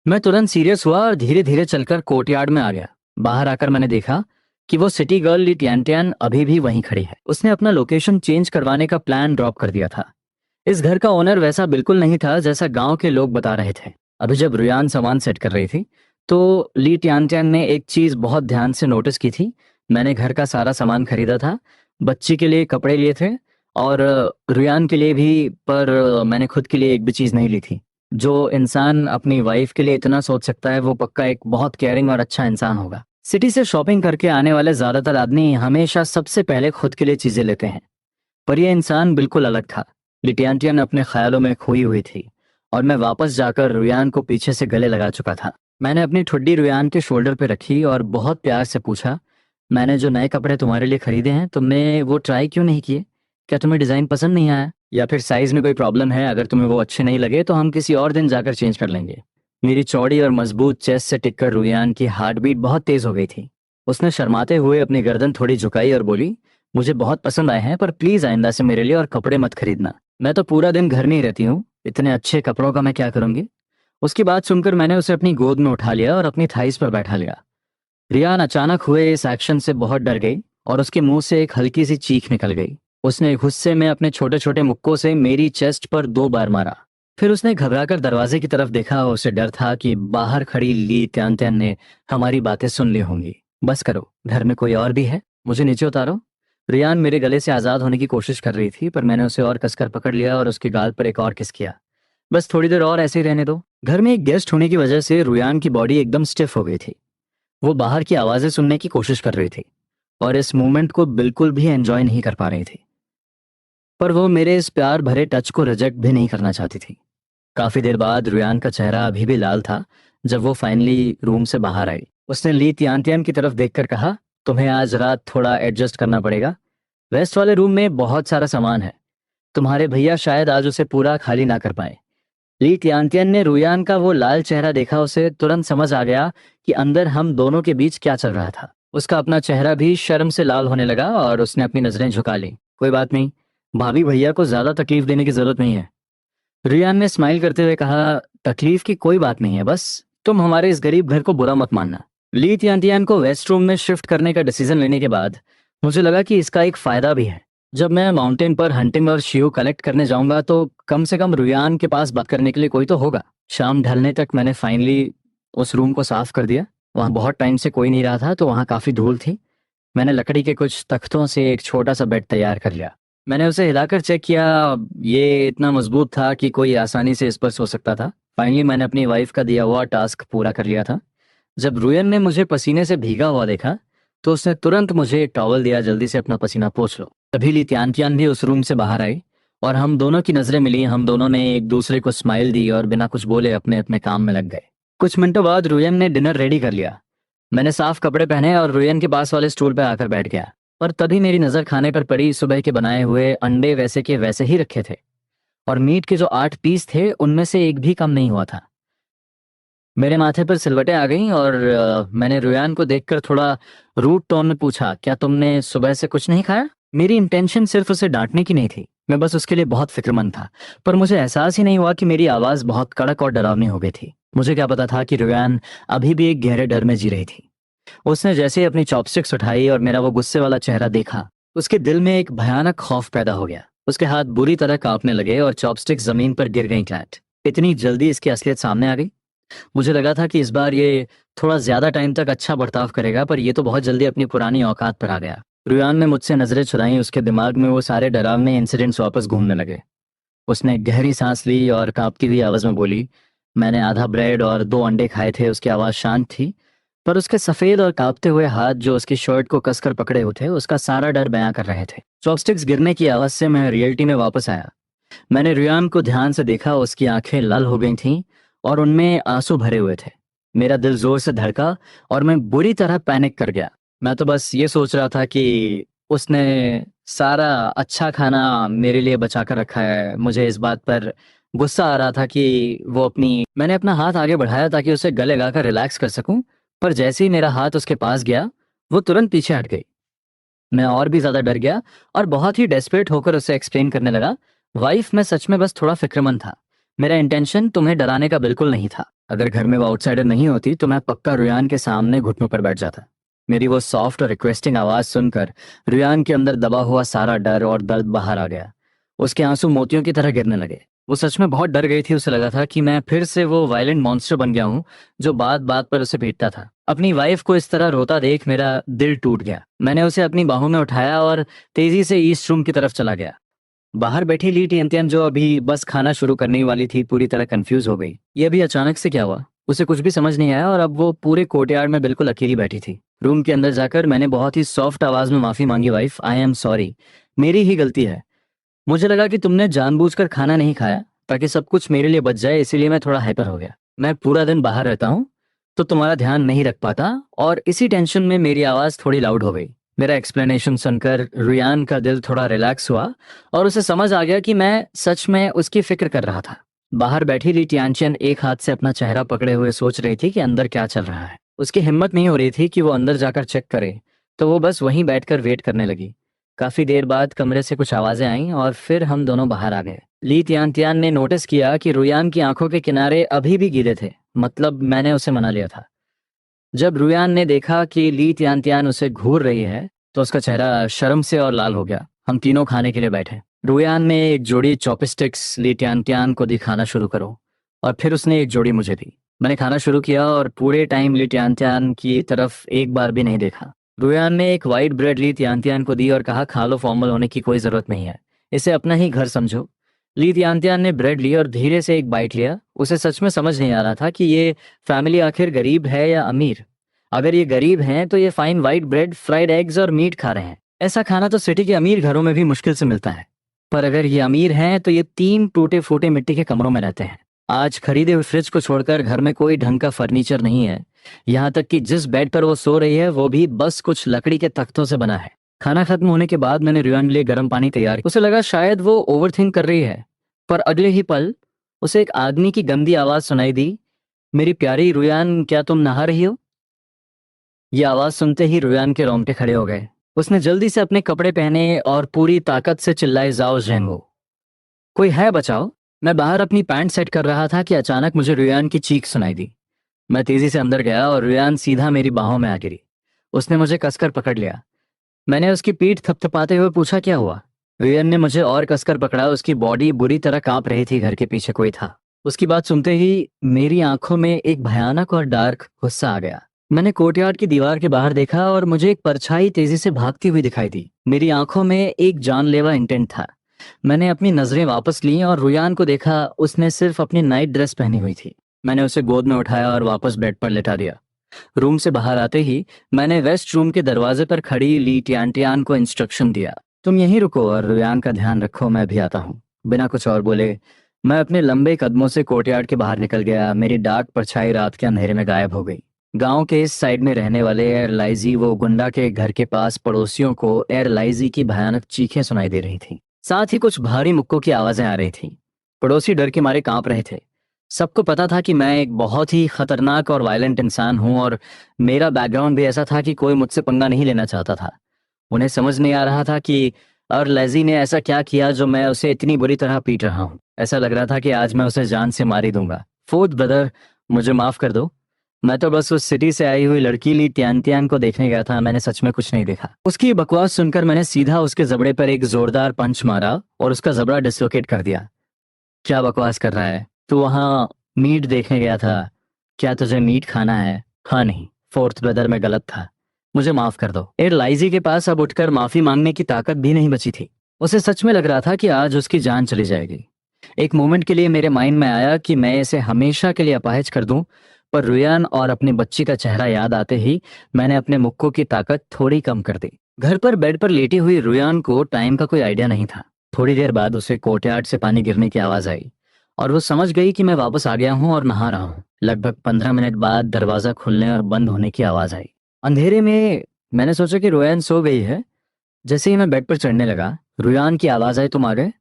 मैं तुरंत सीरियस हुआ और धीरे धीरे चलकर कोर्टयार्ड में आ गया। बाहर आकर मैंने देखा कि वो सिटी गर्ल ली टियान अभी भी वहीं खड़ी है। उसने अपना लोकेशन चेंज करवाने का प्लान ड्रॉप कर दिया था। इस घर का ओनर वैसा बिल्कुल नहीं था जैसा गांव के लोग बता रहे थे। अभी जब रुयान सामान सेट कर रही थी तो ली टियान ने एक चीज बहुत ध्यान से नोटिस की थी। मैंने घर का सारा सामान खरीदा था, बच्ची के लिए कपड़े लिए थे और रुयान के लिए भी, पर मैंने खुद के लिए एक भी चीज नहीं ली थी। जो इंसान अपनी वाइफ के लिए इतना सोच सकता है वो पक्का एक बहुत केयरिंग और अच्छा इंसान होगा। सिटी से शॉपिंग करके आने वाले ज्यादातर आदमी हमेशा सबसे पहले खुद के लिए चीजें लेते हैं, पर यह इंसान बिल्कुल अलग था। लिटियांटियन अपने ख्यालों में खोई हुई थी और मैं वापस जाकर रुयान को पीछे से गले लगा चुका था। मैंने अपनी ठुड्डी रुयान के शोल्डर पे रखी और बहुत प्यार से पूछा, मैंने जो नए कपड़े तुम्हारे लिए खरीदे हैं तुमने वो ट्राई क्यों नहीं किए? क्या तुम्हें डिजाइन पसंद नहीं आया या फिर साइज में कोई प्रॉब्लम है? अगर तुम्हें वो अच्छे नहीं लगे तो हम किसी और दिन जाकर चेंज कर लेंगे। मेरी चौड़ी और मजबूत चेस्ट से टिककर रुयान की हार्ट बीट बहुत तेज हो गई थी। उसने शर्माते हुए अपनी गर्दन थोड़ी झुकाई और बोली, मुझे बहुत पसंद आए हैं पर प्लीज आइंदा से मेरे लिए और कपड़े मत खरीदना। मैं तो पूरा दिन घर में ही रहती हूँ, इतने अच्छे कपड़ों का मैं क्या करूंगी? उसकी बात सुनकर मैंने उसे अपनी गोद में उठा लिया और अपनी थाइस पर बैठा लिया। रियान अचानक हुए इस एक्शन से बहुत डर गई और उसके मुंह से एक हल्की सी चीख निकल गई। उसने गुस्से में अपने छोटे छोटे मुक्कों से मेरी चेस्ट पर 2 बार मारा। फिर उसने घबराकर दरवाजे की तरफ देखा। उसे डर था कि बाहर खड़ी ली त्यान त्यान ने हमारी बातें सुन ली होंगी। बस करो, घर में कोई और भी है, मुझे नीचे उतारो। रियान मेरे गले से आजाद होने की कोशिश कर रही थी पर मैंने उसे और कसकर पकड़ लिया और उसके गाल पर एक और किस किया। बस थोड़ी देर और ऐसे ही रहने दो। घर में एक गेस्ट होने की वजह से रुयान की बॉडी एकदम स्टिफ हो गई थी। वो बाहर की आवाजें सुनने की कोशिश कर रही थी और इस मोमेंट को बिल्कुल भी एंजॉय नहीं कर पा रही थी। पर वो मेरे इस प्यार भरे टच को रिजेक्ट भी नहीं करना चाहती थी। काफी देर बाद रुयान का चेहरा अभी भी लाल था। जब वो फाइनली रूम से बाहर आई उसने ली तियान की तरफ देखकर कहा, तुम्हें आज रात थोड़ा एडजस्ट करना पड़ेगा। वेस्ट वाले रूम में बहुत सारा सामान है, तुम्हारे भैया शायद आज उसे पूरा खाली ना कर पाए। ली तियान ने रुयान का वो लाल चेहरा देखा। उसे तुरंत समझ आ गया कि अंदर हम दोनों के बीच क्या चल रहा था। उसका अपना चेहरा भी शर्म से लाल होने लगा और उसने अपनी नजरें झुका ली। कोई बात नहीं, भाभी भैया को ज्यादा तकलीफ देने की जरूरत नहीं है। रियान ने स्माइल करते हुए कहा, तकलीफ की कोई बात नहीं है, बस तुम हमारे इस गरीब घर को बुरा मत मानना। ली तियान को वेस्ट रूम में शिफ्ट करने का डिसीजन लेने के बाद मुझे लगा कि इसका एक फायदा भी है। जब मैं माउंटेन पर हंटिंग और शिव कलेक्ट करने जाऊंगा तो कम से कम रुयान के पास बात करने के लिए कोई तो होगा। शाम ढलने तक मैंने फाइनली उस रूम को साफ कर दिया। वहाँ बहुत टाइम से कोई नहीं रहा था तो वहाँ काफ़ी धूल थी। मैंने लकड़ी के कुछ तख्तों से एक छोटा सा बेड तैयार कर लिया। मैंने उसे हिलाकर चेक किया, ये इतना मजबूत था कि कोई आसानी से इस पर सो सकता था। फाइनली मैंने अपनी वाइफ का दिया हुआ टास्क पूरा कर लिया था। जब रुयन ने मुझे पसीने से भीगा हुआ देखा तो उसने तुरंत मुझे एक टॉवल दिया, जल्दी से अपना पसीना पोंछ लो। तभी ली तियान तियान भी उस रूम से बाहर आई और हम दोनों की नजरें मिली। हम दोनों ने एक दूसरे को स्माइल दी और बिना कुछ बोले अपने अपने काम में लग गए। कुछ मिनटों बाद रुयन ने डिनर रेडी कर लिया। मैंने साफ कपड़े पहने और रुयन के पास वाले स्टूल पर आकर बैठ गया। पर तभी मेरी नजर खाने पर पड़ी। सुबह के बनाए हुए अंडे वैसे के वैसे ही रखे थे और मीट के जो 8 पीस थे उनमें से एक भी कम नहीं हुआ था। मेरे माथे पर सिलवटें आ गईं और मैंने रुयान को देखकर थोड़ा रूड टोन में पूछा, क्या तुमने सुबह से कुछ नहीं खाया? मेरी इंटेंशन सिर्फ उसे डांटने की नहीं थी, मैं बस उसके लिए बहुत फिक्रमंद था। पर मुझे एहसास ही नहीं हुआ कि मेरी आवाज बहुत कड़क और डरावनी हो गई थी। मुझे क्या पता था कि रुयान अभी भी एक गहरे डर में जी रही थी। उसने जैसे ही अपनी चॉपस्टिक्स उठाई और मेरा वो गुस्से वाला चेहरा देखा, उसके दिल में एक भयानक खौफ पैदा हो गया। उसके हाथ बुरी तरह कांपने लगे और चॉपस्टिक्स जमीन पर गिर गई फ्लैट। इतनी जल्दी इसकी असलियत सामने आ गई। मुझे लगा था कि इस बार ये थोड़ा ज्यादा टाइम तक अच्छा बर्ताव करेगा, पर ये तो बहुत जल्दी अपनी पुरानी औकात पर आ गया। रुयान ने मुझसे नजरें चुराई। उसके दिमाग में वो सारे डरावने इंसिडेंट्स वापस घूमने लगे। उसने गहरी सांस ली और कांपती हुई आवाज में बोली, मैंने आधा ब्रेड और 2 अंडे खाए थे। उसकी आवाज शांत थी, पर उसके सफेद और कांपते हुए हाथ जो उसकी शर्ट को कसकर पकड़े हुए थे उसका सारा डर बयां कर रहे थे। चॉपस्टिक्स गिरने की आवाज से मैं रियलिटी में वापस आया। मैंने रुयान को ध्यान से देखा। उसकी आंखें लाल हो गई थीं और उनमें आंसू भरे हुए थे। मेरा दिल जोर से धड़का और मैं बुरी तरह पैनिक कर गया। मैं तो बस ये सोच रहा था कि उसने सारा अच्छा खाना मेरे लिए बचा कर रखा है। मुझे इस बात पर गुस्सा आ रहा था कि वो अपनी मैंने अपना हाथ आगे बढ़ाया ताकि उसे गले लगाकर रिलैक्स कर सकूं, पर जैसे ही मेरा हाथ उसके पास गया वो तुरंत पीछे हट गई। मैं और भी ज्यादा डर गया और बहुत ही डेस्परेट होकर उसे एक्सप्लेन करने लगा, वाइफ मैं सच में बस थोड़ा फिक्रमंद था। मेरा इंटेंशन तुम्हें डराने का बिल्कुल नहीं था। अगर घर में वो आउटसाइडर नहीं होती तो मैं पक्का रुयान के सामने घुटनों पर बैठ जाता। मेरी वो सॉफ्ट और रिक्वेस्टिंग आवाज सुनकर रुयान के अंदर दबा हुआ सारा डर और दर्द बाहर आ गया। उसके आंसू मोतियों की तरह गिरने लगे। वो सच में बहुत डर गई थी। उसे लगा था कि मैं फिर से वो वायलेंट मॉन्स्टर बन गया हूँ जो बात बात पर उसे पीटता था। अपनी वाइफ को इस तरह रोता देख मेरा दिल टूट गया। मैंने उसे अपनी बाहों में उठाया और तेजी से ईस्ट रूम की तरफ चला गया। बाहर बैठी ली टियन जो अभी बस खाना शुरू करने ही वाली थी, पूरी तरह कंफ्यूज हो गई। ये अभी अचानक से क्या हुआ, उसे कुछ भी समझ नहीं आया और अब वो पूरे कोर्टयार्ड में बिल्कुल अकेली बैठी थी। रूम के अंदर जाकर मैंने बहुत ही सॉफ्ट आवाज में माफी मांगी, वाइफ आई एम सॉरी, मेरी ही गलती है। मुझे लगा कि तुमने जानबूझकर खाना नहीं खाया ताकि सब कुछ मेरे लिए बच जाए, इसीलिए मैं थोड़ा हाइपर हो गया। मैं पूरा दिन बाहर रहता हूँ तो तुम्हारा ध्यान नहीं रख पाता और इसी टेंशन में मेरी आवाज थोड़ी लाउड हो गई। मेरा एक्सप्लेनेशन सुनकर रुयान का दिल थोड़ा रिलैक्स हुआ और उसे समझ आ गया कि मैं सच में उसकी फिक्र कर रहा था। बाहर बैठी ली टियानचियन एक हाथ से अपना चेहरा पकड़े हुए सोच रही थी कि अंदर क्या चल रहा है। उसकी हिम्मत नहीं हो रही थी कि वो अंदर जाकर चेक करे, तो वो बस वहीं बैठकर वेट करने लगी। काफी देर बाद कमरे से कुछ आवाजें आईं और फिर हम दोनों बाहर आ गए। ली तियान तियान ने नोटिस किया कि रुयान की आंखों के किनारे अभी भी गीले थे, मतलब मैंने उसे मना लिया था। जब रुयान ने देखा कि ली तियान तियान उसे घूर रही है तो उसका चेहरा शर्म से और लाल हो गया। हम तीनों खाने के लिए बैठे। रुयान ने एक जोड़ी चॉपस्टिक्स ली तियान तियान को दी, खाना शुरू करो, और फिर उसने एक जोड़ी मुझे दी। मैंने खाना शुरू किया और पूरे टाइम ली तियान तियान की तरफ एक बार भी नहीं देखा। रुयान ने एक वाइट ब्रेड ली तियान तियान को दी और कहा, खा लो, फॉर्मल होने की कोई जरूरत नहीं है, इसे अपना ही घर समझो। ली तियान तियान ने ब्रेड ली और धीरे से एक बाइट लिया। उसे सच में समझ नहीं आ रहा था कि ये फैमिली आखिर गरीब है या अमीर। अगर ये गरीब हैं तो ये fine white bread, fried eggs और मीट खा रहे हैं। ऐसा खाना तो सिटी के अमीर घरों में भी मुश्किल से मिलता है। पर अगर ये अमीर हैं तो ये 3 टूटे फूटे मिट्टी के कमरों में रहते हैं। आज खरीदे हुए फ्रिज को छोड़कर घर में कोई ढंग का फर्नीचर नहीं है। यहाँ तक कि जिस बेड पर वो सो रही है वो भी बस कुछ लकड़ी के तख्तों से बना है। खाना खत्म होने के बाद मैंने रुयान के लिए गर्म पानी तैयार। उसे लगा शायद वो ओवरथिंक कर रही है, पर अगले ही पल उसे एक आदमी की गंदी आवाज सुनाई दी, मेरी प्यारी रुयान, क्या तुम नहा रही हो? ये आवाज सुनते ही रुयान के रोंगटे खड़े हो गए। उसने जल्दी से अपने कपड़े पहने और पूरी ताकत से चिल्लाई, जाओ जेंगो, कोई है बचाओ। मैं बाहर अपनी पैंट सेट कर रहा था कि अचानक मुझे रुयान की चीख सुनाई दी। मैं तेजी से अंदर गया और रुयान सीधा मेरी बाहों में आ गिरी। उसने मुझे कसकर पकड़ लिया। मैंने उसकी पीठ थपथपाते हुए पूछा, क्या हुआ? रुयान ने मुझे और कसकर पकड़ा। उसकी बॉडी बुरी तरह कांप रही थी। घर के पीछे कोई था। उसकी बात सुनते ही मेरी आंखों में एक भयानक और डार्क गुस्सा आ गया। मैंने कोर्टयार्ड की दीवार के बाहर देखा और मुझे एक परछाई तेजी से भागती हुई दिखाई दी। मेरी आंखों में एक जानलेवा इंटेंट था। मैंने अपनी नजरें वापस ली और रुयान को देखा। उसने सिर्फ अपनी नाइट ड्रेस पहनी हुई थी। मैंने उसे गोद में उठाया और वापस बेड पर लेटा दिया। रूम से बाहर आते ही मैंने वेस्ट रूम के दरवाजे पर खड़ी ली टियान को इंस्ट्रक्शन दिया, तुम यहीं रुको और रुयान का ध्यान रखो, मैं भी आता हूँ। बिना कुछ और बोले मैं अपने लंबे कदमों से कोर्टयार्ड के बाहर निकल गया। मेरी डार्क परछाई रात के अंधेरे में गायब हो गई। गांव के इस साइड में रहने वाले एयरलाइजी वो गुंडा के घर के पास पड़ोसियों को एयरलाइजी की भयानक चीखें सुनाई दे रही थी। साथ ही कुछ भारी मुक्कों की आवाजें आ रही थी। पड़ोसी डर के मारे कांप रहे थे। सबको पता था कि मैं एक बहुत ही खतरनाक और वायलेंट इंसान हूं और मेरा बैकग्राउंड भी ऐसा था कि कोई मुझसे पंगा नहीं लेना चाहता था। उन्हें समझ नहीं आ रहा था कि एयरलाइजी ने ऐसा क्या किया जो मैं उसे इतनी बुरी तरह पीट रहा हूँ। ऐसा लग रहा था कि आज मैं उसे जान से मार ही दूंगा। फोर्थ ब्रदर, मुझे माफ कर दो। मैं तो बस उस सिटी से आई हुई लड़की ली तियान को देखने गया था। मैंने सच में कुछ नहीं देखा। उसकी बकवास सुनकर मैंने सीधा उसके जबड़े पर एक जोरदार पंच मारा और उसका जबड़ा डिसलोकेट कर दिया। क्या बकवास कर रहा है? तू वहाँ मीट देखने गया था। क्या तुझे मीट खाना है? हाँ नहीं फोर्थ ब्रदर, मैं गलत था। मुझे माफ कर दो। एयरलाइजी के पास अब उठकर माफी मांगने की ताकत भी नहीं बची थी। उसे सच में लग रहा था कि आज उसकी जान चली जाएगी। एक मोमेंट के लिए मेरे माइंड में आया कि मैं इसे हमेशा के लिए अपाहिज कर दूं, पर रुयान और अपनी बच्ची का चेहरा याद आते ही मैंने अपने मुक्कों की ताकत थोड़ी कम कर दी। घर पर बेड पर लेटी हुई रुयान को टाइम का कोई आइडिया नहीं था। थोड़ी देर बाद उसे कोर्टयार्ड से पानी गिरने की आवाज आई और वो समझ गई कि मैं वापस आ गया हूँ और नहा रहा हूँ। लगभग 15 मिनट बाद दरवाजा खुलने और बंद होने की आवाज आई। अंधेरे में मैंने सोचा कि रुयान सो गई है। जैसे ही मैं बेड पर चढ़ने लगा, रुयान की आवाज आई, तुम आ गए।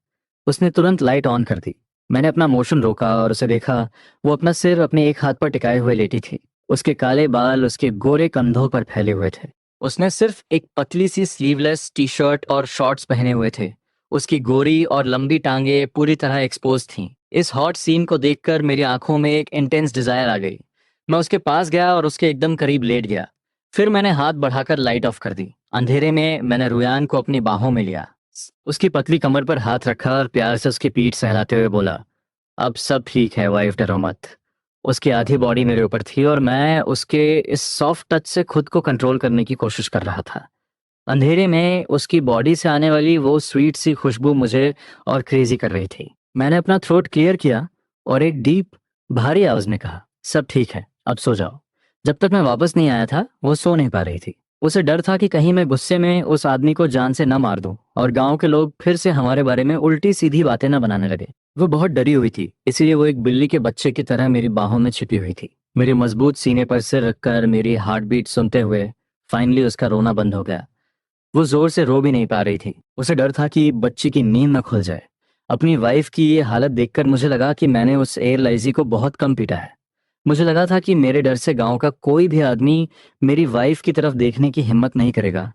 उसने तुरंत लाइट ऑन कर दी। मैंने अपना मोशन रोका और उसे देखा। वो अपना सिर अपने एक हाथ पर टिकाए हुए लेटी थी। उसके काले बाल उसके गोरे कंधों पर फैले हुए थे। उसने सिर्फ एक पतली सी स्लीवलेस टी शर्ट और शॉर्ट्स पहने हुए थे। उसकी गोरी और लंबी टांगे पूरी तरह एक्सपोज थीं। इस हॉट सीन को देखकर मेरी आंखों में एक इंटेंस डिजायर आ गई। मैं उसके पास गया और उसके एकदम करीब लेट गया। फिर मैंने हाथ बढ़ाकर लाइट ऑफ कर दी। अंधेरे में मैंने रुयान को अपनी बाहों में लिया। उसकी पतली कमर पर हाथ रखा और प्यार से उसकी पीठ सहलाते हुए बोला, अब सब ठीक है वाइफ, डरो मत। उसकी आधी बॉडी मेरे ऊपर थी और मैं उसके इस सॉफ्ट टच से खुद को कंट्रोल करने की कोशिश कर रहा था। अंधेरे में उसकी बॉडी से आने वाली वो स्वीट सी खुशबू मुझे और क्रेजी कर रही थी। मैंने अपना थ्रोट क्लियर किया और एक डीप भारी आवाज में कहा, सब ठीक है, अब सो जाओ। जब तक मैं वापस नहीं आया था वो सो नहीं पा रही थी। उसे डर था कि कहीं मैं गुस्से में उस आदमी को जान से न मार दूं और गांव के लोग फिर से हमारे बारे में उल्टी सीधी बातें न बनाने लगे। वो बहुत डरी हुई थी, इसीलिए वो एक बिल्ली के बच्चे की तरह मेरी बाहों में छिपी हुई थी। मेरे मजबूत सीने पर सिर रखकर मेरी हार्ट बीट सुनते हुए फाइनली उसका रोना बंद हो गया। वो जोर से रो भी नहीं पा रही थी। उसे डर था कि बच्ची की नींद न खुल जाए। अपनी वाइफ की ये हालत देखकर मुझे लगा कि मैंने उस एयरलाइजी को बहुत कम पीटा है। मुझे लगा था कि मेरे डर से गांव का कोई भी आदमी मेरी वाइफ की तरफ देखने की हिम्मत नहीं करेगा,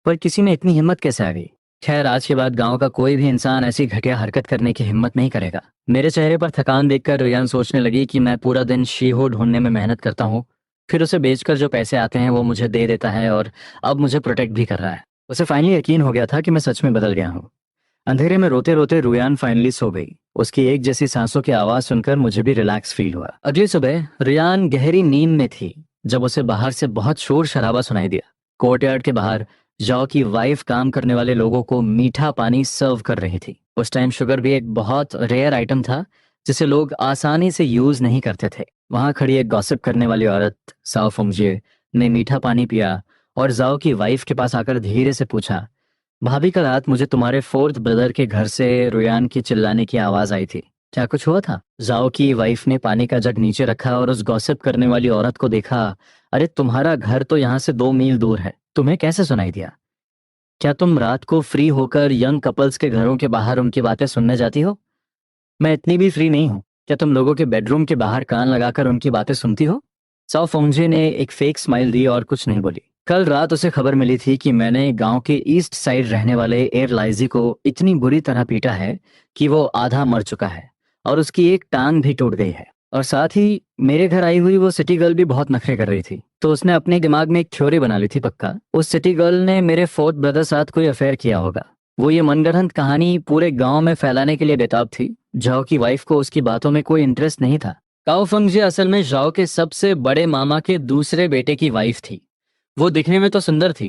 पर किसी में इतनी हिम्मत कैसे आ गई? खैर, आज के बाद गांव का कोई भी इंसान ऐसी घटिया हरकत करने की हिम्मत नहीं करेगा। मेरे चेहरे पर थकान देखकर रियान सोचने लगी कि मैं पूरा दिन शीहो ढूंढने में मेहनत करता हूँ, फिर उसे बेचकर जो पैसे आते हैं वो मुझे दे देता है और अब मुझे प्रोटेक्ट भी कर रहा है। उसे फाइनली यकीन हो गया था कि मैं सच में बदल गया हूँ। अंधेरे में रोते रोते रुयान फाइनली सो गई। उसकी एक जैसी सांसों की आवाज सुनकर मुझे भी रिलैक्स फील हुआ। अगली सुबह रियान गहरी नींद में थी जब उसे बाहर से बहुत शोर शराबा सुनाई दिया। कोर्टयार्ड के बाहर जॉ की वाइफ काम करने वाले लोगों को मीठा पानी सर्व कर रही थी। उस टाइम शुगर भी एक बहुत रेयर आइटम था जिसे लोग आसानी से यूज नहीं करते थे। वहां खड़ी एक गॉसिप करने वाली औरत साओ फुंगजिए ने मीठा पानी पिया और जाओ की वाइफ के पास आकर धीरे से पूछा, भाभी कल रात मुझे तुम्हारे फोर्थ ब्रदर के घर से रुयान की चिल्लाने की आवाज आई थी, क्या कुछ हुआ था? जाओ की वाइफ ने पानी का जग नीचे रखा और उस गॉसिप करने वाली औरत को देखा। अरे तुम्हारा घर तो यहाँ से 2 मील दूर है, तुम्हें कैसे सुनाई दिया? क्या तुम रात को फ्री होकर यंग कपल्स के घरों के बाहर उनकी बातें सुनने जाती हो? मैं इतनी भी फ्री नहीं हूँ। क्या तुम लोगों के बेडरूम के बाहर कान लगाकर उनकी बातें सुनती हो? साओ फोंगजे ने एक फेक स्माइल दी और कुछ नहीं बोली। कल रात उसे खबर मिली थी कि मैंने गांव के ईस्ट साइड रहने वाले एयरलाइजी को इतनी बुरी तरह पीटा है कि वो आधा मर चुका है और उसकी एक टांग भी टूट गई है। और साथ ही मेरे घर आई हुई वो सिटी गर्ल भी बहुत नखरे कर रही थी, तो उसने अपने दिमाग में एक थ्योरी बना ली थी। पक्का उस सिटी गर्ल ने मेरे फोर्थ ब्रदर साथ कोई अफेयर किया होगा। वो ये मनगढ़ंत कहानी पूरे गांव में फैलाने के लिए बेताब थी। जाओ की वाइफ को उसकी बातों में कोई इंटरेस्ट नहीं था। काओ फंगजे असल में जाओ के सबसे बड़े मामा के दूसरे बेटे की वाइफ थी। वो दिखने में तो सुंदर थी,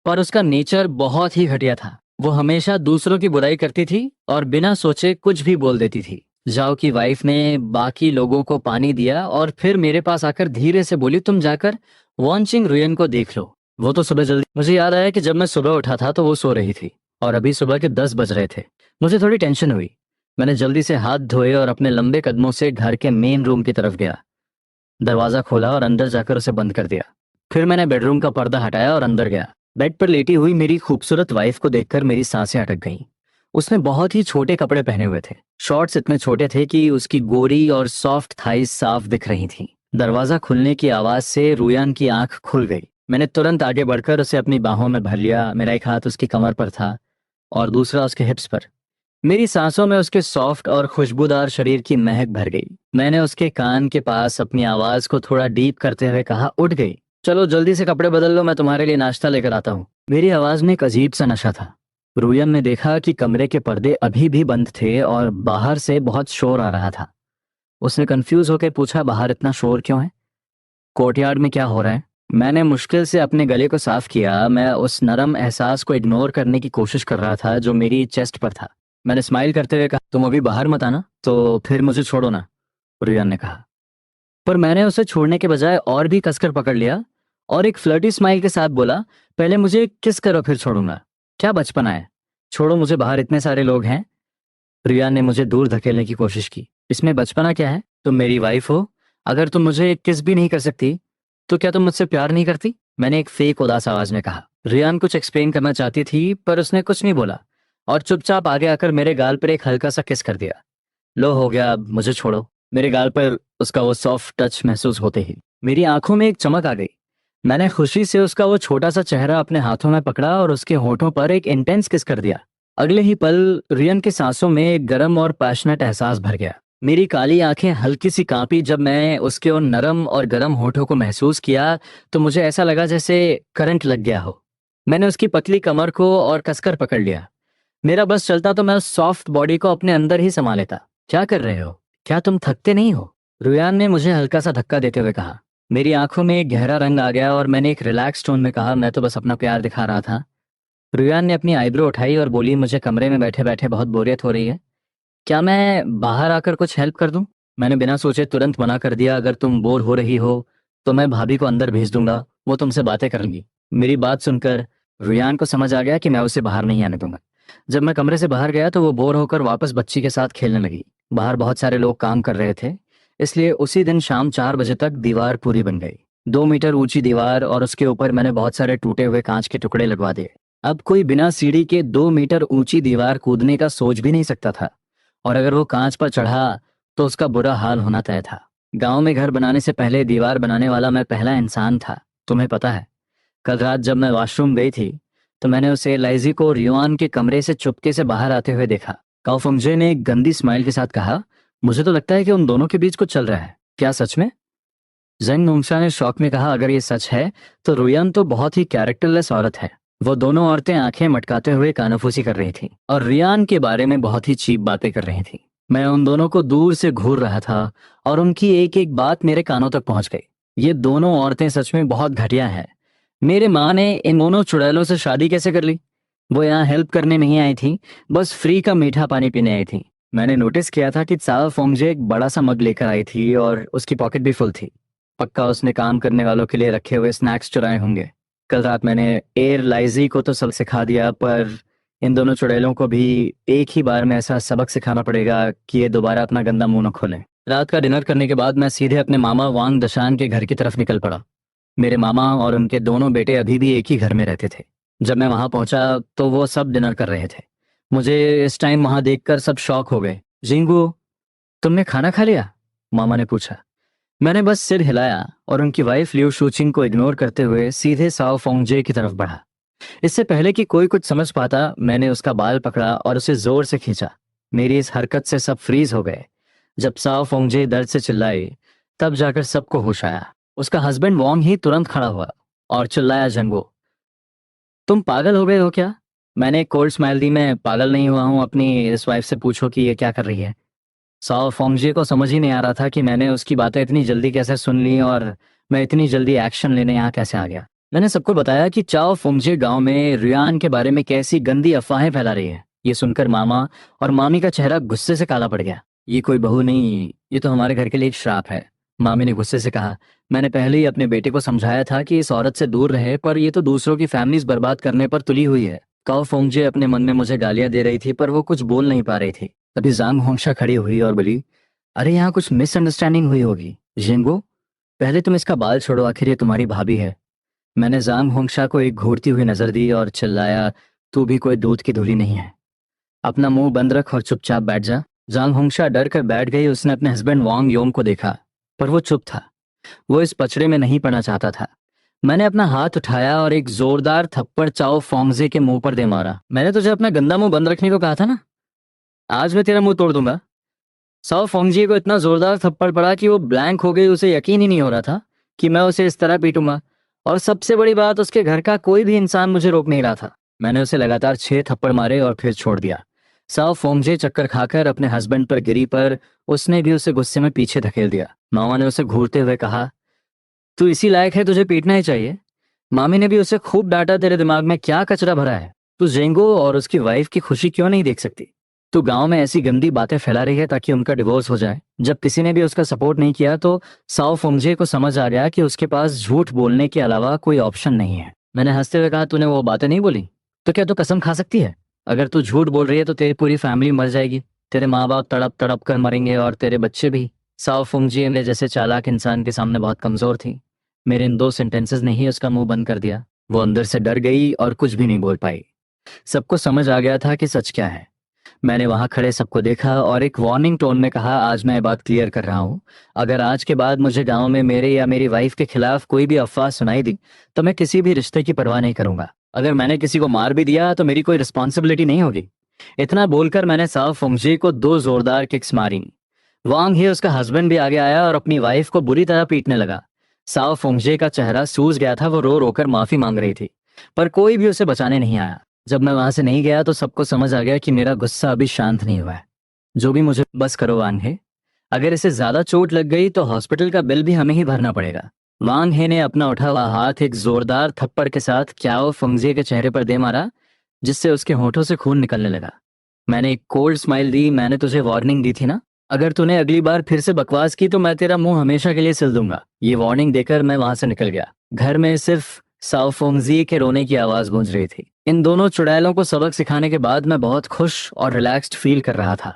पर उसका नेचर बहुत ही घटिया था। वो हमेशा दूसरों की बुराई करती थी और बिना सोचे कुछ भी बोल देती थी। जाओ की वाइफ ने बाकी लोगों को पानी दिया और फिर मेरे पास आकर धीरे से बोली, तुम जाकर वॉन्चिंग रुयन को देख लो। वो तो सुबह जल्दी, मुझे याद आया कि जब मैं सुबह उठा था तो वो सो रही थी और अभी सुबह के 10 बज रहे थे। मुझे थोड़ी टेंशन हुई। मैंने जल्दी से हाथ धोए और अपने लंबे कदमों से घर के मेन रूम की तरफ गया। दरवाजा खोला और अंदर जाकर उसे बंद कर दिया। फिर मैंने बेडरूम का पर्दा हटाया और अंदर गया। बेड पर लेटी हुई मेरी खूबसूरत वाइफ को देखकर मेरी सांसें अटक गईं। उसने बहुत ही छोटे कपड़े पहने हुए थे। शॉर्ट्स इतने छोटे थे कि उसकी गोरी और सॉफ्ट थाइज साफ दिख रही थीं। दरवाजा खुलने की आवाज से रुयान की आंख खुल गई। मैंने तुरंत आगे बढ़कर उसे अपनी बाहों में भर लिया। मेरा एक हाथ उसकी कमर पर था और दूसरा उसके हिप्स पर। मेरी सांसों में उसके सॉफ्ट और खुशबूदार शरीर की महक भर गई। मैंने उसके कान के पास अपनी आवाज को थोड़ा डीप करते हुए कहा, उठ गई? चलो जल्दी से कपड़े बदल लो, मैं तुम्हारे लिए नाश्ता लेकर आता हूँ। मेरी आवाज में एक अजीब सा नशा था। रुयन ने देखा कि कमरे के पर्दे अभी भी बंद थे और बाहर से बहुत शोर आ रहा था। उसने कंफ्यूज होकर पूछा, बाहर इतना शोर क्यों है? कोर्टयार्ड में क्या हो रहा है? मैंने मुश्किल से अपने गले को साफ किया। मैं उस नरम एहसास को इग्नोर करने की कोशिश कर रहा था जो मेरी चेस्ट पर था। मैंने स्माइल करते हुए कहा, तुम अभी बाहर मत आना, तो फिर मुझे छोड़ो ना, रियान ने कहा। पर मैंने उसे छोड़ने के बजाय और भी कसकर पकड़ लिया और एक फ्लर्टी स्माइल के साथ बोला, पहले मुझे किस करो फिर छोड़ूंगा। क्या बचपना है? छोड़ो मुझे, बाहर इतने सारे लोग हैं। रियान ने मुझे दूर धकेलने की कोशिश की। इसमें बचपना क्या है? तुम मेरी वाइफ हो। अगर तुम मुझे किस भी नहीं कर सकती तो क्या तुम मुझसे प्यार नहीं करती? मैंने एक फेक उदास आवाज में कहा। रियान कुछ एक्सप्लेन करना चाहती थी पर उसने कुछ नहीं बोला और चुपचाप आगे आकर मेरे गाल पर एक हल्का सा किस कर दिया। लो हो गया, अब मुझे छोड़ो। मेरे गाल पर उसका वो सॉफ्ट टच महसूस होते ही मेरी आंखों में एक चमक आ गई। मैंने खुशी से उसका वो छोटा सा चेहरा अपने हाथों में पकड़ा और उसके होठों पर एक इंटेंस किस कर दिया। अगले ही पल रियन की सांसों में एक गर्म और पैशनेट एहसास भर गया। मेरी काली आंखें हल्की सी कांपी जब मैं उसके उन नरम और गर्म होठों को महसूस किया तो मुझे ऐसा लगा जैसे करंट लग गया हो। मैंने उसकी पतली कमर को और कसकर पकड़ लिया। मेरा बस चलता तो मैं उस सॉफ्ट बॉडी को अपने अंदर ही समा लेता। क्या कर रहे हो? क्या तुम थकते नहीं हो? रुयान ने मुझे हल्का सा धक्का देते हुए कहा। मेरी आंखों में एक गहरा रंग आ गया और मैंने एक रिलैक्स टोन में कहा, मैं तो बस अपना प्यार दिखा रहा था। रुयान ने अपनी आईब्रो उठाई और बोली, मुझे कमरे में बैठे बैठे बहुत बोरियत हो रही है। क्या मैं बाहर आकर कुछ हेल्प कर दूं? मैंने बिना सोचे तुरंत मना कर दिया, अगर तुम बोर हो रही हो तो मैं भाभी को अंदर भेज दूंगा, वो तुमसे बातें करेंगी। मेरी बात सुनकर रुयान को समझ आ गया कि मैं उसे बाहर नहीं आने दूंगा। जब मैं कमरे से बाहर गया तो वो बोर होकर वापस बच्ची के साथ खेलने लगी। बाहर बहुत सारे लोग काम कर रहे थे, इसलिए उसी दिन शाम 4 बजे तक दीवार पूरी बन गई। 2 मीटर ऊंची दीवार और उसके ऊपर मैंने बहुत सारे टूटे हुए कांच के टुकड़े लगवा दिए। अब कोई बिना सीढ़ी के 2 मीटर ऊंची दीवार कूदने का सोच भी नहीं सकता था और अगर वो कांच पर चढ़ा तो उसका बुरा हाल होना तय था। गांव में घर बनाने से पहले दीवार बनाने वाला मैं पहला इंसान था। तुम्हें पता है, कल रात जब मैं वॉशरूम गई थी तो मैंने उसे लाइजी को रियोन के कमरे से चुपके से बाहर आते हुए देखा। काओफंगजे ने एक गंदी स्माइल के साथ कहा, मुझे तो लगता है कि उन दोनों के बीच कुछ चल रहा है। क्या सच में? जेंग नोंगशा ने शौक में कहा, अगर ये सच है तो रुयन तो बहुत ही कैरेक्टरलेस औरत है। वो दोनों औरतें आंखें मटकाते हुए कानाफूसी कर रही थी और रियान के बारे में बहुत ही चीप बातें कर रही थी। मैं उन दोनों को दूर से घूर रहा था और उनकी एक एक बात मेरे कानों तक पहुंच गई। ये दोनों औरतें सच में बहुत घटिया हैं। मेरे माँ ने इन दोनों चुड़ैलों से शादी कैसे कर ली? वो यहाँ हेल्प करने नहीं आई थी, बस फ्री का मीठा पानी पीने आई थी। मैंने नोटिस किया था कि चाओ फोंगजे एक बड़ा सा मग लेकर आई थी और उसकी पॉकेट भी फुल थी। पक्का उसने काम करने वालों के लिए रखे हुए स्नैक्स चुराए होंगे। कल रात मैंने एयर लाइजी को तो सब सिखा दिया, पर इन दोनों चुड़ैलों को भी एक ही बार में ऐसा सबक सिखाना पड़ेगा कि ये दोबारा अपना गंदा मुंह न खोलें। रात का डिनर करने के बाद मैं सीधे अपने मामा वांग दशान के घर की तरफ निकल पड़ा। मेरे मामा और उनके दोनों बेटे अभी भी एक ही घर में रहते थे। जब मैं वहां पहुंचा तो वो सब डिनर कर रहे थे। मुझे इस टाइम वहां देखकर सब शॉक हो गए। जिंगू, तुमने खाना खा लिया? मामा ने पूछा। मैंने बस सिर हिलाया और उनकी वाइफ लियो शूचिंग को इग्नोर करते हुए सीधे साओ फोंगजे की तरफ बढ़ा। इससे पहले कि कोई कुछ समझ पाता, मैंने उसका बाल पकड़ा और उसे जोर से खींचा। मेरी इस हरकत से सब फ्रीज हो गए। जब साओ फोंगजे दर्द से चिल्लाई तब जाकर सबको होश आया। उसका हस्बैंड वोंग ही तुरंत खड़ा हुआ और चिल्लाया, जंगो, तुम पागल हो गए हो क्या? मैंने एक कोल्ड स्माइल दी, मैं पागल नहीं हुआ हूं, अपनी इस वाइफ से पूछो कि ये क्या कर रही है। साओ फोंगजे को समझ ही नहीं आ रहा था कि मैंने उसकी बातें इतनी जल्दी कैसे सुन ली और मैं इतनी जल्दी एक्शन लेने यहाँ कैसे आ गया। मैंने सबको बताया कि चाओ फोंगजे गांव में रियान के बारे में कैसी गंदी अफवाहें फैला रही है। ये सुनकर मामा और मामी का चेहरा गुस्से से काला पड़ गया। ये कोई बहू नहीं, ये तो हमारे घर के लिए एक श्राप है, मामी ने गुस्से से कहा। मैंने पहले ही अपने बेटे को समझाया था कि इस औरत से दूर रहे, पर ये तो दूसरों की फैमिलीज बर्बाद करने पर तुली हुई है। काओ फोंगजे अपने मन में मुझे गालियां दे रही थी, पर वो कुछ बोल नहीं पा रही थी। तभी जांग होंगशा खड़ी हुई और बोली, अरे यहाँ कुछ मिसअंडरस्टैंडिंग हुई होगी। जिंगो, पहले तुम इसका बाल छोड़ो, आखिर ये तुम्हारी भाभी है। मैंने जांग होंगशा को एक घूरती हुई नजर दी और चिल्लाया, तू भी कोई दूध की धुली नहीं है, अपना मुंह बंद रख और चुपचाप बैठ जा। जांग होंगशा डर कर बैठ गई। उसने अपने हस्बैंड वांग योंग को देखा, पर वो चुप था। वो इस पचड़े में नहीं पड़ना चाहता था। मैंने अपना हाथ उठाया और एक जोरदार थप्पड़ चाओ फोंगजे के मुंह पर दे मारा। मैंने तुझे अपना गंदा मुंह बंद रखने को कहा था ना, आज मैं तेरा मुंह तोड़ दूंगा। साओ फोंगजी को इतना जोरदार थप्पड़ पड़ा कि वो ब्लैंक हो गई। उसे यकीन ही नहीं हो रहा था कि मैं उसे इस तरह पीटूंगा, और सबसे बड़ी बात, उसके घर का कोई भी इंसान मुझे रोक नहीं रहा था। मैंने उसे लगातार 6 थप्पड़ मारे और फिर छोड़ दिया। साओ फोंगजे चक्कर खाकर अपने हस्बैंड पर गिरी, पर उसने भी उसे गुस्से में पीछे धकेल दिया। मामा ने उसे घूरते हुए कहा, तू इसी लायक है, तुझे पीटना ही चाहिए। मामी ने भी उसे खूब डांटा, तेरे दिमाग में क्या कचरा भरा है, तू जेंगो और उसकी वाइफ की खुशी क्यों नहीं देख सकती? तू गांव में ऐसी गंदी बातें फैला रही है ताकि उनका डिवोर्स हो जाए। जब किसी ने भी उसका सपोर्ट नहीं किया तो साओ फुंगजे को समझ आ गया कि उसके पास झूठ बोलने के अलावा कोई ऑप्शन नहीं है। मैंने हंसते हुए कहा, तूने वो बातें नहीं बोली तो क्या तू कसम खा सकती है? अगर तू झूठ बोल रही है तो तेरी पूरी फैमिली मर जाएगी, तेरे माँ बाप तड़प तड़प कर मरेंगे और तेरे बच्चे भी। साओ फुंगजी ने जैसे चालाक इंसान के सामने बहुत कमजोर थी। मेरे इन 2 सेंटेंसेस ने ही उसका मुंह बंद कर दिया। वो अंदर से डर गई और कुछ भी नहीं बोल पाई। सबको समझ आ गया था कि सच क्या है। मैंने वहां खड़े सबको देखा और एक वार्निंग टोन में कहा, आज मैं ये बात क्लियर कर रहा हूं, अगर आज के बाद मुझे गांव में मेरे या मेरी वाइफ के खिलाफ कोई भी अफवाह सुनाई दी तो मैं किसी भी रिश्ते की परवाह नहीं करूंगा। अगर मैंने किसी को मार भी दिया तो मेरी कोई रिस्पॉन्सिबिलिटी नहीं होगी। इतना बोलकर मैंने साओ फुंगजी को 2 जोरदार किक्स मारी। वांग ही, उसका हस्बैंड, भी आगे आया और अपनी वाइफ को बुरी तरह पीटने लगा। साओ फुंगजे का चेहरा सूज गया था। वो रो रोकर माफी मांग रही थी, पर कोई भी उसे बचाने नहीं आया। जब मैं वहां से नहीं गया तो सबको समझ आ गया कि मेरा गुस्सा अभी शांत नहीं हुआ है। जो भी मुझे बस करो वांग हे, अगर इसे ज्यादा चोट लग गई तो हॉस्पिटल का बिल भी हमें ही भरना पड़ेगा। वांग हे ने अपना उठा हुआ हाथ एक जोरदार थप्पड़ के साथ क्याओ फुंगजे के चेहरे पर दे मारा, जिससे उसके होठों से खून निकलने लगा। मैंने एक कोल्ड स्माइल दी। मैंने तुझे वार्निंग दी थी ना, अगर तूने अगली बार फिर से बकवास की तो मैं तेरा मुंह हमेशा के लिए सिल दूंगा। ये वार्निंग देकर मैं वहां से निकल गया। घर में सिर्फ साओ फुंगजी के रोने की आवाज गूंज रही थी। इन दोनों चुड़ैलों को सबक सिखाने के बाद मैं बहुत खुश और रिलैक्स्ड फील कर रहा था।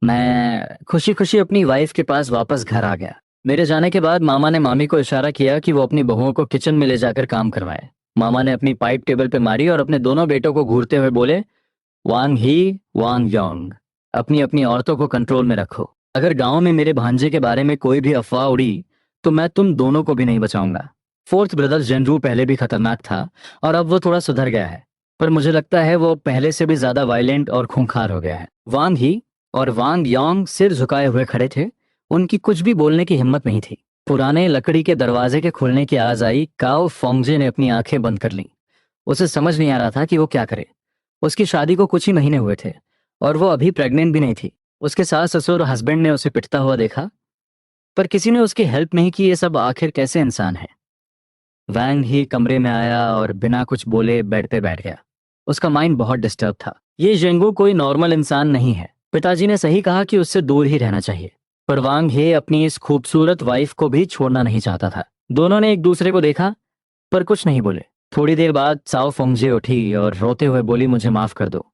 मैं खुशी खुशी अपनी वाइफ के पास वापस घर आ गया। मेरे जाने के बाद मामा ने मामी को इशारा किया कि वो अपनी बहुओं को किचन में ले जाकर काम करवाए। मामा ने अपनी पाइप टेबल पे मारी और अपने दोनों बेटों को घूरते हुए बोले, वांग ही, वांग योंग, अपनी अपनी औरतों को कंट्रोल में रखो। अगर गांव में मेरे भांजे के बारे में कोई भी अफवाह उड़ी तो मैं तुम दोनों को भी नहीं बचाऊंगा। फोर्थ ब्रदर जेनरू पहले भी खतरनाक था और अब वो थोड़ा सुधर गया है, पर मुझे लगता है वो पहले से भी ज्यादा वायलेंट और खूंखार हो गया है। वांग ही और वांग योंग सिर झुकाए हुए खड़े थे। उनकी कुछ भी बोलने की हिम्मत नहीं थी। पुराने लकड़ी के दरवाजे के खुलने की आवाज आई। काओ फोंगजे ने अपनी आंखें बंद कर लीं। उसे समझ नहीं आ रहा था कि वो क्या करे। उसकी शादी को कुछ ही महीने हुए थे और वो अभी प्रेग्नेंट भी नहीं थी। उसके सास ससुर और हस्बैंड ने उसे पिटता हुआ देखा, पर किसी ने उसकी हेल्प नहीं की। ये सब आखिर कैसे इंसान है? वैंग ही कमरे में आया और बिना कुछ बोले बेड पे बैठ गया। उसका माइंड बहुत डिस्टर्ब था। ये जेंगू कोई नॉर्मल इंसान नहीं है। पिताजी ने सही कहा कि उससे दूर ही रहना चाहिए, पर वांग हे अपनी इस खूबसूरत वाइफ को भी छोड़ना नहीं चाहता था। दोनों ने एक दूसरे को देखा पर कुछ नहीं बोले। थोड़ी देर बाद साओ फुंगजे उठी और रोते हुए बोली, मुझे माफ कर दो,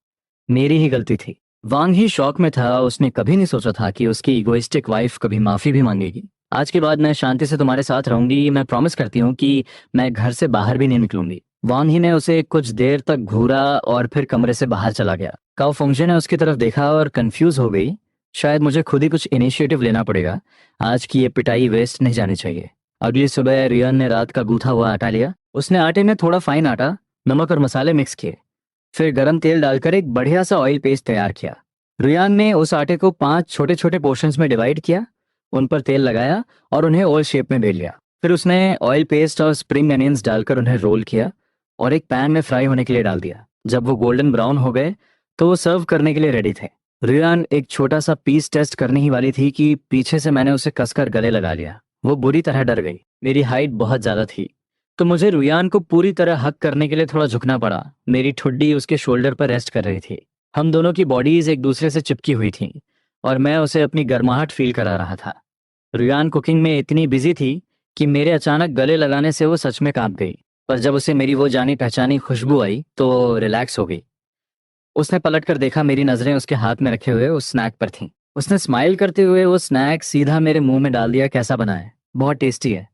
मेरी ही गलती थी। वांग ही शॉक में था। उसने कभी नहीं सोचा था कि उसकी इगोइस्टिक वाइफ कभी माफी भी मांगेगी। आज के बाद मैं शांति से तुम्हारे साथ रहूंगी। मैं प्रॉमिस करती हूँ कि मैं घर से बाहर भी नहीं निकलूंगी। वांग ही ने उसे कुछ देर तक घूरा और फिर कमरे से बाहर चला गया। काओ फुंगजे ने उसकी तरफ देखा और कंफ्यूज हो गई। शायद मुझे खुद ही कुछ इनिशिएटिव लेना पड़ेगा। आज की ये पिटाई वेस्ट नहीं जानी चाहिए। अगली सुबह रियन ने रात का गूथा हुआ आटा लिया। उसने आटे में थोड़ा फाइन आटा, नमक और मसाले मिक्स किए, फिर गरम तेल डालकर एक बढ़िया सा ऑयल पेस्ट तैयार किया। रियान ने उस आटे को 5 छोटे छोटे पोर्शंस में डिवाइड किया, उन पर तेल लगाया और उन्हें ओवल शेप में बेल लिया। फिर उसने ऑयल पेस्ट और स्प्रिंग अनियंस डालकर उन्हें रोल किया और एक पैन में फ्राई होने के लिए डाल दिया। जब वो गोल्डन ब्राउन हो गए तो वो सर्व करने के लिए रेडी थे। रियान एक छोटा सा पीस टेस्ट करने ही वाली थी कि पीछे से मैंने उसे कसकर गले लगा लिया। वो बुरी तरह डर गई। मेरी हाइट बहुत ज्यादा थी तो मुझे रुयान को पूरी तरह हक करने के लिए थोड़ा झुकना पड़ा। मेरी ठुड्डी उसके शोल्डर पर रेस्ट कर रही थी। हम दोनों की बॉडीज एक दूसरे से चिपकी हुई थी और मैं उसे अपनी गर्माहट फील करा रहा था। रुयान कुकिंग में इतनी बिजी थी कि मेरे अचानक गले लगाने से वो सच में कांप गई। पर जब उसे मेरी वो जानी पहचानी खुशबू आई तो वो रिलैक्स हो गई। उसने पलट कर देखा, मेरी नजरें उसके हाथ में रखे हुए उस स्नैक पर थीं। उसने स्माइल करते हुए वो स्नैक सीधा मेरे मुंह में डाल दिया। कैसा बना है? बहुत टेस्टी है।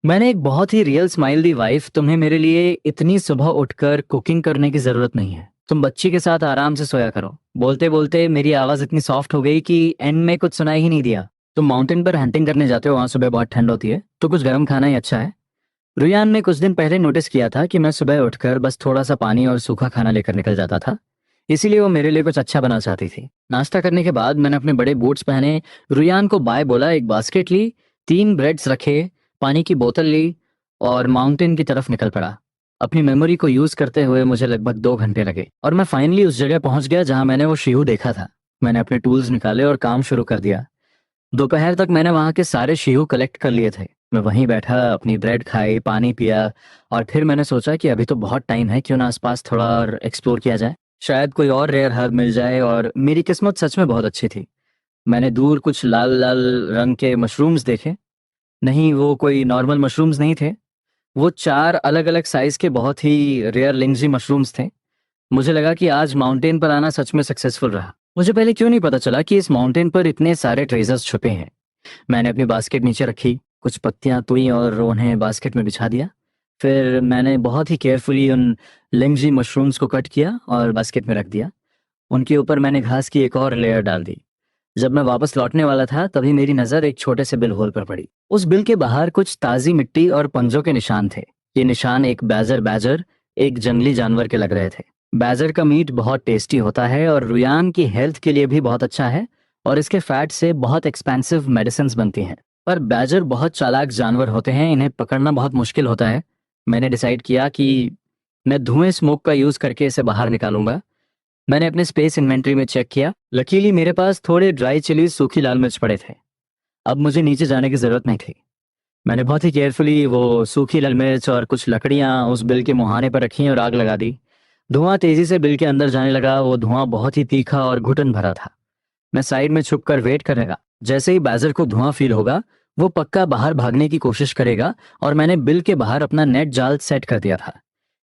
मैंने एक बहुत ही रियल स्माइल दी। वाइफ, तुम्हें मेरे लिए इतनी सुबह उठकर कुकिंग करने की जरूरत नहीं है। तुम बच्ची के साथ आराम से सोया करो। बोलते बोलते मेरी आवाज इतनी सॉफ्ट हो गई कि एंड में कुछ सुनाई ही नहीं दिया। तुम माउंटेन पर हंटिंग करने जाते हो, वहां सुबह बहुत ठंड होती है, तो कुछ गर्म खाना ही अच्छा है। रुयान ने कुछ दिन पहले नोटिस किया था कि मैं सुबह उठकर बस थोड़ा सा पानी और सूखा खाना लेकर निकल जाता था। इसीलिए वो मेरे लिए कुछ अच्छा बना चाहती थी। नाश्ता करने के बाद मैंने अपने बड़े बूट्स पहने, रुयान को बाय बोला, एक बास्केट ली, 3 ब्रेड्स रखे, पानी की बोतल ली और माउंटेन की तरफ निकल पड़ा। अपनी मेमोरी को यूज करते हुए मुझे लगभग 2 घंटे लगे और मैं फाइनली उस जगह पहुंच गया जहां मैंने वो शिहू देखा था। मैंने अपने टूल्स निकाले और काम शुरू कर दिया। दोपहर तक मैंने वहां के सारे शिहू कलेक्ट कर लिए थे। मैं वहीं बैठा, अपनी ब्रेड खाई, पानी पिया और फिर मैंने सोचा कि अभी तो बहुत टाइम है, क्यों ना आसपास थोड़ा और एक्सप्लोर किया जाए। शायद कोई और रेयर हर्ब मिल जाए। और मेरी किस्मत सच में बहुत अच्छी थी। मैंने दूर कुछ लाल लाल रंग के मशरूम्स देखे। नहीं, वो कोई नॉर्मल मशरूम्स नहीं थे। वो 4 अलग अलग साइज के बहुत ही रेयर लिंग्जी मशरूम्स थे। मुझे लगा कि आज माउंटेन पर आना सच में सक्सेसफुल रहा। मुझे पहले क्यों नहीं पता चला कि इस माउंटेन पर इतने सारे ट्रेजर्स छुपे हैं। मैंने अपनी बास्केट नीचे रखी, कुछ पत्तियां तोई और उन्हें बास्केट में बिछा दिया। फिर मैंने बहुत ही केयरफुली उन लिंग्जी मशरूम्स को कट किया और बास्केट में रख दिया। उनके ऊपर मैंने घास की एक और लेयर डाल दी। जब मैं वापस लौटने वाला था तभी मेरी नजर एक छोटे से बिल होल पर पड़ी। उस बिल के बाहर कुछ ताजी मिट्टी और पंजों के निशान थे। ये निशान एक बैजर बैजर, एक जंगली जानवर के लग रहे थे। बैजर का मीट बहुत टेस्टी होता है और रुयान की हेल्थ के लिए भी बहुत अच्छा है और इसके फैट से बहुत एक्सपेंसिव मेडिसिन बनती हैं। पर बैजर बहुत चालाक जानवर होते हैं, इन्हें पकड़ना बहुत मुश्किल होता है। मैंने डिसाइड किया कि मैं धुएं स्मोक का यूज करके इसे बाहर निकालूंगा। मैंने अपने स्पेस इन्वेंटरी में चेक किया। लकीली मेरे पास थोड़े ड्राई चिलीज, सूखी लाल मिर्च पड़े थे। अब मुझे नीचे जाने की जरूरत नहीं थी। मैंने बहुत ही केयरफुली वो सूखी लाल मिर्च और कुछ लकड़ियां उस बिल के मुहाने पर रखी और आग लगा दी। धुआं तेजी से बिल के अंदर जाने लगा। वो धुआं बहुत ही तीखा और घुटन भरा था। मैं साइड में छुपकर वेट करने लगा। जैसे ही बैजर को धुआं फील होगा वो पक्का बाहर भागने की कोशिश करेगा और मैंने बिल के बाहर अपना नेट जाल सेट कर दिया था।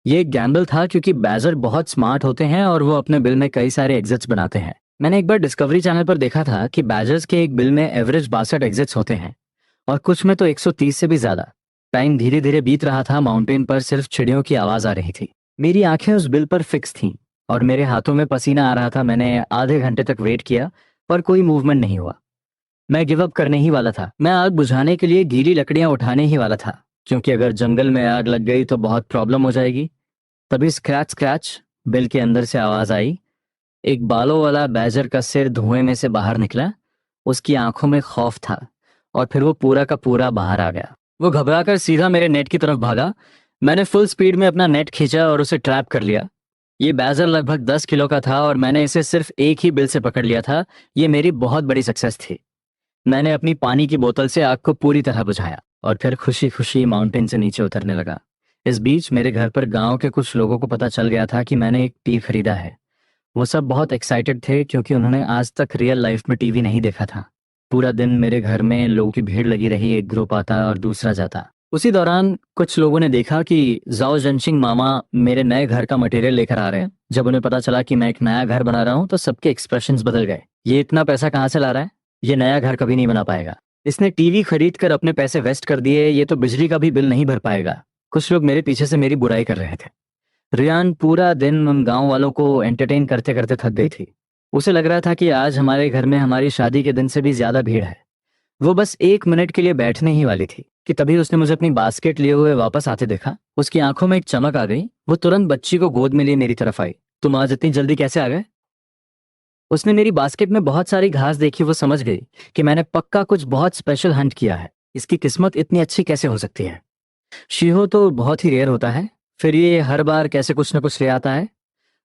ये एक गैम्बल था क्योंकि बैजर बहुत स्मार्ट होते हैं और वो अपने बिल में कई सारे एग्जिट्स बनाते हैं। मैंने एक बार डिस्कवरी चैनल पर देखा था कि बैजर्स के एक बिल में एवरेज 62 एग्जिट्स होते हैं और कुछ में तो 130 से भी ज्यादा। टाइम धीरे धीरे बीत रहा था। माउंटेन पर सिर्फ चिड़ियों की आवाज आ रही थी। मेरी आंखें उस बिल पर फिक्स थीं और मेरे हाथों में पसीना आ रहा था। मैंने आधे घंटे तक वेट किया पर कोई मूवमेंट नहीं हुआ। मैं गिव अप करने ही वाला था। मैं आग बुझाने के लिए गीली लकड़ियां उठाने ही वाला था क्योंकि अगर जंगल में आग लग गई तो बहुत प्रॉब्लम हो जाएगी। तभी स्क्रैच स्क्रैच बिल के अंदर से आवाज आई। एक बालों वाला बैजर का सिर धुएं में से बाहर निकला। उसकी आंखों में खौफ था और फिर वो पूरा का पूरा बाहर आ गया। वो घबराकर सीधा मेरे नेट की तरफ भागा। मैंने फुल स्पीड में अपना नेट खींचा और उसे ट्रैप कर लिया। ये बैजर लगभग 10 किलो का था और मैंने इसे सिर्फ एक ही बिल से पकड़ लिया था। ये मेरी बहुत बड़ी सक्सेस थी। मैंने अपनी पानी की बोतल से आग को पूरी तरह बुझाया और फिर खुशी खुशी माउंटेन से नीचे उतरने लगा। इस बीच मेरे घर पर गांव के कुछ लोगों को पता चल गया था कि मैंने एक टीवी खरीदा है। वो सब बहुत एक्साइटेड थे क्योंकि उन्होंने आज तक रियल लाइफ में टीवी नहीं देखा था। पूरा दिन मेरे घर में लोगों की भीड़ लगी रही। एक ग्रुप आता और दूसरा जाता। उसी दौरान कुछ लोगों ने देखा कि जाओ जंशिंग मामा मेरे नए घर का मटेरियल लेकर आ रहे हैं। जब उन्हें पता चला कि मैं एक नया घर बना रहा हूँ तो सबके एक्सप्रेशंस बदल गए। ये इतना पैसा कहाँ से ला रहा है? ये नया घर कभी नहीं बना पाएगा। इसने टीवी खरीद कर अपने पैसे वेस्ट कर दिए। ये तो बिजली का भी बिल नहीं भर पाएगा। कुछ लोग मेरे पीछे से मेरी बुराई कर रहे थे। रियान पूरा दिन उन गांव वालों को एंटरटेन करते करते थक गई थी। उसे लग रहा था कि आज हमारे घर में हमारी शादी के दिन से भी ज्यादा भीड़ है। वो बस 1 मिनट के लिए बैठने ही वाली थी कि तभी उसने मुझे अपनी बास्केट लिए हुए वापस आते देखा। उसकी आंखों में एक चमक आ गई। वो तुरंत बच्ची को गोद में लिए मेरी तरफ आई। तुम आज इतनी जल्दी कैसे आ गए? उसने मेरी बास्केट में बहुत सारी घास देखी। वो समझ गई कि मैंने पक्का कुछ बहुत स्पेशल हंट किया है। इसकी किस्मत इतनी अच्छी कैसे हो सकती है? शीहो तो बहुत ही रेयर होता है, फिर ये हर बार कैसे कुछ न कुछ ले आता है।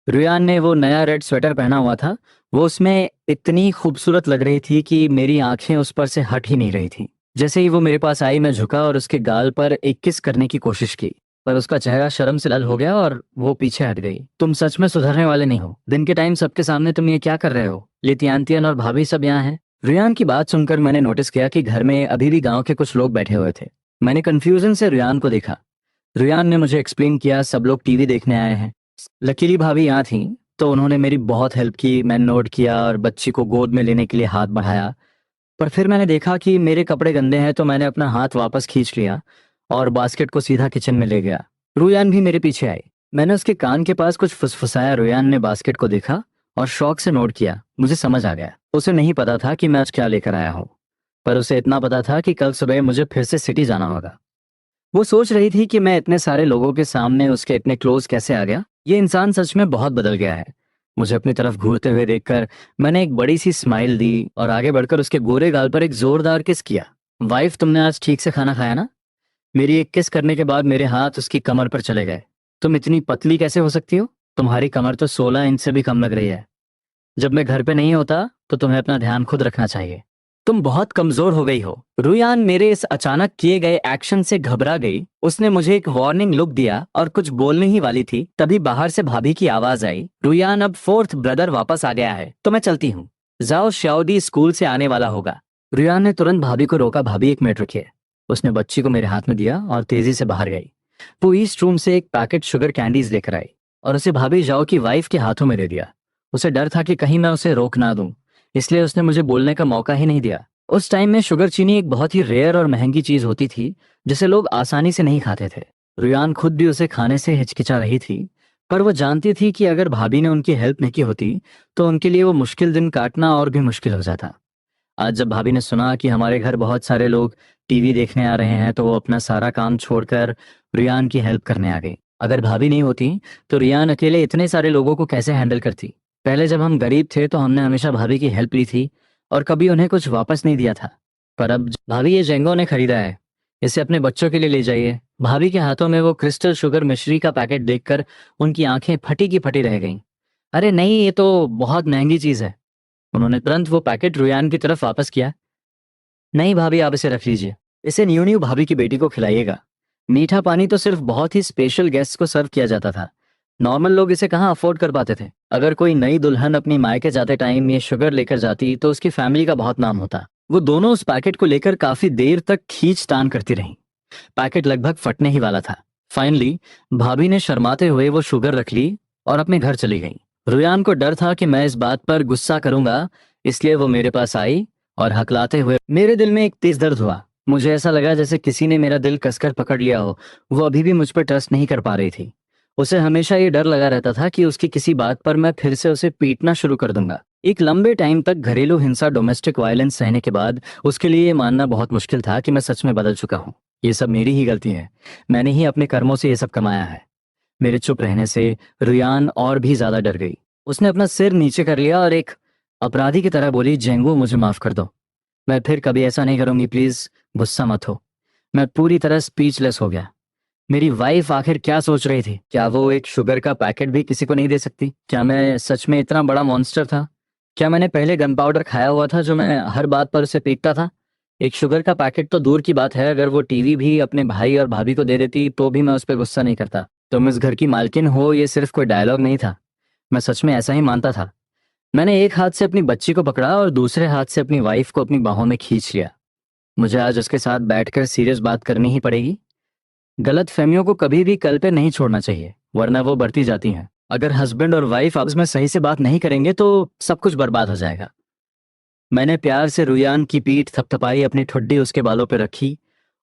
रुयान ने वो नया रेड स्वेटर पहना हुआ था। वो उसमें इतनी खूबसूरत लग रही थी कि मेरी आंखें उस पर से हट ही नहीं रही थी। जैसे ही वो मेरे पास आई, मैं झुका और उसके गाल पर एक किस करने की कोशिश की, पर उसका चेहरा शर्म से लाल हो गया और वो पीछे हट गई। तुम सच में सुधरने वाले नहीं हो। दिन के टाइम सबके सामने तुम ये क्या कर रहे हो? लितियांतियन और भाभी सब यहाँ हैं। रुयान की बात सुनकर मैंने नोटिस किया कि घर में अभी भी गांव के कुछ लोग बैठे हुए थे। मैंने कंफ्यूजन से रुयान को देखा। रुयान ने मुझे एक्सप्लेन किया, सब लोग टीवी देखने आए हैं। लकीली भाभी यहाँ थी, तो उन्होंने मेरी बहुत हेल्प की। मैं नोट किया और बच्ची को गोद में लेने के लिए हाथ बढ़ाया। पर फिर मैंने देखा कि मेरे कपड़े गंदे हैं, तो मैंने अपना हाथ वापस खींच लिया और बास्केट को सीधा किचन में ले गया। रुयान भी मेरे पीछे आई। मैंने उसके कान के पास कुछ फुसफुसाया। रुयान ने बास्केट को देखा और शौक से नोट किया। मुझे समझ आ गया। उसे नहीं पता था कि मैं आज क्या लेकर आया हूँ, पर उसे इतना पता था कि कल सुबह मुझे फिर से सिटी जाना होगा। वो सोच रही थी कि मैं इतने सारे लोगों के सामने उसके इतने क्लोज कैसे आ गया। ये इंसान सच में बहुत बदल गया है। मुझे अपनी तरफ घूरते हुए देखकर मैंने एक बड़ी सी स्माइल दी और आगे बढ़कर उसके गोरे गाल पर एक जोरदार किस किया। वाइफ, तुमने आज ठीक से खाना खाया ना? मेरी एक किस करने के बाद मेरे हाथ उसकी कमर पर चले गए। तुम इतनी पतली कैसे हो सकती हो? तुम्हारी कमर तो 16 इंच से भी कम लग रही है। जब मैं घर पे नहीं होता तो तुम्हें अपना ध्यान खुद रखना चाहिए। तुम बहुत कमजोर हो गई हो। रुयान मेरे इस अचानक किए गए एक्शन से घबरा गई। उसने मुझे एक वार्निंग लुक दिया और कुछ बोलने ही वाली थी, तभी बाहर से भाभी की आवाज आई, रुयान अब फोर्थ ब्रदर वापस आ गया है, तो मैं चलती हूँ। जाओ, श्याओदी स्कूल से आने वाला होगा। रुयान ने तुरंत भाभी को रोका। भाभी, एक मिनट रुकिए। उसने बच्ची को मेरे हाथ में दिया और तेजी से बाहर गई। वो ईस्ट रूम से एक पैकेट शुगर कैंडीज लेकर आई और उसे भाभी जाओ की वाइफ के हाथों में दे दिया। उसे डर था कि कहीं मैं उसे रोक ना दूं, इसलिए उसने मुझे बोलने का मौका ही नहीं दिया। उस टाइम में शुगर चीनी एक बहुत ही रेयर और महंगी चीज होती थी, जिसे लोग आसानी से नहीं खाते थे। रुयान खुद भी उसे खाने से हिचकिचा रही थी, पर वो जानती थी कि अगर भाभी ने उनकी हेल्प नहीं की होती तो उनके लिए वो मुश्किल दिन काटना और भी मुश्किल हो जाता। आज जब भाभी ने सुना कि हमारे घर बहुत सारे लोग टीवी देखने आ रहे हैं, तो वो अपना सारा काम छोड़कर रियान की हेल्प करने आ गई। अगर भाभी नहीं होती तो रियान अकेले इतने सारे लोगों को कैसे हैंडल करती? पहले जब हम गरीब थे तो हमने हमेशा भाभी की हेल्प ली थी और कभी उन्हें कुछ वापस नहीं दिया था। पर अब भाभी, ये जेंगो ने खरीदा है, इसे अपने बच्चों के लिए ले जाइए। भाभी के हाथों में वो क्रिस्टल शुगर मिश्री का पैकेट देखकर उनकी आंखें फटी की फटी रह गईं। अरे नहीं, ये तो बहुत महंगी चीज है। उन्होंने तुरंत वो पैकेट रुयान की तरफ वापस किया। नहीं भाभी, आप इसे रख लीजिए। इसे न्यू न्यू भाभी की बेटी को खिलाइएगा। मीठा पानी तो सिर्फ बहुत ही स्पेशल गेस्ट को सर्व किया जाता था। नॉर्मल लोग इसे कहाँ अफोर्ड कर पाते थे। अगर कोई नई दुल्हन अपनी मायके जाते टाइम ये शुगर लेकर जाती तो उसकी फैमिली का बहुत नाम होता। वो दोनों उस पैकेट को लेकर काफी देर तक खींचतान करती रहीं। पैकेट लगभग फटने ही वाला था। फाइनली भाभी ने शर्माते हुए वो शुगर रख ली और अपने घर चली गई। रुयान को डर था कि मैं इस बात पर गुस्सा करूंगा, इसलिए वो मेरे पास आई और हकलाते हुए। मेरे दिल में एक तेज दर्द हुआ। मुझे ऐसा लगा जैसे किसी ने मेरा दिल कसकर पकड़ लिया हो। वो अभी भी मुझ पर ट्रस्ट नहीं कर पा रही थी। उसे हमेशा ये डर लगा रहता था कि उसकी किसी बात पर मैं फिर से उसे पीटना शुरू कर दूंगा। एक लंबे टाइम तक घरेलू हिंसा, डोमेस्टिक वायलेंस सहने के बाद उसके लिए ये मानना बहुत मुश्किल था कि मैं सच में बदल चुका हूँ। ये सब मेरी ही गलती है। मैंने ही अपने कर्मों से ये सब कमाया है। मेरे चुप रहने से रुयान और भी ज्यादा डर गई। उसने अपना सिर नीचे कर लिया और एक अपराधी की तरह बोली, जेंगू, मुझे माफ कर दो। मैं फिर कभी ऐसा नहीं करूंगी, प्लीज गुस्सा मत हो। मैं पूरी तरह स्पीचलेस हो गया। मेरी वाइफ आखिर क्या सोच रही थी? क्या वो एक शुगर का पैकेट भी किसी को नहीं दे सकती? क्या मैं सच में इतना बड़ा मॉन्स्टर था? क्या मैंने पहले गन पाउडर खाया हुआ था जो मैं हर बात पर उसे पीटता था? एक शुगर का पैकेट तो दूर की बात है, अगर वो टीवी भी अपने भाई और भाभी को दे देती तो भी मैं उस पर गुस्सा नहीं करता। तुम इस घर की मालकिन हो, ये सिर्फ कोई डायलॉग नहीं था। मैं सच में ऐसा ही मानता था। मैंने एक हाथ से अपनी बच्ची को पकड़ा और दूसरे हाथ से अपनी वाइफ को अपनी बाहों में खींच लिया। मुझे आज उसके साथ बैठकर सीरियस बात करनी ही पड़ेगी। गलत फहमियों को कभी भी कल पे नहीं छोड़ना चाहिए, वरना वो बढ़ती जाती हैं। अगर हस्बैंड और वाइफ आपस में सही से बात नहीं करेंगे तो सब कुछ बर्बाद हो जाएगा। मैंने प्यार से रुयान की पीठ थपथपाई, अपनी ठुड्डी उसके बालों पर रखी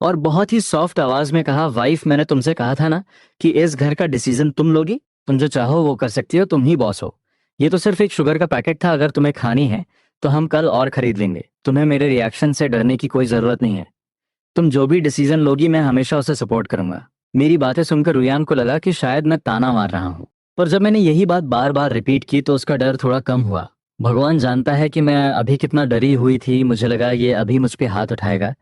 और बहुत ही सॉफ्ट आवाज में कहा, वाइफ, मैंने तुमसे कहा था ना कि इस घर का डिसीजन तुम लोगी। तुम जो चाहो वो कर सकती हो, तुम ही बॉस हो। ये तो सिर्फ एक शुगर का पैकेट था। अगर तुम्हें खानी है तो हम कल और खरीद लेंगे। तुम्हें मेरे रिएक्शन से डरने की कोई जरूरत नहीं है। तुम जो भी डिसीजन लोगी मैं हमेशा उसे सपोर्ट करूंगा। मेरी बातें सुनकर रुयान को लगा कि शायद मैं ताना मार रहा हूँ, पर जब मैंने यही बात बार बार रिपीट की तो उसका डर थोड़ा कम हुआ। भगवान जानता है कि मैं अभी कितना डरी हुई थी। मुझे लगा ये अभी मुझ पे हाथ उठाएगा।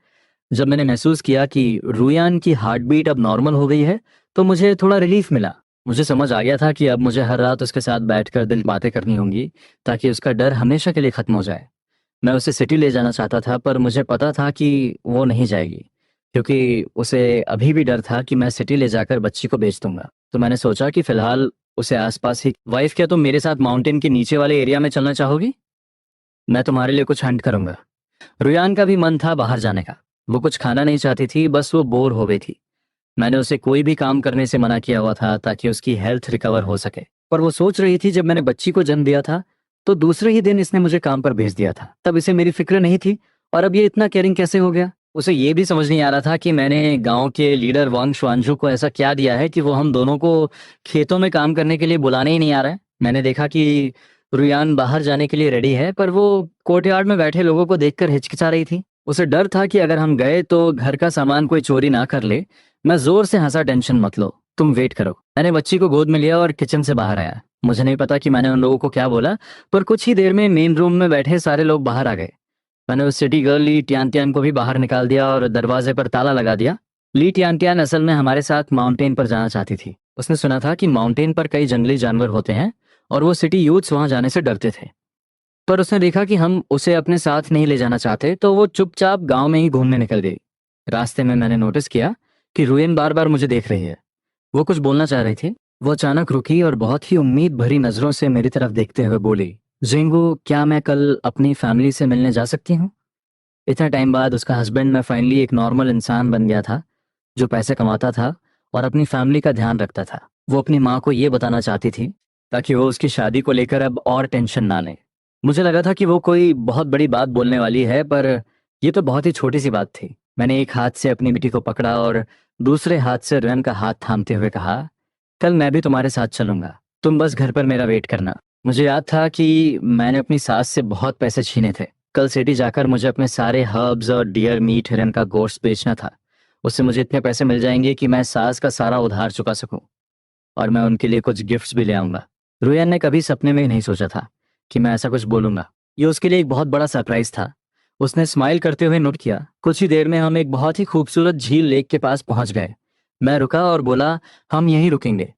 जब मैंने महसूस किया कि रुयान की हार्ट बीट अब नॉर्मल हो गई है तो मुझे थोड़ा रिलीफ मिला। मुझे समझ आ गया था कि अब मुझे हर रात उसके साथ बैठकर दिल बातें करनी होंगी ताकि उसका डर हमेशा के लिए खत्म हो जाए। मैं उसे सिटी ले जाना चाहता था पर मुझे पता था कि वो नहीं जाएगी, क्योंकि उसे अभी भी डर था कि मैं सिटी ले जाकर बच्ची को बेच दूंगा। तो मैंने सोचा कि फिलहाल उसे आसपास ही। वाइफ, क्या तुम मेरे साथ माउंटेन के नीचे वाले एरिया में चलना चाहोगी? मैं तुम्हारे लिए कुछ हंट करूंगा। रुयान का भी मन था बाहर जाने का। वो कुछ खाना नहीं चाहती थी, बस वो बोर हो गई थी। मैंने उसे कोई भी काम करने से मना किया हुआ था ताकि उसकी हेल्थ रिकवर हो सके। पर वो सोच रही थी, जब मैंने बच्ची को जन्म दिया था तो दूसरे ही दिन इसने मुझे काम पर भेज दिया था। तब इसे मेरी फिक्र नहीं थी, और अब ये इतना केयरिंग कैसे हो गया? उसे ये भी समझ नहीं आ रहा था कि मैंने गांव के लीडर वांग शुआंजू को ऐसा क्या दिया है कि वो हम दोनों को खेतों में काम करने के लिए बुलाने ही नहीं आ रहा है। मैंने देखा कि रुयान बाहर जाने के लिए रेडी है, पर वो कोर्टयार्ड में बैठे लोगों को देखकर हिचकिचा रही थी। उसे डर था कि अगर हम गए तो घर का सामान कोई चोरी ना कर ले। मैं जोर से हंसा, टेंशन मत लो, तुम वेट करो। मैंने बच्ची को गोद में लिया और किचन से बाहर आया। मुझे नहीं पता कि मैंने उन लोगों को क्या बोला, पर कुछ ही देर में मेन रूम में बैठे सारे लोग बाहर आ गए। मैंने उस सिटी गर्ल ली टियान टियान को भी बाहर निकाल दिया और दरवाजे पर ताला लगा दिया। ली टियान टियान असल में हमारे साथ माउंटेन पर जाना चाहती थी। उसने सुना था कि माउंटेन पर कई जंगली जानवर होते हैं और वो सिटी यूथ्स वहां जाने से डरते थे। पर उसने देखा कि हम उसे अपने साथ नहीं ले जाना चाहते, तो वो चुपचाप गांव में ही घूमने निकल गई। रास्ते में मैंने नोटिस किया कि रुयन बार बार मुझे देख रही है। वो कुछ बोलना चाह रही थी। वो अचानक रुकी और बहुत ही उम्मीद भरी नजरों से मेरी तरफ देखते हुए बोली, जिंगू, क्या मैं कल अपनी फैमिली से मिलने जा सकती हूँ? इतना टाइम बाद उसका हस्बैंड मैं फाइनली एक नॉर्मल इंसान बन गया था, जो पैसे कमाता था और अपनी फैमिली का ध्यान रखता था। वो अपनी माँ को ये बताना चाहती थी ताकि वो उसकी शादी को लेकर अब और टेंशन ना ले। मुझे लगा था कि वो कोई बहुत बड़ी बात बोलने वाली है, पर ये तो बहुत ही छोटी सी बात थी। मैंने एक हाथ से अपनी बेटी को पकड़ा और दूसरे हाथ से रेन का हाथ थामते हुए कहा, कल मैं भी तुम्हारे साथ चलूंगा, तुम बस घर पर मेरा वेट करना। मुझे याद था कि मैंने अपनी सास से बहुत पैसे छीने थे। कल सिटी जाकर मुझे अपने सारे हर्ब्स और डियर मीट हिरन का गोश्त बेचना था। उससे मुझे इतने पैसे मिल जाएंगे कि मैं सास का सारा उधार चुका सकूं, और मैं उनके लिए कुछ गिफ्ट्स भी ले आऊंगा। रुयन ने कभी सपने में ही नहीं सोचा था कि मैं ऐसा कुछ बोलूंगा। ये उसके लिए एक बहुत बड़ा सरप्राइज था। उसने स्माइल करते हुए नोट किया। कुछ ही देर में हम एक बहुत ही खूबसूरत झील लेक के पास पहुंच गए। मैं रुका और बोला, हम यहीं रुकेंगे।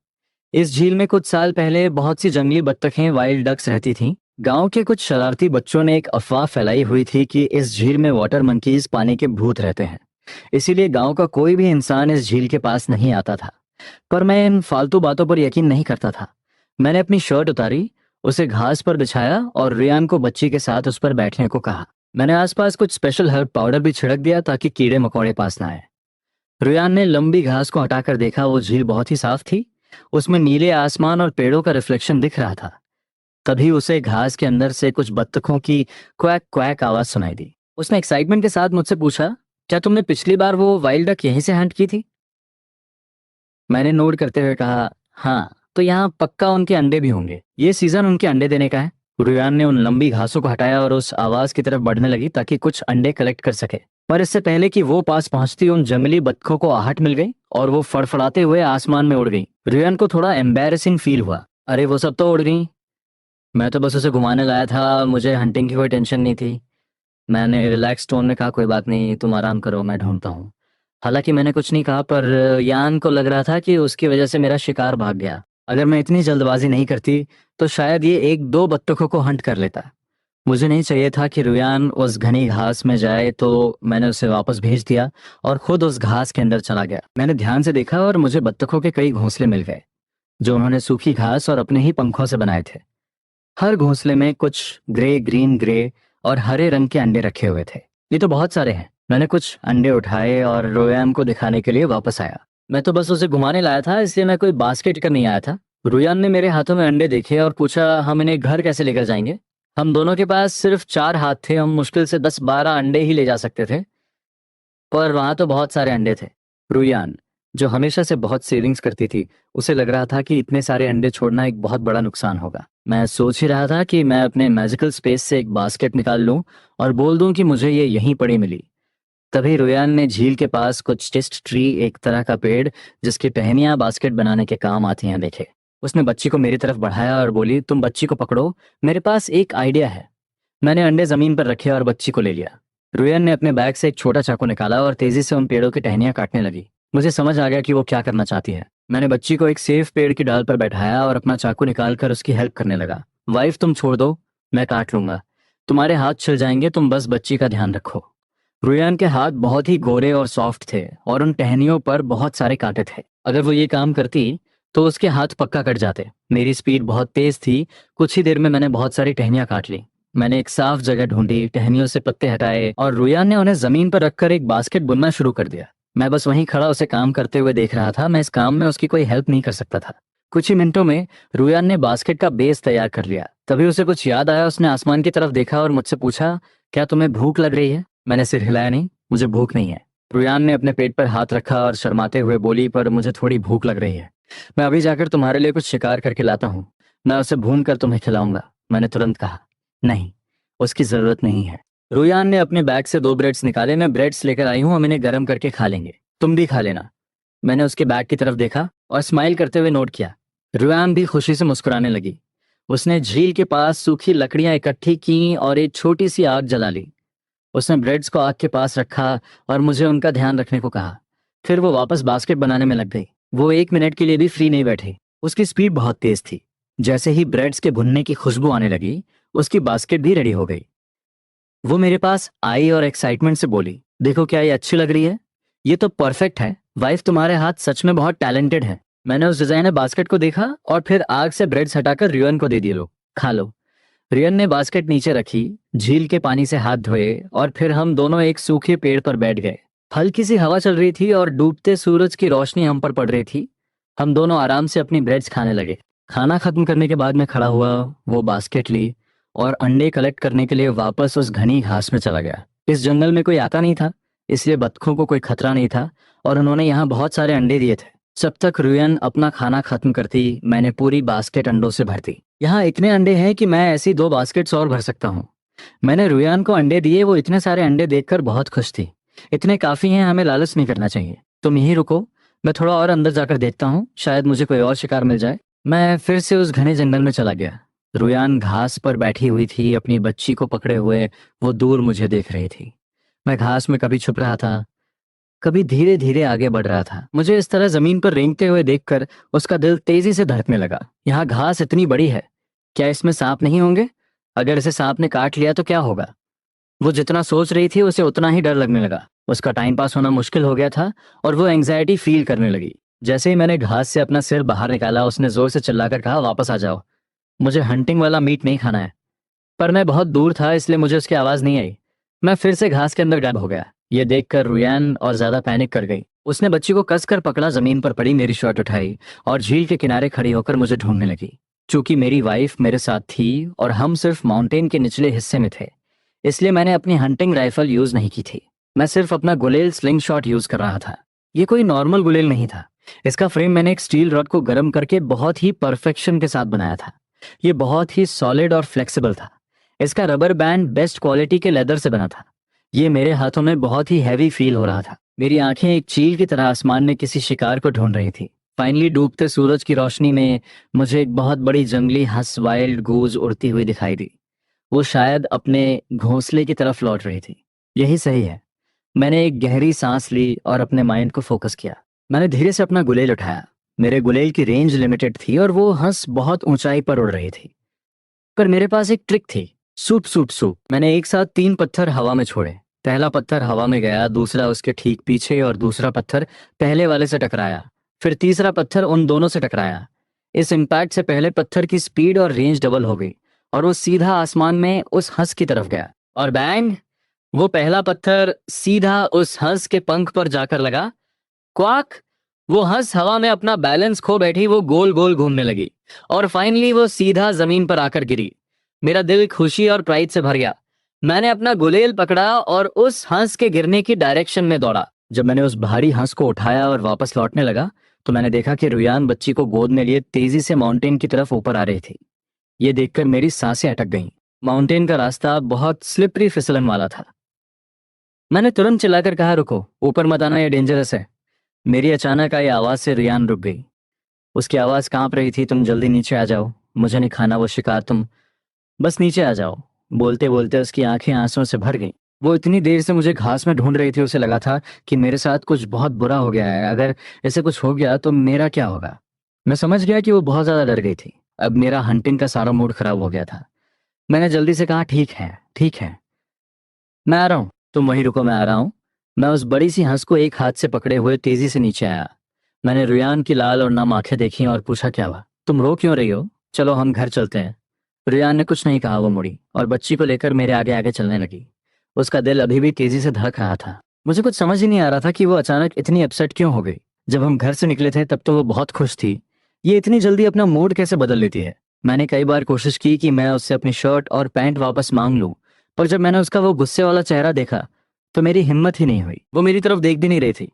इस झील में कुछ साल पहले बहुत सी जंगली बत्तखें, वाइल्ड डक्स रहती थीं। गांव के कुछ शरारती बच्चों ने एक अफवाह फैलाई हुई थी कि इस झील में वाटर मंकीज पानी के भूत रहते हैं, इसीलिए गांव का कोई भी इंसान इस झील के पास नहीं आता था। पर मैं इन फालतू बातों पर यकीन नहीं करता था। मैंने अपनी शर्ट उतारी, उसे घास पर बिछाया और रियान को बच्ची के साथ उस पर बैठने को कहा। मैंने आसपास कुछ स्पेशल हर्ब पाउडर भी छिड़क दिया ताकि कीड़े मकोड़े पास ना आए। रियान ने लंबी घास को हटाकर देखा। वो झील बहुत ही साफ थी। उसमें नीले आसमान और पेड़ों का रिफ्लेक्शन दिख रहा था। तभी उसे घास के अंदर से कुछ बत्तखों की क्वैक क्वैक आवाज सुनाई दी। उसने एक्साइटमेंट के साथ मुझसे पूछा, क्या तुमने पिछली बार वो वाइल्ड डक यहीं से हंट की थी? मैंने नोट करते हुए कहा, हाँ, तो यहाँ पक्का उनके अंडे भी होंगे। ये सीजन उनके अंडे देने का है। रुयान ने उन लंबी घासों को हटाया और उस आवाज की तरफ बढ़ने लगी ताकि कुछ अंडे कलेक्ट कर सके। पर इससे पहले कि वो पास पहुंचती, उन जंगली बत्तखों को आहट मिल गई और वो फड़फड़ाते हुए आसमान में उड़ गई। रुयान को थोड़ा एम्बैरेसिंग फील हुआ। अरे वो सब तो उड़ गई, मैं तो बस उसे घुमाने लाया था, मुझे हंटिंग की कोई टेंशन नहीं थी। मैंने रिलैक्स टोन में कहा, कोई बात नहीं, तुम आराम करो, मैं ढूंढता हूँ। हालांकि मैंने कुछ नहीं कहा, पर यान को लग रहा था कि उसकी वजह से मेरा शिकार भाग गया। अगर मैं इतनी जल्दबाजी नहीं करती तो शायद ये एक दो बत्तखों को हंट कर लेता। मुझे नहीं चाहिए था कि रुयान उस घनी घास में जाए, तो मैंने उसे वापस भेज दिया और खुद उस घास के अंदर चला गया। मैंने ध्यान से देखा और मुझे बत्तखों के कई घोंसले मिल गए, जो उन्होंने सूखी घास और अपने ही पंखों से बनाए थे। हर घोंसले में कुछ ग्रे, ग्रीन, ग्रे और हरे रंग के अंडे रखे हुए थे। ये तो बहुत सारे हैं। मैंने कुछ अंडे उठाए और रुयान को दिखाने के लिए वापस आया। मैं तो बस उसे घुमाने लाया था, इसलिए मैं कोई बास्केट कर नहीं आया था। रुयान ने मेरे हाथों में अंडे देखे और पूछा, हम इन्हें घर कैसे लेकर जाएंगे? हम दोनों के पास सिर्फ 4 हाथ थे। हम मुश्किल से 10-12 अंडे ही ले जा सकते थे, पर वहां तो बहुत सारे अंडे थे। रुयान, जो हमेशा से बहुत सेविंग्स करती थी, उसे लग रहा था कि इतने सारे अंडे छोड़ना एक बहुत बड़ा नुकसान होगा। मैं सोच ही रहा था कि मैं अपने मैजिकल स्पेस से एक बास्केट निकाल लूं और बोल दूं कि मुझे ये यहीं पड़ी मिली। तभी रुयान ने झील के पास कुछ टिस्ट ट्री, एक तरह का पेड़ जिसकी टहनियां बास्केट बनाने के काम आती हैं, देखे। उसने बच्ची को मेरी तरफ बढ़ाया और बोली, तुम बच्ची को पकड़ो, मेरे पास एक आइडिया है। मैंने अंडे जमीन पर रखे और बच्ची को ले लिया। रुयन ने अपने बैग से एक छोटा चाकू निकाला और तेजी से उन पेड़ों की टहनियां काटने लगी। मुझे समझ आ गया कि वो क्या करना चाहती है। मैंने बच्ची को एक सेफ पेड़ की डाल पर बैठाया और अपना चाकू निकाल कर उसकी हेल्प करने लगा। वाइफ, तुम छोड़ दो, मैं काट लूंगा, तुम्हारे हाथ छिल जाएंगे, तुम बस बच्ची का ध्यान रखो। रुयान के हाथ बहुत ही गोरे और सॉफ्ट थे और उन टहनियों पर बहुत सारे कांटे थे। अगर वो ये काम करती तो उसके हाथ पक्का कट जाते। मेरी स्पीड बहुत तेज थी। कुछ ही देर में मैंने बहुत सारी टहनियां काट ली। मैंने एक साफ जगह ढूंढी, टहनियों से पत्ते हटाए और रुयान ने उन्हें जमीन पर रखकर एक बास्केट बुनना शुरू कर दिया। मैं बस वहीं खड़ा उसे काम करते हुए देख रहा था। मैं इस काम में उसकी कोई हेल्प नहीं कर सकता था। कुछ ही मिनटों में रुयान ने बास्केट का बेस तैयार कर लिया। तभी उसे कुछ याद आया। उसने आसमान की तरफ देखा और मुझसे पूछा, क्या तुम्हें भूख लग रही है? मैंने सिर हिलाया, नहीं, मुझे भूख नहीं है। रुयान ने अपने पेट पर हाथ रखा और शर्माते हुए बोली, पर मुझे थोड़ी भूख लग रही है। मैं अभी जाकर तुम्हारे लिए कुछ शिकार करके लाता हूँ, मैं उसे भून कर तुम्हें खिलाऊंगा। मैंने तुरंत कहा, नहीं, उसकी जरूरत नहीं है। रुयान ने अपने बैग से 2 ब्रेड्स निकाले। मैं ब्रेड्स लेकर आई हूँ, हम इन्हें गर्म करके खा लेंगे, तुम भी खा लेना। मैंने उसके बैग की तरफ देखा और स्माइल करते हुए नोट किया। रुयान भी खुशी से मुस्कुराने लगी। उसने झील के पास सूखी लकड़ियां इकट्ठी की और एक छोटी सी आग जला ली। उसने ब्रेड्स को आग के पास रखा और मुझे उनका ध्यान रखने को कहा। फिर वो वापस बास्केट बनाने में लग गई। वो 1 मिनट के लिए भी फ्री नहीं बैठी। उसकी स्पीड बहुत तेज थी। जैसे ही ब्रेड्स के भुनने की खुशबू आने लगी, उसकी बास्केट भी रेडी हो गई। वो मेरे पास आई और एक्साइटमेंट से बोली, देखो क्या ये अच्छी लग रही है? ये तो परफेक्ट है। वाइफ, तुम्हारे हाथ सच में बहुत टैलेंटेड है। मैंने उस डिजाइनर बास्केट को देखा और फिर आग से ब्रेड्स हटाकर रियन को दे दिए। लो, खा लो। रियन ने बास्केट नीचे रखी, झील के पानी से हाथ धोए और फिर हम दोनों एक सूखे पेड़ पर बैठ गए। हल्की सी हवा चल रही थी और डूबते सूरज की रोशनी हम पर पड़ रही थी। हम दोनों आराम से अपनी ब्रेड्स खाने लगे। खाना खत्म करने के बाद मैं खड़ा हुआ, वो बास्केट ली और अंडे कलेक्ट करने के लिए वापस उस घनी घास में चला गया। इस जंगल में कोई आता नहीं था, इसलिए बतखों को कोई खतरा नहीं था और उन्होंने यहाँ बहुत सारे अंडे दिए थे। जब तक रुयन अपना खाना खत्म करती, मैंने पूरी बास्केट अंडों से भर दी। यहाँ इतने अंडे हैं कि मैं ऐसी 2 बास्केट्स और भर सकता हूँ। मैंने रुयान को अंडे दिए। वो इतने सारे अंडे देखकर बहुत खुश थी। इतने काफी हैं, हमें लालच नहीं करना चाहिए। तुम यहीं रुको, मैं थोड़ा और अंदर जाकर देखता हूँ, शायद मुझे कोई और शिकार मिल जाए। मैं फिर से उस घने जंगल में चला गया। रुयान घास पर बैठी हुई थी, अपनी बच्ची को पकड़े हुए। वो दूर मुझे देख रही थी। मैं घास में कभी छुप रहा था, कभी धीरे धीरे आगे बढ़ रहा था। मुझे इस तरह जमीन पर रेंगते हुए देखकर उसका दिल तेजी से धड़कने लगा। यहाँ घास इतनी बड़ी है, क्या इसमें सांप नहीं होंगे? अगर इसे सांप ने काट लिया तो क्या होगा? वो जितना सोच रही थी उसे उतना ही डर लगने लगा। उसका टाइम पास होना मुश्किल हो गया था और वो एंग्जाइटी फील करने लगी। जैसे ही मैंने घास से अपना सिर बाहर निकाला, उसने जोर से चिल्लाकर कहा, वापस आ जाओ, मुझे हंटिंग वाला मीट नहीं खाना है। पर मैं बहुत दूर था, इसलिए मुझे उसकी आवाज नहीं आई। मैं फिर से घास के अंदर गायब हो गया। ये देखकर रुयान और ज्यादा पैनिक कर गई। उसने बच्ची को कसकर पकड़ा, जमीन पर पड़ी, मेरी शर्ट उठाई और झील के किनारे खड़ी होकर मुझे ढूंढने लगी। चूंकि मेरी वाइफ मेरे साथ थी और हम सिर्फ माउंटेन के निचले हिस्से में थे, इसलिए मैंने अपनी हंटिंग राइफल यूज नहीं की थी। मैं सिर्फ अपना गुलेल स्लिंग शॉट यूज कर रहा था। ये कोई नॉर्मल गुलेल नहीं था। इसका फ्रेम मैंने एक स्टील रॉड को गर्म करके बहुत ही परफेक्शन के साथ बनाया था। ये बहुत ही सॉलिड और फ्लेक्सिबल था। इसका रबर बैंड बेस्ट क्वालिटी के लेदर से बना था। ये मेरे हाथों में बहुत ही हैवी फील हो रहा था। मेरी आंखें एक चील की तरह आसमान में किसी शिकार को ढूंढ रही थी। फाइनली डूबते सूरज की रोशनी में मुझे एक बहुत बड़ी जंगली हंस वाइल्ड गूज उड़ती हुई दिखाई दी। वो शायद अपने घोंसले की तरफ लौट रही थी। यही सही है। मैंने एक गहरी सांस ली और अपने माइंड को फोकस किया। मैंने धीरे से अपना गुलेल उठाया। मेरे गुलेल की रेंज लिमिटेड थी और वो हंस बहुत ऊंचाई पर उड़ रही थी। पर मेरे पास एक ट्रिक थी, सूप सूप सूप। मैंने एक साथ 3 पत्थर हवा में छोड़े। पहला पत्थर हवा में गया, दूसरा उसके ठीक पीछे और दूसरा पत्थर पहले वाले से टकराया। फिर तीसरा पत्थर उन दोनों से टकराया। इस इम्पैक्ट से पहले पत्थर की स्पीड और रेंज डबल हो गई और वो सीधा आसमान में उस हंस की तरफ गया। और बैंग, वो पहला पत्थर सीधा उस हंस के पंख पर जाकर लगा। क्वाक! वो हंस हवा में अपना बैलेंस खो बैठी। वो गोल गोल घूमने लगी और फाइनली वो सीधा जमीन पर आकर गिरी। मेरा दिल खुशी और प्राइड से भर गया। मैंने अपना गुलेल पकड़ा और उस हंस के गिरने की डायरेक्शन में दौड़ा। जब मैंने उस भारी हंस को उठाया और वापस लौटने लगा तो मैंने देखा कि रुयान बच्ची को गोद में लिए तेजी से माउंटेन की तरफ ऊपर आ रही थी। ये देखकर मेरी सांसें अटक गईं। माउंटेन का रास्ता बहुत स्लिपरी फिसलन वाला था। मैंने तुरंत चिल्लाकर कहा, रुको, ऊपर मत आना, ये डेंजरस है। मेरी अचानक आई आवाज से रुयान रुक गई। उसकी आवाज कांप रही थी, तुम जल्दी नीचे आ जाओ, मुझे नहीं खाना वो शिकार, तुम बस नीचे आ जाओ। बोलते बोलते उसकी आंखें आंसुओं से भर गईं। वो इतनी देर से मुझे घास में ढूंढ रही थी, उसे लगा था कि मेरे साथ कुछ बहुत बुरा हो गया है। अगर ऐसे कुछ हो गया तो मेरा क्या होगा। मैं समझ गया कि वो बहुत ज्यादा डर गई थी। अब मेरा हंटिंग का सारा मूड खराब हो गया था। मैंने जल्दी से कहा, ठीक है ठीक है, मैं आ रहा हूँ, तुम वहीं रुको, मैं आ रहा हूँ। मैं उस बड़ी सी हंस को एक हाथ से पकड़े हुए तेजी से नीचे आया। मैंने रुयान की लाल और नम आंखें देखी और पूछा, क्या हुआ, तुम रो क्यों रही हो, चलो हम घर चलते हैं। रुयान ने कुछ नहीं कहा, वो मुड़ी और बच्ची को लेकर मेरे आगे आगे चलने लगी। उसका दिल अभी भी तेजी से धड़क रहा था। मुझे कुछ समझ ही नहीं आ रहा था कि वो अचानक इतनी अपसेट क्यों हो गई। जब हम घर से निकले थे तब तो वो बहुत खुश थी। ये इतनी जल्दी अपना मूड कैसे बदल लेती है। मैंने कई बार कोशिश की कि मैं उससे अपनी शर्ट और पैंट वापस मांग लूं, पर जब मैंने उसका वो गुस्से वाला चेहरा देखा तो मेरी हिम्मत ही नहीं हुई। वो मेरी तरफ देख भी नहीं रही थी।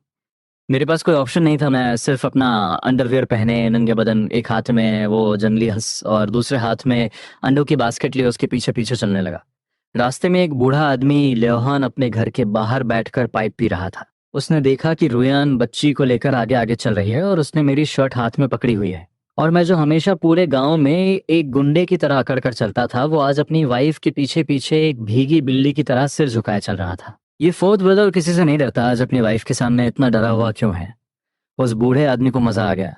मेरे पास कोई ऑप्शन नहीं था। मैं सिर्फ अपना अंडरवियर पहने नंगे बदन, एक हाथ में वो जंगली हंस और दूसरे हाथ में अंडों की बास्केट लिए उसके पीछे पीछे चलने लगा। रास्ते में एक बूढ़ा आदमी लेहान अपने घर के बाहर बैठकर पाइप पी रहा था। उसने देखा कि रुयान बच्ची को लेकर आगे आगे चल रही है और उसने मेरी शर्ट हाथ में पकड़ी हुई है। और मैं जो हमेशा पूरे गांव में एक गुंडे की तरह अकड़ कर चलता था, वो आज अपनी वाइफ के पीछे पीछे एक भीगी बिल्ली की तरह सिर झुकाए चल रहा था। ये फोर्थ ब्रदर किसी से नहीं डरता, आज अपनी वाइफ के सामने इतना डरा हुआ क्यों है। उस बूढ़े आदमी को मजा आ गया।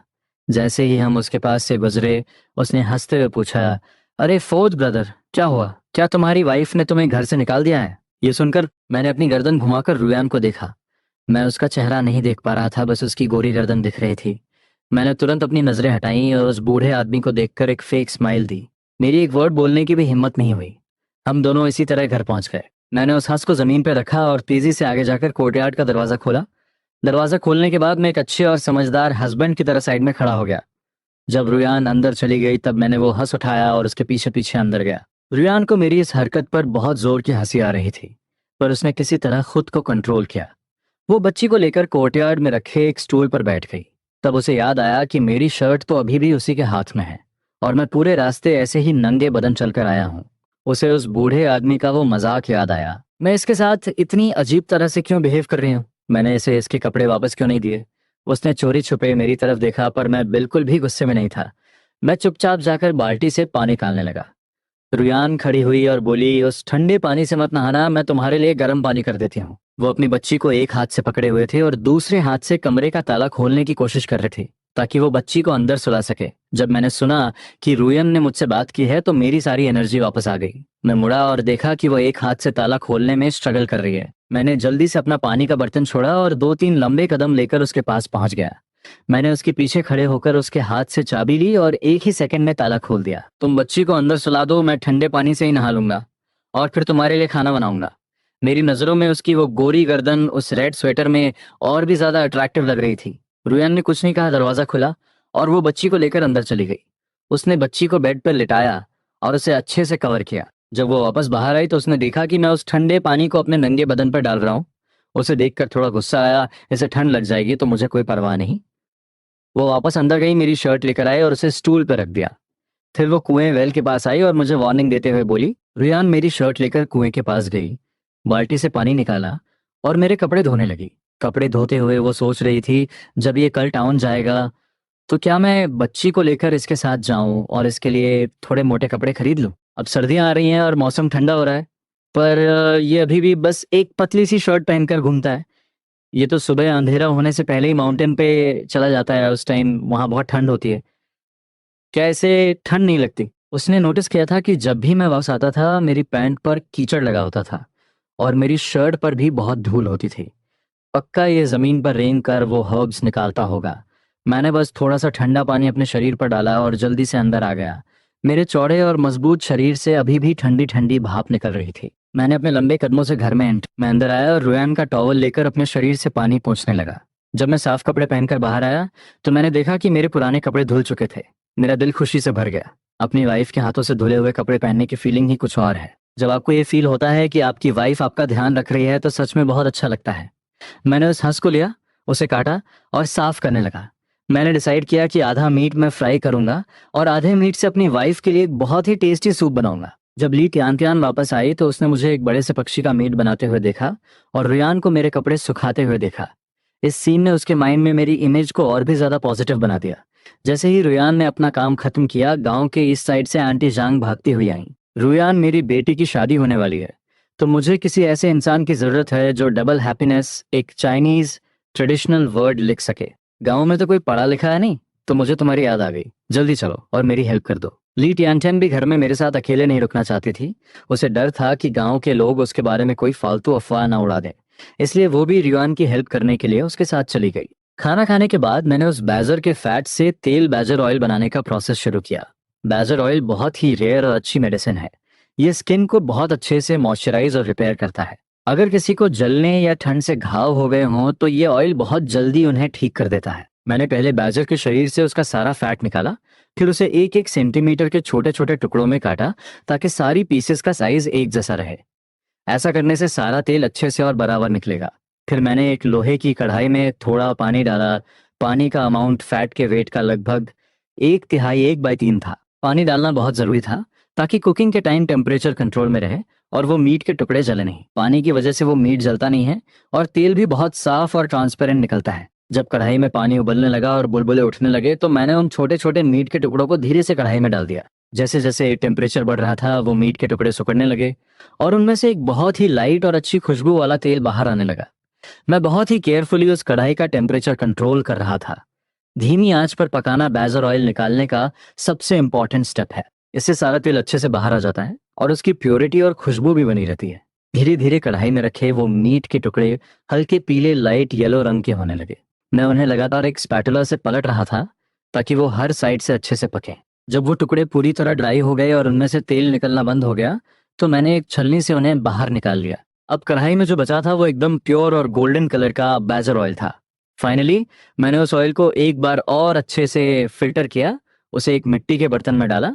जैसे ही हम उसके पास से गुजरे, उसने हंसते हुए पूछा, अरे फोर्थ ब्रदर, क्या हुआ, क्या तुम्हारी वाइफ ने तुम्हें घर से निकाल दिया है। ये सुनकर मैंने अपनी गर्दन घुमाकर रुयान को देखा। मैं उसका चेहरा नहीं देख पा रहा था, बस उसकी गोरी गर्दन दिख रही थी। मैंने तुरंत अपनी नजरें हटाई और उस बूढ़े आदमी को देखकर एक फेक स्माइल दी। मेरी एक वर्ड बोलने की भी हिम्मत नहीं हुई। हम दोनों इसी तरह घर पहुंच गए। मैंने उस हंस को जमीन पर रखा और तेजी से आगे जाकर कोर्टयार्ड का दरवाजा खोला। दरवाजा खोलने के बाद मैं एक अच्छे और समझदार हस्बैंड की तरह साइड में खड़ा हो गया। जब रुयान अंदर चली गई तब मैंने वो हंस उठाया और उसके पीछे पीछे अंदर गया। रुयान को मेरी इस हरकत पर बहुत जोर की हंसी आ रही थी, पर उसने किसी तरह खुद को कंट्रोल किया। वो बच्ची को लेकर कोर्टयार्ड में रखे एक स्टूल पर बैठ गई। तब उसे याद आया कि मेरी शर्ट तो अभी भी उसी के हाथ में है और मैं पूरे रास्ते ऐसे ही नंगे बदन चलकर आया हूँ। उसे उस बूढ़े आदमी का वो मजाक याद आया। मैं इसके साथ इतनी अजीब तरह से क्यों बिहेव कर रही हूँ, मैंने इसे इसके कपड़े वापस क्यों नहीं दिए। उसने चोरी छुपे मेरी तरफ देखा, पर मैं बिल्कुल भी गुस्से में नहीं था। मैं चुपचाप जाकर बाल्टी से पानी निकालने लगा। रुयान खड़ी हुई और बोली, उस ठंडे पानी से मत नहाना, मैं तुम्हारे लिए गर्म पानी कर देती हूँ। वो अपनी बच्ची को एक हाथ से पकड़े हुए थे और दूसरे हाथ से कमरे का ताला खोलने की कोशिश कर रहे थे ताकि वो बच्ची को अंदर सुला सके। जब मैंने सुना कि रुयन ने मुझसे बात की है तो मेरी सारी एनर्जी वापस आ गई। मैं मुड़ा और देखा कि वो एक हाथ से ताला खोलने में स्ट्रगल कर रही है। मैंने जल्दी से अपना पानी का बर्तन छोड़ा और 2-3 लंबे कदम लेकर उसके पास पहुंच गया। मैंने उसके पीछे खड़े होकर उसके हाथ से चाबी ली और एक ही सेकंड में ताला खोल दिया। तुम बच्ची को अंदर सुला दो, मैं ठंडे पानी से ही नहा लूंगा और फिर तुम्हारे लिए खाना बनाऊंगा। मेरी नजरों में उसकी वो गोरी गर्दन उस रेड स्वेटर में और भी ज्यादा अट्रैक्टिव लग रही थी। रुयन ने कुछ नहीं कहा, दरवाजा खुला और वो बच्ची को लेकर अंदर चली गई। उसने बच्ची को बेड पर लिटाया और उसे अच्छे से कवर किया। जब वो वापस बाहर आई तो उसने देखा कि मैं उस ठंडे पानी को अपने नंगे बदन पर डाल रहा हूँ। उसे देखकर थोड़ा गुस्सा आया, इसे ठंड लग जाएगी तो मुझे कोई परवाह नहीं। वो वापस अंदर गई, मेरी शर्ट लेकर आए और उसे स्टूल पर रख दिया। फिर वो कुएं वेल के पास आई और मुझे वार्निंग देते हुए बोली। रियान मेरी शर्ट लेकर कुएं के पास गई, बाल्टी से पानी निकाला और मेरे कपड़े धोने लगी। कपड़े धोते हुए वो सोच रही थी, जब ये कल टाउन जाएगा तो क्या मैं बच्ची को लेकर इसके साथ जाऊं और इसके लिए थोड़े मोटे कपड़े खरीद लूं। अब सर्दियां आ रही हैं और मौसम ठंडा हो रहा है, पर ये अभी भी बस एक पतली सी शर्ट पहनकर घूमता है। ये तो सुबह अंधेरा होने से पहले ही माउंटेन पे चला जाता है, उस टाइम वहां बहुत ठंड होती है। क्या इसे ठंड नहीं लगती। उसने नोटिस किया था कि जब भी मैं वापस आता था मेरी पैंट पर कीचड़ लगा होता था और मेरी शर्ट पर भी बहुत धूल होती थी। पक्का ये जमीन पर रेंग कर वो हर्ब्स निकालता होगा। मैंने बस थोड़ा सा ठंडा पानी अपने शरीर पर डाला और जल्दी से अंदर आ गया। मेरे चौड़े और मजबूत शरीर से अभी भी ठंडी ठंडी भाप निकल रही थी। मैंने अपने लंबे कदमों से घर में मैं अंदर आया और रुयान का टॉवल लेकर अपने शरीर से पानी पोंछने लगा। जब मैं साफ कपड़े पहनकर बाहर आया तो मैंने देखा कि मेरे पुराने कपड़े धुल चुके थे। मेरा दिल खुशी से भर गया। अपनी वाइफ के हाथों से धुले हुए कपड़े पहनने की फीलिंग ही कुछ और है। जब आपको ये फील होता है कि आपकी वाइफ आपका ध्यान रख रही है तो सच में बहुत अच्छा लगता है। मैंने उस हंस को लिया, उसे काटा और साफ करने लगा। मैंने डिसाइड किया कि आधा मीट मैं फ्राई करूंगा और आधे मीट से अपनी वाइफ के लिए एक बहुत ही टेस्टी सूप बनाऊंगा। जब ली त्यान वापस आई तो उसने मुझे एक बड़े से पक्षी का मीट बनाते हुए देखा और रियान को मेरे कपड़े सुखाते हुए देखा। इस सीन ने उसके माइंड में मेरी इमेज को और भी ज्यादा पॉजिटिव बना दिया। जैसे ही रुयान ने अपना काम खत्म किया, गांव के इस साइड से आंटी जांग भागती हुई आई। रुयान, मेरी बेटी की शादी होने वाली है, तो मुझे किसी ऐसे इंसान की ज़रूरत है जो डबल हैप्पीनेस एक चाइनीज़ ट्रेडिशनल वर्ड लिख सके। गाँव में तो कोई पढ़ा लिखा है नहीं, तो मुझे तुम्हारी याद आ गई। जल्दी चलो और मेरी हेल्प कर दो। ली टियानटियन भी घर में मेरे साथ अकेले नहीं रुकना चाहती थी। उसे डर था कि गांव के लोग उसके बारे में कोई फालतू अफवाह ना उड़ा दें। इसलिए वो भी रियान की हेल्प करने के लिए उसके साथ चली गई। खाना खाने के बाद मैंने उस बैजर के फैट से तेल बैजर ऑयल बनाने का प्रोसेस शुरू किया। बैजर ऑयल बहुत ही रेयर और अच्छी मेडिसिन है। ये स्किन को बहुत अच्छे से मॉइस्चराइज और रिपेयर करता है। अगर किसी को जलने या ठंड से घाव हो गए हों तो ये ऑयल बहुत जल्दी उन्हें ठीक कर देता है। मैंने पहले बैजर के शरीर से उसका सारा फैट निकाला, फिर उसे 1-1 सेंटीमीटर के छोटे छोटे टुकड़ों में काटा ताकि सारी पीसेस का साइज एक जैसा रहे। ऐसा करने से सारा तेल अच्छे से और बराबर निकलेगा। फिर मैंने एक लोहे की कढ़ाई में थोड़ा पानी डाला। पानी का अमाउंट फैट के वेट का लगभग 1/3 1/3 था। पानी डालना बहुत ज़रूरी था ताकि कुकिंग के टाइम टेम्परेचर कंट्रोल में रहे और वो मीट के टुकड़े जले नहीं। पानी की वजह से वो मीट जलता नहीं है और तेल भी बहुत साफ और ट्रांसपेरेंट निकलता है। जब कढ़ाई में पानी उबलने लगा और बुलबुले उठने लगे तो मैंने उन छोटे छोटे मीट के टुकड़ों को धीरे से कढ़ाई में डाल दिया। जैसे जैसे टेम्परेचर बढ़ रहा था वो मीट के टुकड़े सिकुड़ने लगे और उनमें से एक बहुत ही लाइट और अच्छी खुशबू वाला तेल बाहर आने लगा। मैं बहुत ही केयरफुली उस कढ़ाई का टेम्परेचर कंट्रोल कर रहा था। धीमी आंच पर पकाना बैजर ऑयल निकालने का सबसे इंपॉर्टेंट स्टेप है। इससे सारा तेल अच्छे से बाहर आ जाता है और उसकी प्योरिटी और खुशबू भी बनी रहती है। धीरे धीरे कढ़ाई में रखे वो मीट के टुकड़े हल्के पीले लाइट येलो रंग के होने लगे। मैं उन्हें लगातार एक स्पैटुला से पलट रहा था ताकि वो हर साइड से अच्छे से पके। जब वो टुकड़े पूरी तरह ड्राई हो गए और उनमें से तेल निकलना बंद हो गया तो मैंने एक छलनी से उन्हें बाहर निकाल लिया। अब कढ़ाई में जो बचा था वो एकदम प्योर और गोल्डन कलर का बैजर ऑयल था। फाइनली मैंने उस ऑयल को एक बार और अच्छे से फिल्टर किया, उसे एक मिट्टी के बर्तन में डाला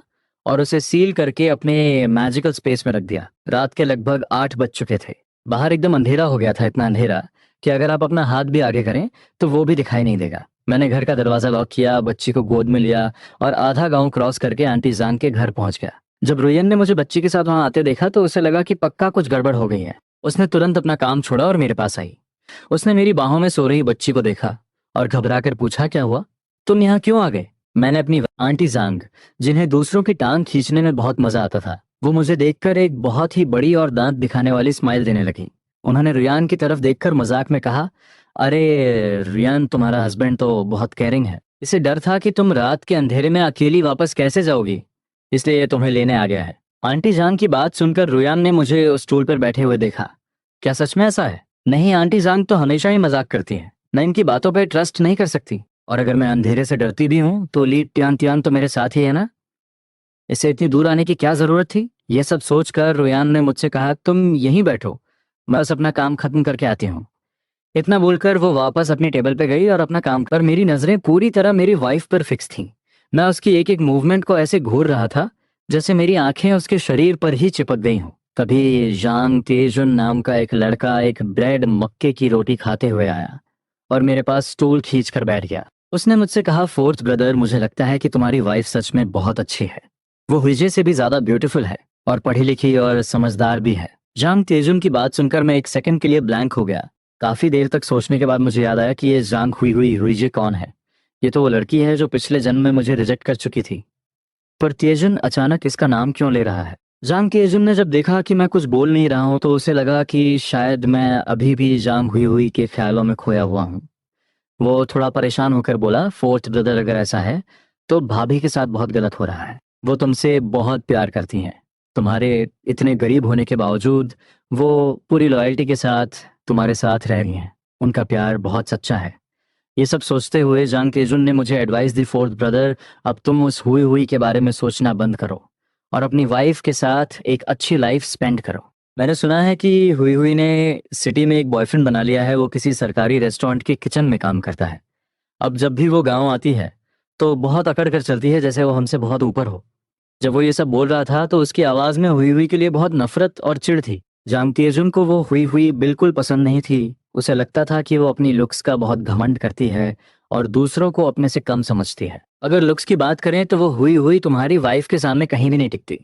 और उसे सील करके अपने मैजिकल स्पेस में रख दिया। रात के लगभग 8 बज चुके थे। बाहर एकदम अंधेरा हो गया था, इतना अंधेरा कि अगर आप अपना हाथ भी आगे करें तो वो भी दिखाई नहीं देगा। मैंने घर का दरवाजा लॉक किया, बच्ची को गोद में लिया और आधा गांव क्रॉस करके आंटी जान के घर पहुंच गया। जब रुयन ने मुझे बच्ची के साथ वहां आते देखा तो उसे लगा कि पक्का कुछ गड़बड़ हो गई है। उसने तुरंत अपना काम छोड़ा और मेरे पास आई। उसने मेरी बाहों में सो रही बच्ची को देखा और घबरा कर पूछा, क्या हुआ, तुम यहाँ क्यों आ गए? मैंने अपनी आंटी जांग, जिन्हें दूसरों की टांग खींचने में बहुत मजा आता था, वो मुझे देखकर एक बहुत ही बड़ी और दांत दिखाने वाली स्माइल देने लगी। उन्होंने रियान की तरफ देखकर मजाक में कहा, अरे रियान, तुम्हारा हस्बैंड तो बहुत केयरिंग है। इसे डर था कि तुम रात के अंधेरे में अकेली वापस कैसे जाओगी, इसलिए ये तुम्हें लेने आ गया है। आंटी जान की बात सुनकर रुयान ने मुझे उस स्टूल पर बैठे हुए देखा। क्या सच में ऐसा है? नहीं, आंटी जान तो हमेशा ही मजाक करती हैं। मैं इनकी बातों पर ट्रस्ट नहीं कर सकती। और अगर मैं अंधेरे से डरती भी हूँ तो ली टियान तो मेरे साथ ही है ना, इससे इतनी दूर आने की क्या जरूरत थी? ये सब सोचकर रुयान ने मुझसे कहा, तुम यहीं बैठो, मैं बस अपना काम खत्म करके आती हूँ। इतना बोलकर वो वापस अपनी टेबल पे गई और अपना काम पर मेरी नजरें पूरी तरह मेरी वाइफ पर फिक्स थीं। मैं उसकी एक एक मूवमेंट को ऐसे घूर रहा था जैसे मेरी आंखें उसके शरीर पर ही चिपक गई हों। तभी जांग तेजुन नाम का एक लड़का एक ब्रेड मक्के की रोटी खाते हुए आया और मेरे पास स्टूल खींच कर बैठ गया। उसने मुझसे कहा, फोर्थ ब्रदर, मुझे लगता है कि तुम्हारी वाइफ सच में बहुत अच्छी है। वो विजय से भी ज्यादा ब्यूटीफुल है और पढ़ी लिखी और समझदार भी है। जांग तेजुन की बात सुनकर मैं एक सेकंड के लिए ब्लैंक हो गया। काफी देर तक सोचने के बाद मुझे याद आया कि ये जांग हुई हुई रुइजे कौन है। ये तो वो लड़की है जो पिछले जन्म में मुझे रिजेक्ट कर चुकी थी। पर तेजुन अचानक इसका नाम क्यों ले रहा है? जांग तेजुन ने जब देखा कि मैं कुछ बोल नहीं रहा हूं तो उसे लगा कि शायद मैं अभी भी जांग हुई हुई के ख्यालों में खोया हुआ हूं। वो थोड़ा परेशान होकर बोला, फोर्थ ब्रदर, अगर ऐसा है तो भाभी के साथ बहुत गलत हो रहा है। वो तुमसे बहुत प्यार करती हैं। तुम्हारे इतने गरीब होने के बावजूद वो पूरी लॉयल्टी के साथ तुम्हारे साथ रह रही हैं। उनका प्यार बहुत सच्चा है। ये सब सोचते हुए जांग तेजुन ने मुझे एडवाइस दी, फोर्थ ब्रदर, अब तुम उस हुई हुई के बारे में सोचना बंद करो और अपनी वाइफ के साथ एक अच्छी लाइफ स्पेंड करो। मैंने सुना है कि हुई हुई ने सिटी में एक बॉयफ्रेंड बना लिया है। वो किसी सरकारी रेस्टोरेंट के किचन में काम करता है। अब जब भी वो गांव आती है तो बहुत अकड़ कर चलती है जैसे वो हमसे बहुत ऊपर हो। जब वो ये सब बोल रहा था तो उसकी आवाज में हुई हुई के लिए बहुत नफरत और चिढ़ थी। जांग तेजुन को वो हुई हुई बिल्कुल पसंद नहीं थी। उसे लगता था कि वो अपनी लुक्स का बहुत घमंड करती है और दूसरों को अपने से कम समझती है। अगर लुक्स की बात करें तो वो हुई हुई तुम्हारी वाइफ के सामने कहीं भी नहीं टिकती।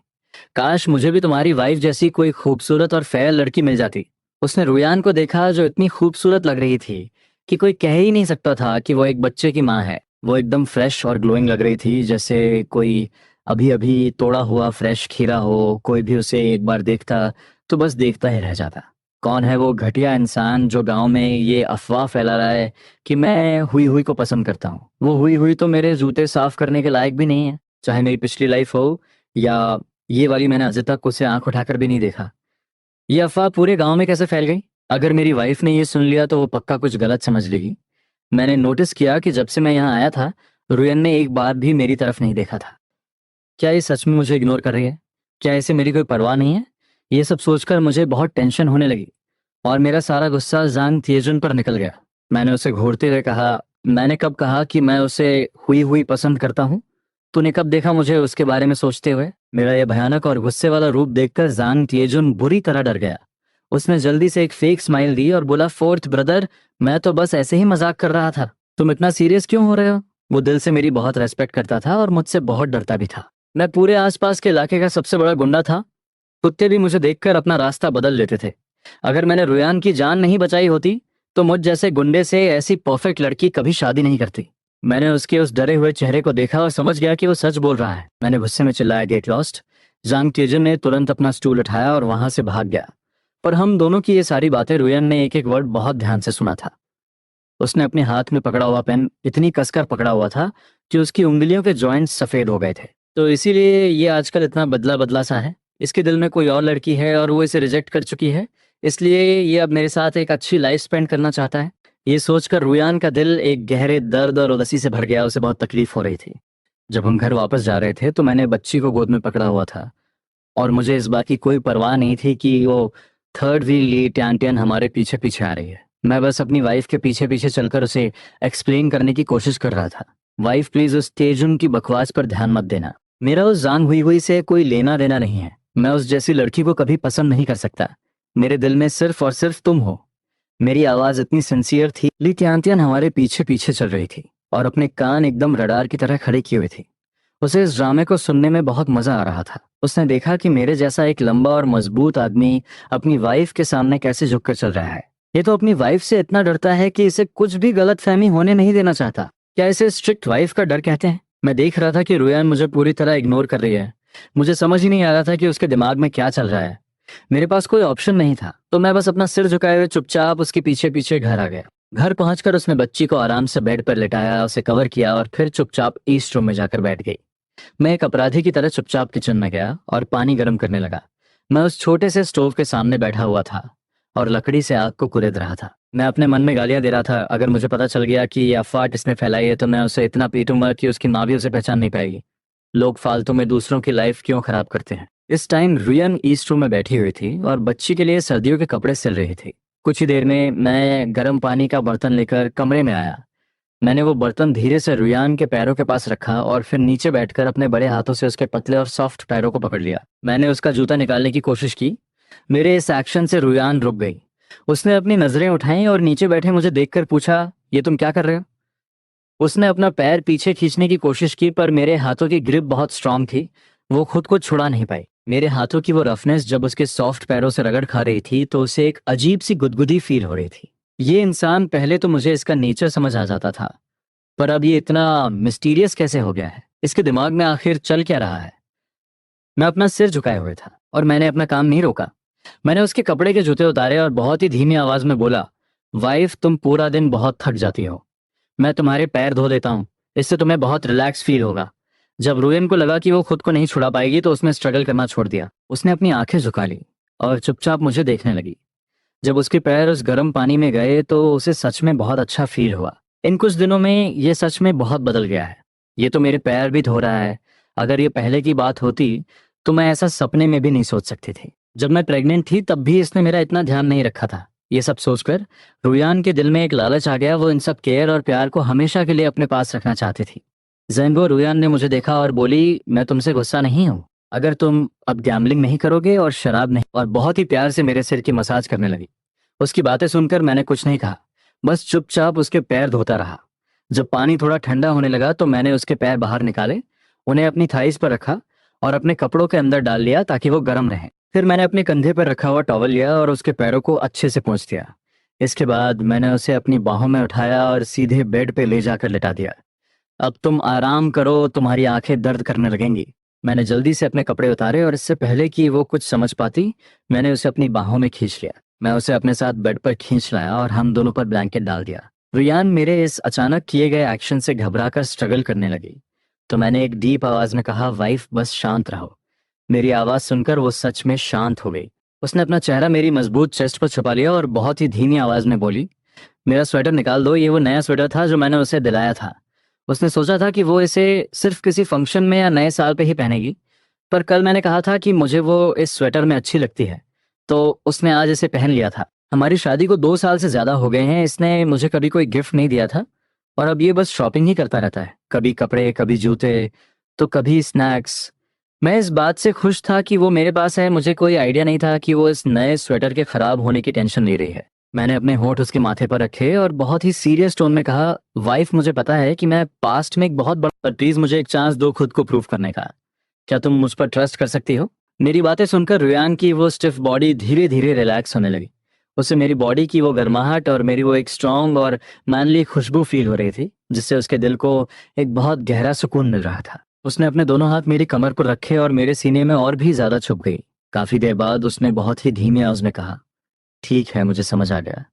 काश मुझे भी तुम्हारी वाइफ जैसी कोई खूबसूरत और फेयर लड़की मिल जाती। उसने रुयान को देखा जो इतनी खूबसूरत लग रही थी कि कोई कह ही नहीं सकता था कि वो एक बच्चे की माँ है। वो एकदम फ्रेश और ग्लोइंग लग रही थी, जैसे कोई अभी अभी तोड़ा हुआ फ्रेश खीरा हो। कोई भी उसे एक बार देखता तो बस देखता ही रह जाता। कौन है वो घटिया इंसान जो गांव में ये अफवाह फैला रहा है कि मैं हुई हुई को पसंद करता हूँ। वो हुई हुई तो मेरे जूते साफ करने के लायक भी नहीं है, चाहे मेरी पिछली लाइफ हो या ये वाली। मैंने अभी तक उसे आंख उठाकर भी नहीं देखा। ये अफवाह पूरे गांव में कैसे फैल गई? अगर मेरी वाइफ ने ये सुन लिया तो वो पक्का कुछ गलत समझ लेगी। मैंने नोटिस किया कि जब से मैं यहाँ आया था, रुयन ने एक बार भी मेरी तरफ नहीं देखा था। क्या ये सच में मुझे इग्नोर कर रही है? क्या इसे मेरी कोई परवाह नहीं है? ये सब सोचकर मुझे बहुत टेंशन होने लगी और मेरा सारा गुस्सा जांग तिएजुन पर निकल गया। मैंने उसे घूरते हुए कहा, मैंने कब कहा कि मैं उसे हुई हुई पसंद करता हूँ? तूने कब देखा मुझे उसके बारे में सोचते हुए? मेरा यह भयानक और गुस्से वाला रूप देखकर जांग तिएजुन बुरी तरह डर गया। उसने जल्दी से एक फेक स्माइल दी और बोला, फोर्थ ब्रदर, मैं तो बस ऐसे ही मजाक कर रहा था। तुम इतना सीरियस क्यों हो रहे हो? वो दिल से मेरी बहुत रेस्पेक्ट करता था और मुझसे बहुत डरता भी था। मैं पूरे आसपास के इलाके का सबसे बड़ा गुंडा था। कुत्ते भी मुझे देखकर अपना रास्ता बदल लेते थे। अगर मैंने रुयान की जान नहीं बचाई होती तो मुझ जैसे गुंडे से ऐसी परफेक्ट लड़की कभी शादी नहीं करती। मैंने उसके उस डरे हुए चेहरे को देखा और समझ गया कि वो सच बोल रहा है। मैंने गुस्से में चिल्लाया, गेट लॉस्ट। जांग तेजन ने तुरंत अपना स्टूल उठाया और वहां से भाग गया। पर हम दोनों की ये सारी बातें रुयन ने एक एक वर्ड बहुत ध्यान से सुना था। उसने अपने हाथ में पकड़ा हुआ पेन इतनी कसकर पकड़ा हुआ था कि उसकी उंगलियों के जॉइंट्स सफेद हो गए थे। तो इसीलिए ये आजकल इतना बदला बदला सा है। इसके दिल में कोई और लड़की है और वो इसे रिजेक्ट कर चुकी है, इसलिए ये अब मेरे साथ एक अच्छी लाइफ स्पेंड करना चाहता है। ये सोचकर रुयान का दिल एक गहरे दर्द और उदासी से भर गया। उसे बहुत तकलीफ हो रही थी। जब हम घर वापस जा रहे थे तो मैंने बच्ची को गोद में पकड़ा हुआ था और मुझे इस बात की कोई परवाह नहीं थी कि वो थर्ड व्हील ली टैंटियन हमारे पीछे पीछे आ रही है। मैं बस अपनी वाइफ के पीछे पीछे चलकर उसे एक्सप्लेन करने की कोशिश कर रहा था, वाइफ प्लीज उस तेजुन की बकवास पर ध्यान मत देना। मेरा उस जान हुई हुई से कोई लेना देना नहीं है। मैं उस जैसी लड़की को कभी पसंद नहीं कर सकता। मेरे दिल में सिर्फ और सिर्फ तुम हो। मेरी आवाज इतनी सिंसियर थी। ली टैंटियन हमारे पीछे पीछे चल रही थी और अपने कान एकदम रडार की तरह खड़े किए हुए थी। उसे इस ड्रामे को सुनने में बहुत मजा आ रहा था। उसने देखा कि मेरे जैसा एक लंबा और मजबूत आदमी अपनी वाइफ के सामने कैसे झुककर चल रहा है। ये तो अपनी वाइफ से इतना डरता है कि इसे कुछ भी गलतफहमी होने नहीं देना चाहता। क्या इसे स्ट्रिक्ट वाइफ का डर कहते हैं? मैं देख रहा था कि रुयान मुझे पूरी तरह इग्नोर कर रही है। मुझे समझ ही नहीं आ रहा था कि उसके दिमाग में क्या चल रहा है। मेरे पास कोई ऑप्शन नहीं था, तो मैं बस अपना सिर झुकाए हुए चुपचाप उसके पीछे पीछे घर आ गया। घर पहुंचकर उसने बच्ची को आराम से बेड पर लिटाया, उसे कवर किया और फिर चुपचाप ईस्ट रूम में जाकर बैठ गई। मैं एक अपराधी की तरह चुपचाप किचन में गया और पानी गर्म करने लगा। मैं उस छोटे से स्टोव के सामने बैठा हुआ था और लकड़ी से आग को कुरेद रहा था। मैं अपने मन में गालियां दे रहा था, अगर मुझे पता चल गया कि ये अफवाह इसने फैलाई है तो मैं उसे इतना पीटूंगा कि उसकी माँ भी उसे पहचान नहीं पाएगी। लोग फालतू में दूसरों की लाइफ क्यों खराब करते हैं। इस टाइम रुयन ईस्ट रूम में बैठी हुई थी और बच्ची के लिए सर्दियों के कपड़े सिल रही थी। कुछ ही देर में मैं गर्म पानी का बर्तन लेकर कमरे में आया। मैंने वो बर्तन धीरे से रुयान के पैरों के पास रखा और फिर नीचे बैठकर अपने बड़े हाथों से उसके पतले और सॉफ्ट पैरों को पकड़ लिया। मैंने उसका जूता निकालने की कोशिश की। मेरे इस एक्शन से रुयान रुक गई। उसने अपनी नजरें उठाई और नीचे बैठे मुझे देखकर पूछा, ये तुम क्या कर रहे हो? उसने अपना पैर पीछे खींचने की कोशिश की पर मेरे हाथों की ग्रिप बहुत स्ट्रांग थी। वो खुद को छुड़ा नहीं पाई। मेरे हाथों की वो रफनेस जब उसके सॉफ्ट पैरों से रगड़ खा रही थी तो उसे एक अजीब सी गुदगुदी फील हो रही थी। ये इंसान, पहले तो मुझे इसका नेचर समझ आ जाता था, पर अब ये इतना मिस्टीरियस कैसे हो गया है? इसके दिमाग में आखिर चल क्या रहा है? मैं अपना सिर झुकाए हुए था और मैंने अपना काम नहीं रोका। मैंने उसके कपड़े के जूते उतारे और बहुत ही धीमी आवाज में बोला, वाइफ, तुम पूरा दिन बहुत थक जाती हो, मैं तुम्हारे पैर धो देता हूँ, इससे तुम्हें बहुत रिलैक्स फील होगा। जब रुयन को लगा कि वो खुद को नहीं छुड़ा पाएगी तो उसने स्ट्रगल करना छोड़ दिया। उसने अपनी आंखें झुका ली और चुपचाप मुझे देखने लगी। जब उसके पैर उस गर्म पानी में गए तो उसे सच में बहुत अच्छा फील हुआ। इन कुछ दिनों में ये सच में बहुत बदल गया है। ये तो मेरे पैर भी धो रहा है। अगर ये पहले की बात होती तो मैं ऐसा सपने में भी नहीं सोच सकती थी। जब मैं प्रेग्नेंट थी तब भी इसने मेरा इतना ध्यान नहीं रखा था। ये सब सोचकर रुयान के दिल में एक लालच आ गया। वो इन सब केयर और प्यार को हमेशा के लिए अपने पास रखना चाहती थी। जैंगो, रुयान ने मुझे देखा और बोली, मैं तुमसे गुस्सा नहीं हूँ। अगर तुम अब गैम्बलिंग नहीं करोगे और शराब नहीं। और बहुत ही प्यार से मेरे सिर की मसाज करने लगी। उसकी बातें सुनकर मैंने कुछ नहीं कहा, बस चुपचाप उसके पैर धोता रहा। जब पानी थोड़ा ठंडा होने लगा तो मैंने उसके पैर बाहर निकाले, उन्हें अपनी थाइस पर रखा और अपने कपड़ों के अंदर डाल लिया ताकि वो गर्म रहें। फिर मैंने अपने कंधे पर रखा हुआ टॉवल लिया और उसके पैरों को अच्छे से पोंछ दिया। इसके बाद मैंने उसे अपनी बाहों में उठाया और सीधे बेड पे ले जाकर लिटा दिया। अब तुम आराम करो, तुम्हारी आंखें दर्द करने लगेंगी। मैंने जल्दी से अपने कपड़े उतारे और इससे पहले कि वो कुछ समझ पाती, मैंने उसे अपनी बाहों में खींच लिया। मैं उसे अपने साथ बेड पर खींच लाया और हम दोनों पर ब्लैंकेट डाल दिया। रियान मेरे इस अचानक किए गए एक्शन से घबरा कर स्ट्रगल करने लगी। तो मैंने एक डीप आवाज में कहा, वाइफ बस शांत रहो। मेरी आवाज सुनकर वो सच में शांत हो गई। उसने अपना चेहरा मेरी मजबूत चेस्ट पर छुपा लिया और बहुत ही धीमी आवाज में बोली, मेरा स्वेटर निकाल दो। ये वो नया स्वेटर था जो मैंने उसे दिलाया था। उसने सोचा था कि वो इसे सिर्फ किसी फंक्शन में या नए साल पे ही पहनेगी, पर कल मैंने कहा था कि मुझे वो इस स्वेटर में अच्छी लगती है, तो उसने आज इसे पहन लिया था। हमारी शादी को 2 साल से ज्यादा हो गए हैं। इसने मुझे कभी कोई गिफ्ट नहीं दिया था और अब ये बस शॉपिंग ही करता रहता है, कभी कपड़े, कभी जूते, तो कभी स्नैक्स। मैं इस बात से खुश था कि वो मेरे पास है। मुझे कोई आइडिया नहीं था कि वो इस नए स्वेटर के खराब होने की टेंशन ले रही है। मैंने अपने होंठ उसके माथे पर रखे और बहुत ही सीरियस टोन में कहा, वाइफ मुझे पता है कि मैं पास्ट में एक बहुत बड़ा, पर प्लीज मुझे एक चांस दो खुद को प्रूव करने का। क्या तुम मुझ पर ट्रस्ट कर सकती हो? मेरी बातें सुनकर रियान की वो स्टिफ बॉडी धीरे धीरे रिलैक्स होने लगी। उसे मेरी बॉडी की वो गर्माहट और मेरी वो एक स्ट्रांग और मैनली खुशबू फील हो रही थी, जिससे उसके दिल को एक बहुत गहरा सुकून मिल रहा था। उसने अपने दोनों हाथ मेरी कमर पर रखे और मेरे सीने में और भी ज्यादा छुप गई। काफी देर बाद उसने बहुत ही धीमी आवाज में कहा, ठीक है, मुझे समझ आ गया।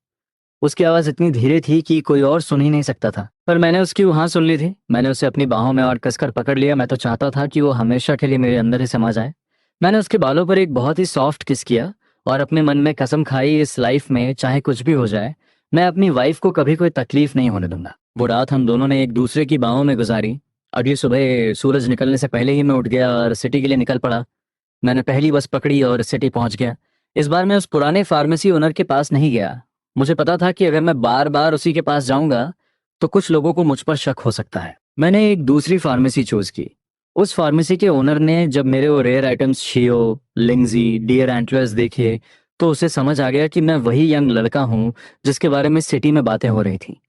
उसकी आवाज इतनी धीरे थी कि कोई और सुन ही नहीं सकता था, पर मैंने उसकी वहां सुन ली थी। मैंने उसे अपनी बाहों में और कसकर पकड़ लिया। मैं तो चाहता था कि वो हमेशा के लिए मेरे अंदर ही समा जाए। मैंने उसके बालों पर एक बहुत ही सॉफ्ट किस किया और अपने मन में कसम खाई, इस लाइफ में चाहे कुछ भी हो जाए, मैं अपनी वाइफ को कभी कोई तकलीफ नहीं होने दूंगा। वो रात हम दोनों ने एक दूसरे की बाहों में गुजारी। अगली सुबह सूरज निकलने से पहले ही मैं उठ गया और सिटी के लिए निकल पड़ा। मैंने पहली बस पकड़ी और सिटी पहुंच गया। इस बार मैं उस पुराने फार्मेसी ओनर के पास नहीं गया। मुझे पता था कि अगर मैं बार बार उसी के पास जाऊंगा तो कुछ लोगों को मुझ पर शक हो सकता है। मैंने एक दूसरी फार्मेसी चूज की। उस फार्मेसी के ओनर ने जब मेरे वो रेयर आइटम्स शियो, लिंगजी, डियर एंटलर्स देखे, तो उसे समझ आ गया कि मैं वही यंग लड़का हूँ जिसके बारे में सिटी में बातें हो रही थी।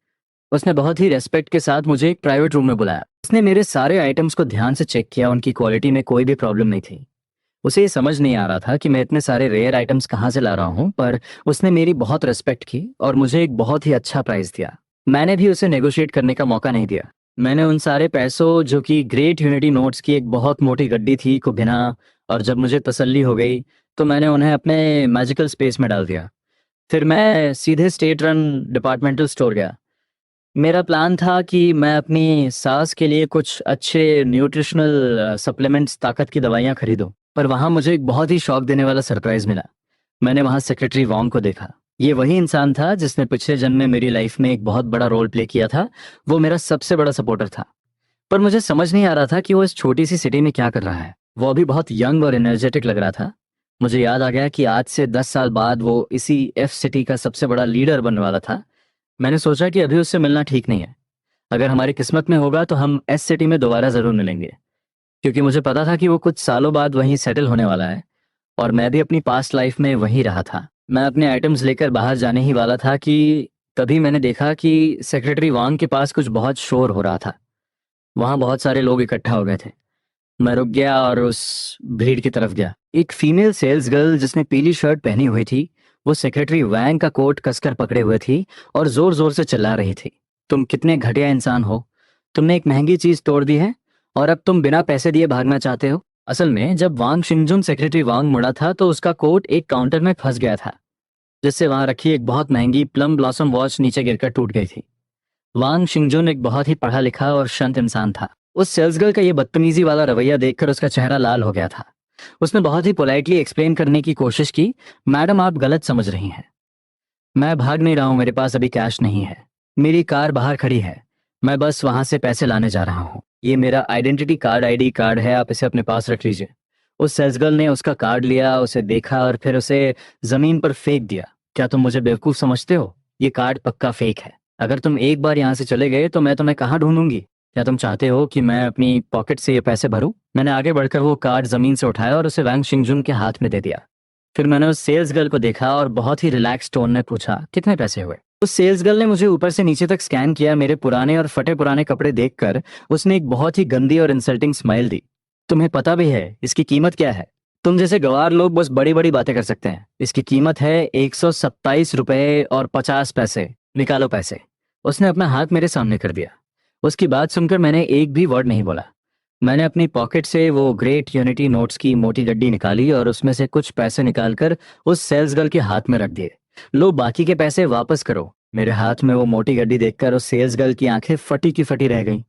उसने बहुत ही रेस्पेक्ट के साथ मुझे एक प्राइवेट रूम में बुलाया। उसने मेरे सारे आइटम्स को ध्यान से चेक किया। उनकी क्वालिटी में कोई भी प्रॉब्लम नहीं थी। उसे ये समझ नहीं आ रहा था कि मैं इतने सारे रेयर आइटम्स कहाँ से ला रहा हूँ, पर उसने मेरी बहुत रेस्पेक्ट की और मुझे एक बहुत ही अच्छा प्राइस दिया। मैंने भी उसे नेगोशिएट करने का मौका नहीं दिया। मैंने उन सारे पैसों, जो कि ग्रेट यूनिटी नोट्स की एक बहुत मोटी गड्डी थी, को गिना और जब मुझे तसल्ली हो गई तो मैंने उन्हें अपने मैजिकल स्पेस में डाल दिया। फिर मैं सीधे स्टेट रन डिपार्टमेंटल स्टोर गया। मेरा प्लान था कि मैं अपनी सास के लिए कुछ अच्छे न्यूट्रिशनल सप्लीमेंट्स, ताकत की दवाइयाँ खरीदूं। पर वहां मुझे एक बहुत ही शॉक देने वाला सरप्राइज मिला। मैंने वहां सेक्रेटरी वॉन्ग को देखा। ये वही इंसान था जिसने पिछले जन्म में मेरी लाइफ में एक बहुत बड़ा रोल प्ले किया था। वो मेरा सबसे बड़ा सपोर्टर था, पर मुझे समझ नहीं आ रहा था कि वो इस छोटी सी सिटी में क्या कर रहा है। वो अभी बहुत यंग और एनर्जेटिक लग रहा था। मुझे याद आ गया कि आज से 10 साल बाद वो इसी एफ सिटी का सबसे बड़ा लीडर बनने वाला था। मैंने सोचा कि अभी उससे मिलना ठीक नहीं है। अगर हमारी किस्मत में होगा तो हम एस सिटी में दोबारा जरूर मिलेंगे, क्योंकि मुझे पता था कि वो कुछ सालों बाद वहीं सेटल होने वाला है और मैं भी अपनी पास्ट लाइफ में वहीं रहा था। मैं अपने आइटम्स लेकर बाहर जाने ही वाला था कि तभी मैंने देखा कि सेक्रेटरी वांग के पास कुछ बहुत शोर हो रहा था। वहां बहुत सारे लोग इकट्ठा हो गए थे। मैं रुक गया और उस भीड़ की तरफ गया। एक फीमेल सेल्स गर्ल जिसने पीली शर्ट पहनी हुई थी, वो सेक्रेटरी वैंग का कोट कसकर पकड़े हुए थी और जोर जोर से चिल्ला रही थी, तुम कितने घटिया इंसान हो। तुमने एक महंगी चीज तोड़ दी है और अब तुम बिना पैसे दिए भागना चाहते हो। असल में जब वांग शिंगजुन सेक्रेटरी वांग मुड़ा था तो उसका कोट एक काउंटर में फंस गया था, जिससे वहां रखी एक बहुत महंगी प्लम ब्लॉसम वॉच नीचे गिरकर टूट गई थी। वांग शिंगजुन एक बहुत ही पढ़ा लिखा और शांत इंसान था। उस सेल्स गर्ल का ये बदतमीजी वाला रवैया देखकर उसका चेहरा लाल हो गया था। उसने बहुत ही पोलाइटली एक्सप्लेन करने की कोशिश की, मैडम आप गलत समझ रही हैं। मैं भाग नहीं रहा हूं, मेरे पास अभी कैश नहीं है। मेरी कार बाहर खड़ी है, मैं बस वहां से पैसे लाने जा रहा हूँ। ये मेरा आइडेंटिटी कार्ड, आईडी कार्ड है, आप इसे अपने पास रख लीजिए। उस सेल्स गर्ल ने उसका कार्ड लिया, उसे देखा और फिर उसे जमीन पर फेंक दिया। क्या तुम मुझे बेवकूफ समझते हो? ये कार्ड पक्का फेक है। अगर तुम एक बार यहाँ से चले गए तो मैं तुम्हें कहाँ ढूंढूंगी? क्या तुम चाहते हो कि मैं अपनी पॉकेट से ये पैसे भरूं? मैंने आगे बढ़कर वो कार्ड जमीन से उठाया और उसे वैंग शिंगजुन के हाथ में दे दिया। फिर मैंने उस सेल्स गर्ल को देखा और बहुत ही रिलैक्स टोन में पूछा, कितने पैसे हुए? उस सेल्स गर्ल ने मुझे ऊपर से नीचे तक स्कैन किया। मेरे पुराने और फटे पुराने कपड़े देखकर उसने एक बहुत ही गंदी और इंसल्टिंग स्माइल दी। तुम्हें पता भी है इसकी कीमत क्या है? तुम जैसे गवार लोग बस बड़ी बड़ी बातें कर सकते हैं। इसकी कीमत है 127 रुपए और 50 पैसे। निकालो पैसे। उसने अपना हाथ मेरे सामने कर दिया। उसकी बात सुनकर मैंने एक भी वर्ड नहीं बोला। मैंने अपनी पॉकेट से वो ग्रेट यूनिटी नोट्स की मोटी गड्डी निकाली और उसमें से कुछ पैसे निकालकर उस सेल्स गर्ल के हाथ में रख दिए। लो, बाकी के पैसे वापस करो। मेरे हाथ में वो मोटी गड्डी देखकर उस सेल्स गर्ल की आंखें फटी की फटी रह गईं।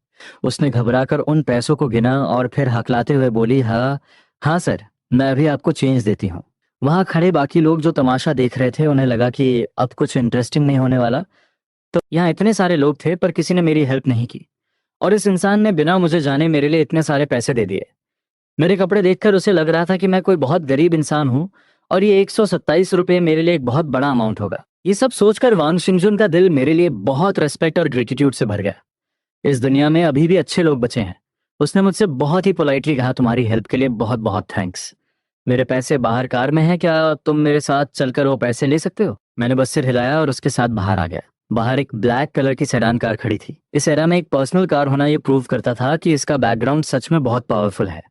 उसने घबराकर उन पैसों को गिना और फिर हकलाते हुए बोली, हाँ हाँ सर, मैं अभी आपको चेंज देती हूँ। वहां खड़े बाकी लोग जो तमाशा देख रहे थे, उन्हें लगा कि अब कुछ इंटरेस्टिंग नहीं होने वाला। तो यहाँ इतने सारे लोग थे पर किसी ने मेरी हेल्प नहीं की, और इस इंसान ने बिना मुझे जाने मेरे लिए इतने सारे पैसे दे दिए। मेरे कपड़े देखकर उसे लग रहा था कि मैं कोई बहुत गरीब इंसान हूँ और ये 127 रुपये मेरे लिए एक बहुत बड़ा अमाउंट होगा। ये सब सोचकर वांग शिंगजुन का दिल मेरे लिए बहुत रेस्पेक्ट और ग्रेटिट्यूड से भर गया। इस दुनिया में अभी भी अच्छे लोग बचे हैं। उसने मुझसे बहुत ही पोलाइटली कहा, तुम्हारी हेल्प के लिए बहुत बहुत थैंक्स। मेरे पैसे बाहर कार में हैं, क्या तुम मेरे साथ चलकर वो पैसे ले सकते हो? मैंने बस सिर हिलाया और उसके साथ बाहर आ गया। बाहर एक ब्लैक कलर की सेडान कार खड़ी थी। इस एरा में एक पर्सनल कार होना ये प्रूव करता था कि इसका बैकग्राउंड सच में बहुत पावरफुल है।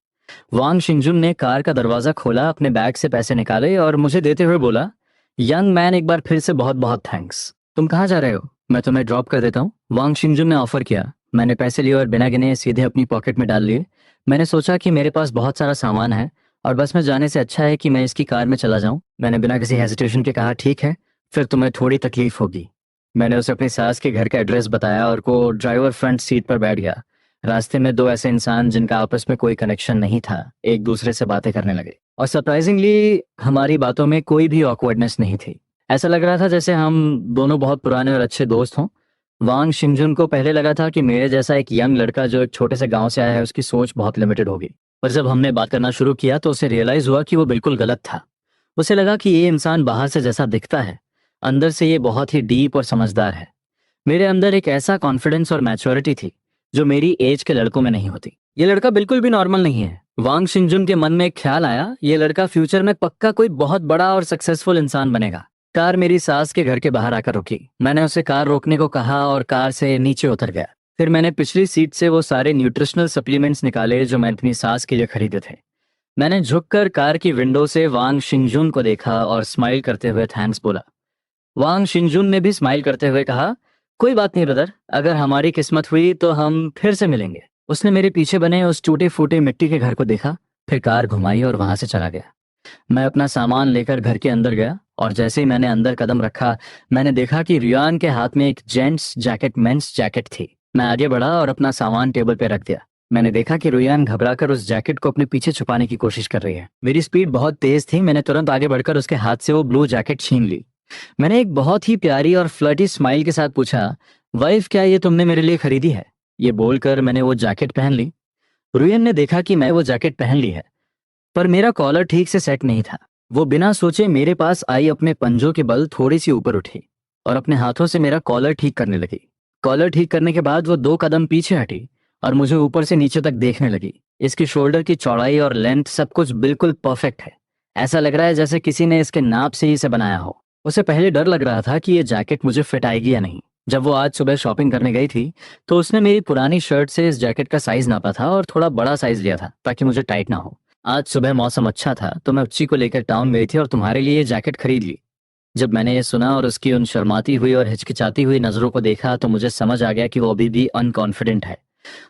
वांग शिंगजुन ने कार का दरवाजा खोला, अपने बैग से पैसे निकाले और मुझे देते हुए बोला, यंग मैन, एक बार फिर से बहुत बहुत थैंक्स। तुम कहाँ जा रहे हो? मैं तुम्हें ड्रॉप कर देता हूँ, वांग शिंगजुन ने ऑफर किया। मैंने पैसे लिए और बिना गिने सीधे अपनी पॉकेट में डाल लिए। मैंने सोचा कि मेरे पास बहुत सारा सामान है और बस में जाने से अच्छा है कि मैं इसकी कार में चला जाऊं। मैंने बिना किसी हेजिटेशन के कहा, ठीक है, फिर तुम्हें थोड़ी तकलीफ होगी। मैंने उसे अपनी सास के घर का एड्रेस बताया और को ड्राइवर फ्रंट सीट पर बैठ गया। रास्ते में दो ऐसे इंसान जिनका आपस में कोई कनेक्शन नहीं था एक दूसरे से बातें करने लगे, और सरप्राइजिंगली हमारी बातों में कोई भी ऑकवर्डनेस नहीं थी। ऐसा लग रहा था जैसे हम दोनों बहुत पुराने और अच्छे दोस्त हों। वांग शिंगजुन को पहले लगा था कि मेरे जैसा एक यंग लड़का जो एक छोटे से गांव से आया है, उसकी सोच बहुत लिमिटेड होगी। पर जब हमने बात करना शुरू किया तो उसे रियलाइज हुआ कि वो बिल्कुल गलत था। उसे लगा कि ये इंसान बाहर से जैसा दिखता है, अंदर से ये बहुत ही डीप और समझदार है। मेरे अंदर एक ऐसा कॉन्फिडेंस और मैच्योरिटी थी जो मेरी एज के लड़कों में नहीं होती। ये लड़का बिल्कुल भी नॉर्मल नहीं है। वांग शिंगजुन के मन में एक ख्याल आया, ये लड़का फ्यूचर में पक्का कोई बहुत बड़ा और सक्सेसफुल इंसान बनेगा। कार मेरी सास के घर के बाहर आकर रुकी। मैंने उसे कार रोकने को कहा और कार से नीचे उतर गया। फिर मैंने पिछली सीट से वो सारे न्यूट्रिशनल सप्लीमेंट्स निकाले जो मैं अपनी सास के लिए खरीदे थे। मैंने झुककर कार की विंडो से वांग शिंगजुन को देखा और स्माइल करते हुए थैंक्स बोला। वांग शिंगजुन ने भी स्माइल करते हुए कहा, कोई बात नहीं ब्रदर, अगर हमारी किस्मत हुई तो हम फिर से मिलेंगे। उसने मेरे पीछे बने उस टूटे फूटे मिट्टी के घर को देखा, फिर कार घुमाई और वहां से चला गया। मैं अपना सामान लेकर घर के अंदर गया और जैसे ही मैंने अंदर कदम रखा, मैंने देखा कि रियान के हाथ में एक जेंट्स जैकेट, मेंस जैकेट थी। मैं आगे बढ़ा और अपना सामान टेबल पे रख दिया। मैंने देखा कि रुयान घबराकर उस जैकेट को अपने पीछे छुपाने की कोशिश कर रही है। मेरी स्पीड बहुत तेज थी। मैंने तुरंत आगे बढ़कर उसके हाथ से वो ब्लू जैकेट छीन ली। मैंने एक बहुत ही प्यारी और फ्लर्टी स्माइल के साथ पूछा, वाइफ, क्या ये तुमने मेरे लिए खरीदी है? ये बोलकर मैंने वो जैकेट पहन ली। रुयन ने देखा कि मैं वो जैकेट पहन ली है, पर मेरा कॉलर ठीक से सेट नहीं था। वो बिना सोचे मेरे पास आई, अपने पंजों के बल थोड़ी सी ऊपर उठी और अपने हाथों से मेरा कॉलर ठीक करने लगी। कॉलर ठीक करने के बाद वो 2 कदम पीछे हटी और मुझे ऊपर से नीचे तक देखने लगी। इसकी शोल्डर की चौड़ाई और लेंथ सब कुछ बिल्कुल परफेक्ट है। ऐसा लग रहा है जैसे किसी ने इसके नाप से ही इसे बनाया हो। उसे पहले डर लग रहा था कि ये जैकेट मुझे फिट आएगी या नहीं। जब वो आज सुबह शॉपिंग करने गई थी तो उसने मेरी पुरानी शर्ट से इस जैकेट का साइज नापा था और थोड़ा बड़ा साइज लिया था ताकि मुझे टाइट ना हो। आज सुबह मौसम अच्छा था तो मैं उच्ची को लेकर टाउन गई थी और तुम्हारे लिए ये जैकेट खरीद ली। जब मैंने ये सुना और उसकी उन शर्माती हुई और हिचकिचाती हुई नजरों को देखा तो मुझे समझ आ गया कि वो अभी भी अनकॉन्फिडेंट है।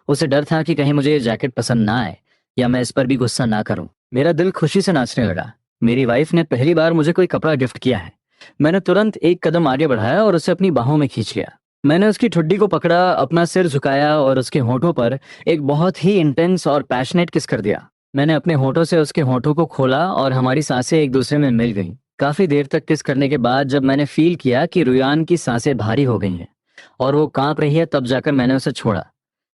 उसे डर था कि कहीं मुझे ये जैकेट पसंद ना आए या मैं इस पर भी गुस्सा ना करूं। मेरा दिल खुशी से नाचने लगा। मेरी वाइफ ने पहली बार मुझे कोई कपड़ा गिफ्ट किया है। मैंने तुरंत एक कदम आगे बढ़ाया और उसे अपनी बाहों में खींच लिया। मैंने उसकी ठुड्डी को पकड़ा, अपना सिर झुकाया और उसके होठों पर एक बहुत ही इंटेंस और पैशनेट किस कर दिया। मैंने अपने होठों से उसके होठों को खोला और हमारी सांसें एक दूसरे में मिल गईं। काफी देर तक किस करने के बाद जब मैंने फील किया कि रुयान की सांसें भारी हो गई हैं और वो कांप रही है, तब जाकर मैंने उसे छोड़ा।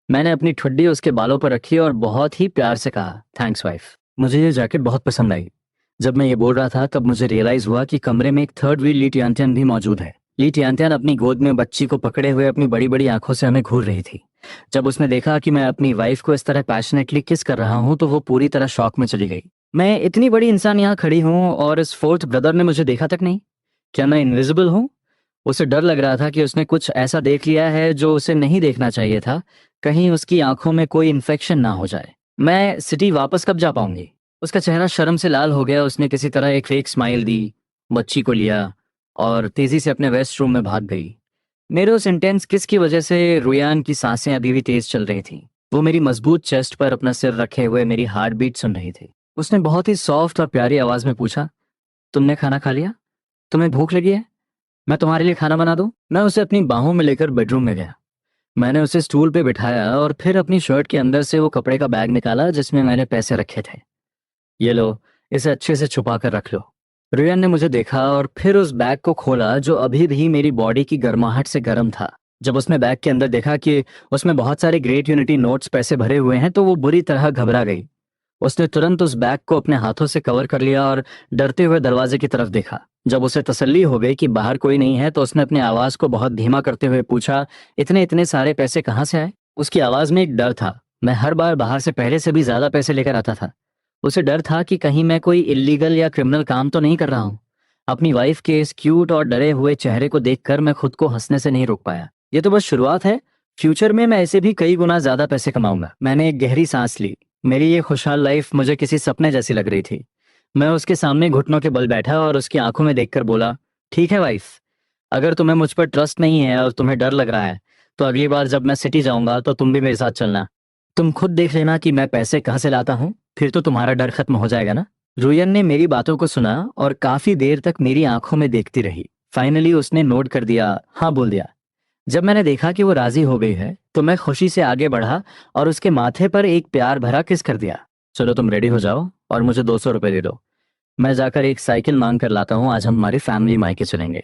मैंने अपनी ठुड्डी उसके बालों पर रखी और बहुत ही प्यार से कहा, थैंक्स वाइफ, मुझे ये जैकेट बहुत पसंद आई। जब मैं ये बोल रहा था तब मुझे रियलाइज हुआ कि कमरे में एक थर्ड व्हील ली टियांटियन भी मौजूद है। ली टियांटियन अपनी गोद में बच्ची को पकड़े हुए अपनी बड़ी बड़ी आंखों से हमें घूर रही थी। जब उसने देखा कि मैं अपनी वाइफ को इस तरह पैशनेटली किस कर रहा हूं तो वो पूरी तरह शॉक में चली गई। मैं इतनी बड़ी इंसान यहाँ खड़ी हूँ और इस फोर्थ ब्रदर ने मुझे देखा तक नहीं। क्या मैं इनविजिबल हूँ? उसे डर लग रहा था कि उसने कुछ ऐसा देख लिया है जो उसे नहीं देखना चाहिए था। कहीं उसकी आंखों में कोई इन्फेक्शन ना हो जाए। मैं सिटी वापस कब जा पाऊंगी? उसका चेहरा शर्म से लाल हो गया। उसने किसी तरह एक फेक स्माइल दी, बच्ची को लिया और तेजी से अपने वेस्ट रूम में भाग गई। मेरे उस इंटेंस किस की वजह से रुयान की सांसें अभी भी तेज चल रही थी। वो मेरी मजबूत चेस्ट पर अपना सिर रखे हुए मेरी हार्ट बीट सुन रही थी। उसने बहुत ही सॉफ्ट और प्यारी आवाज में पूछा, तुमने खाना खा लिया? तुम्हें भूख लगी है? मैं तुम्हारे लिए खाना बना दूं? मैं उसे अपनी बाहों में लेकर बेडरूम में गया। मैंने उसे स्टूल पे बिठाया और फिर अपनी शर्ट के अंदर से वो कपड़े का बैग निकाला जिसमें मैंने पैसे रखे थे। ये लो, इसे अच्छे से छुपा कर रख लो। रियन ने मुझे देखा और फिर उस बैग को खोला जो अभी भी मेरी बॉडी की गर्माहट से गर्म था। जब उसने बैग के अंदर देखा कि उसमें बहुत सारे ग्रेट यूनिटी नोट्स पैसे भरे हुए हैं तो वो बुरी तरह घबरा गई। उसने तुरंत उस बैग को अपने हाथों से कवर कर लिया और डरते हुए दरवाजे की तरफ देखा। जब उसे तसल्ली हो गई कि बाहर कोई नहीं है तो उसने अपनी आवाज को बहुत धीमा करते हुए पूछा, इतने इतने सारे पैसे कहाँ से आए? उसकी आवाज में एक डर था। मैं हर बार बाहर से पहले से भी ज्यादा पैसे लेकर आता था। उसे डर था कि कहीं मैं कोई इलीगल या क्रिमिनल काम तो नहीं कर रहा हूँ। अपनी वाइफ के इस क्यूट और डरे हुए चेहरे को देखकर मैं खुद को हंसने से नहीं रोक पाया। ये तो बस शुरुआत है। फ्यूचर में मैं ऐसे भी कई गुना ज्यादा पैसे कमाऊंगा। मैंने एक गहरी सांस ली। मेरी ये खुशहाल लाइफ मुझे किसी सपने जैसी लग रही थी। मैं उसके सामने घुटनों के बल बैठा और उसकी आंखों में देखकर बोला, ठीक है वाइफ, अगर तुम्हें मुझ पर ट्रस्ट नहीं है और तुम्हें डर लग रहा है तो अगली बार जब मैं सिटी जाऊंगा तो तुम भी मेरे साथ चलना। तुम खुद देख लेना कि मैं पैसे कहाँ से लाता हूँ, फिर तो तुम्हारा डर खत्म हो जाएगा ना। रुयन ने मेरी बातों को सुना और काफी देर तक मेरी आंखों में देखती रही। फाइनली उसने नोट कर दिया, हाँ बोल दिया। जब मैंने देखा कि वो राजी हो गई है तो मैं खुशी से आगे बढ़ा और उसके माथे पर एक प्यार भरा किस कर दिया। चलो तुम रेडी हो जाओ और मुझे 200 रुपए दे दो। मैं जाकर एक साइकिल मांग कर लाता हूँ, आज हम हमारी फैमिली मायके चलेंगे।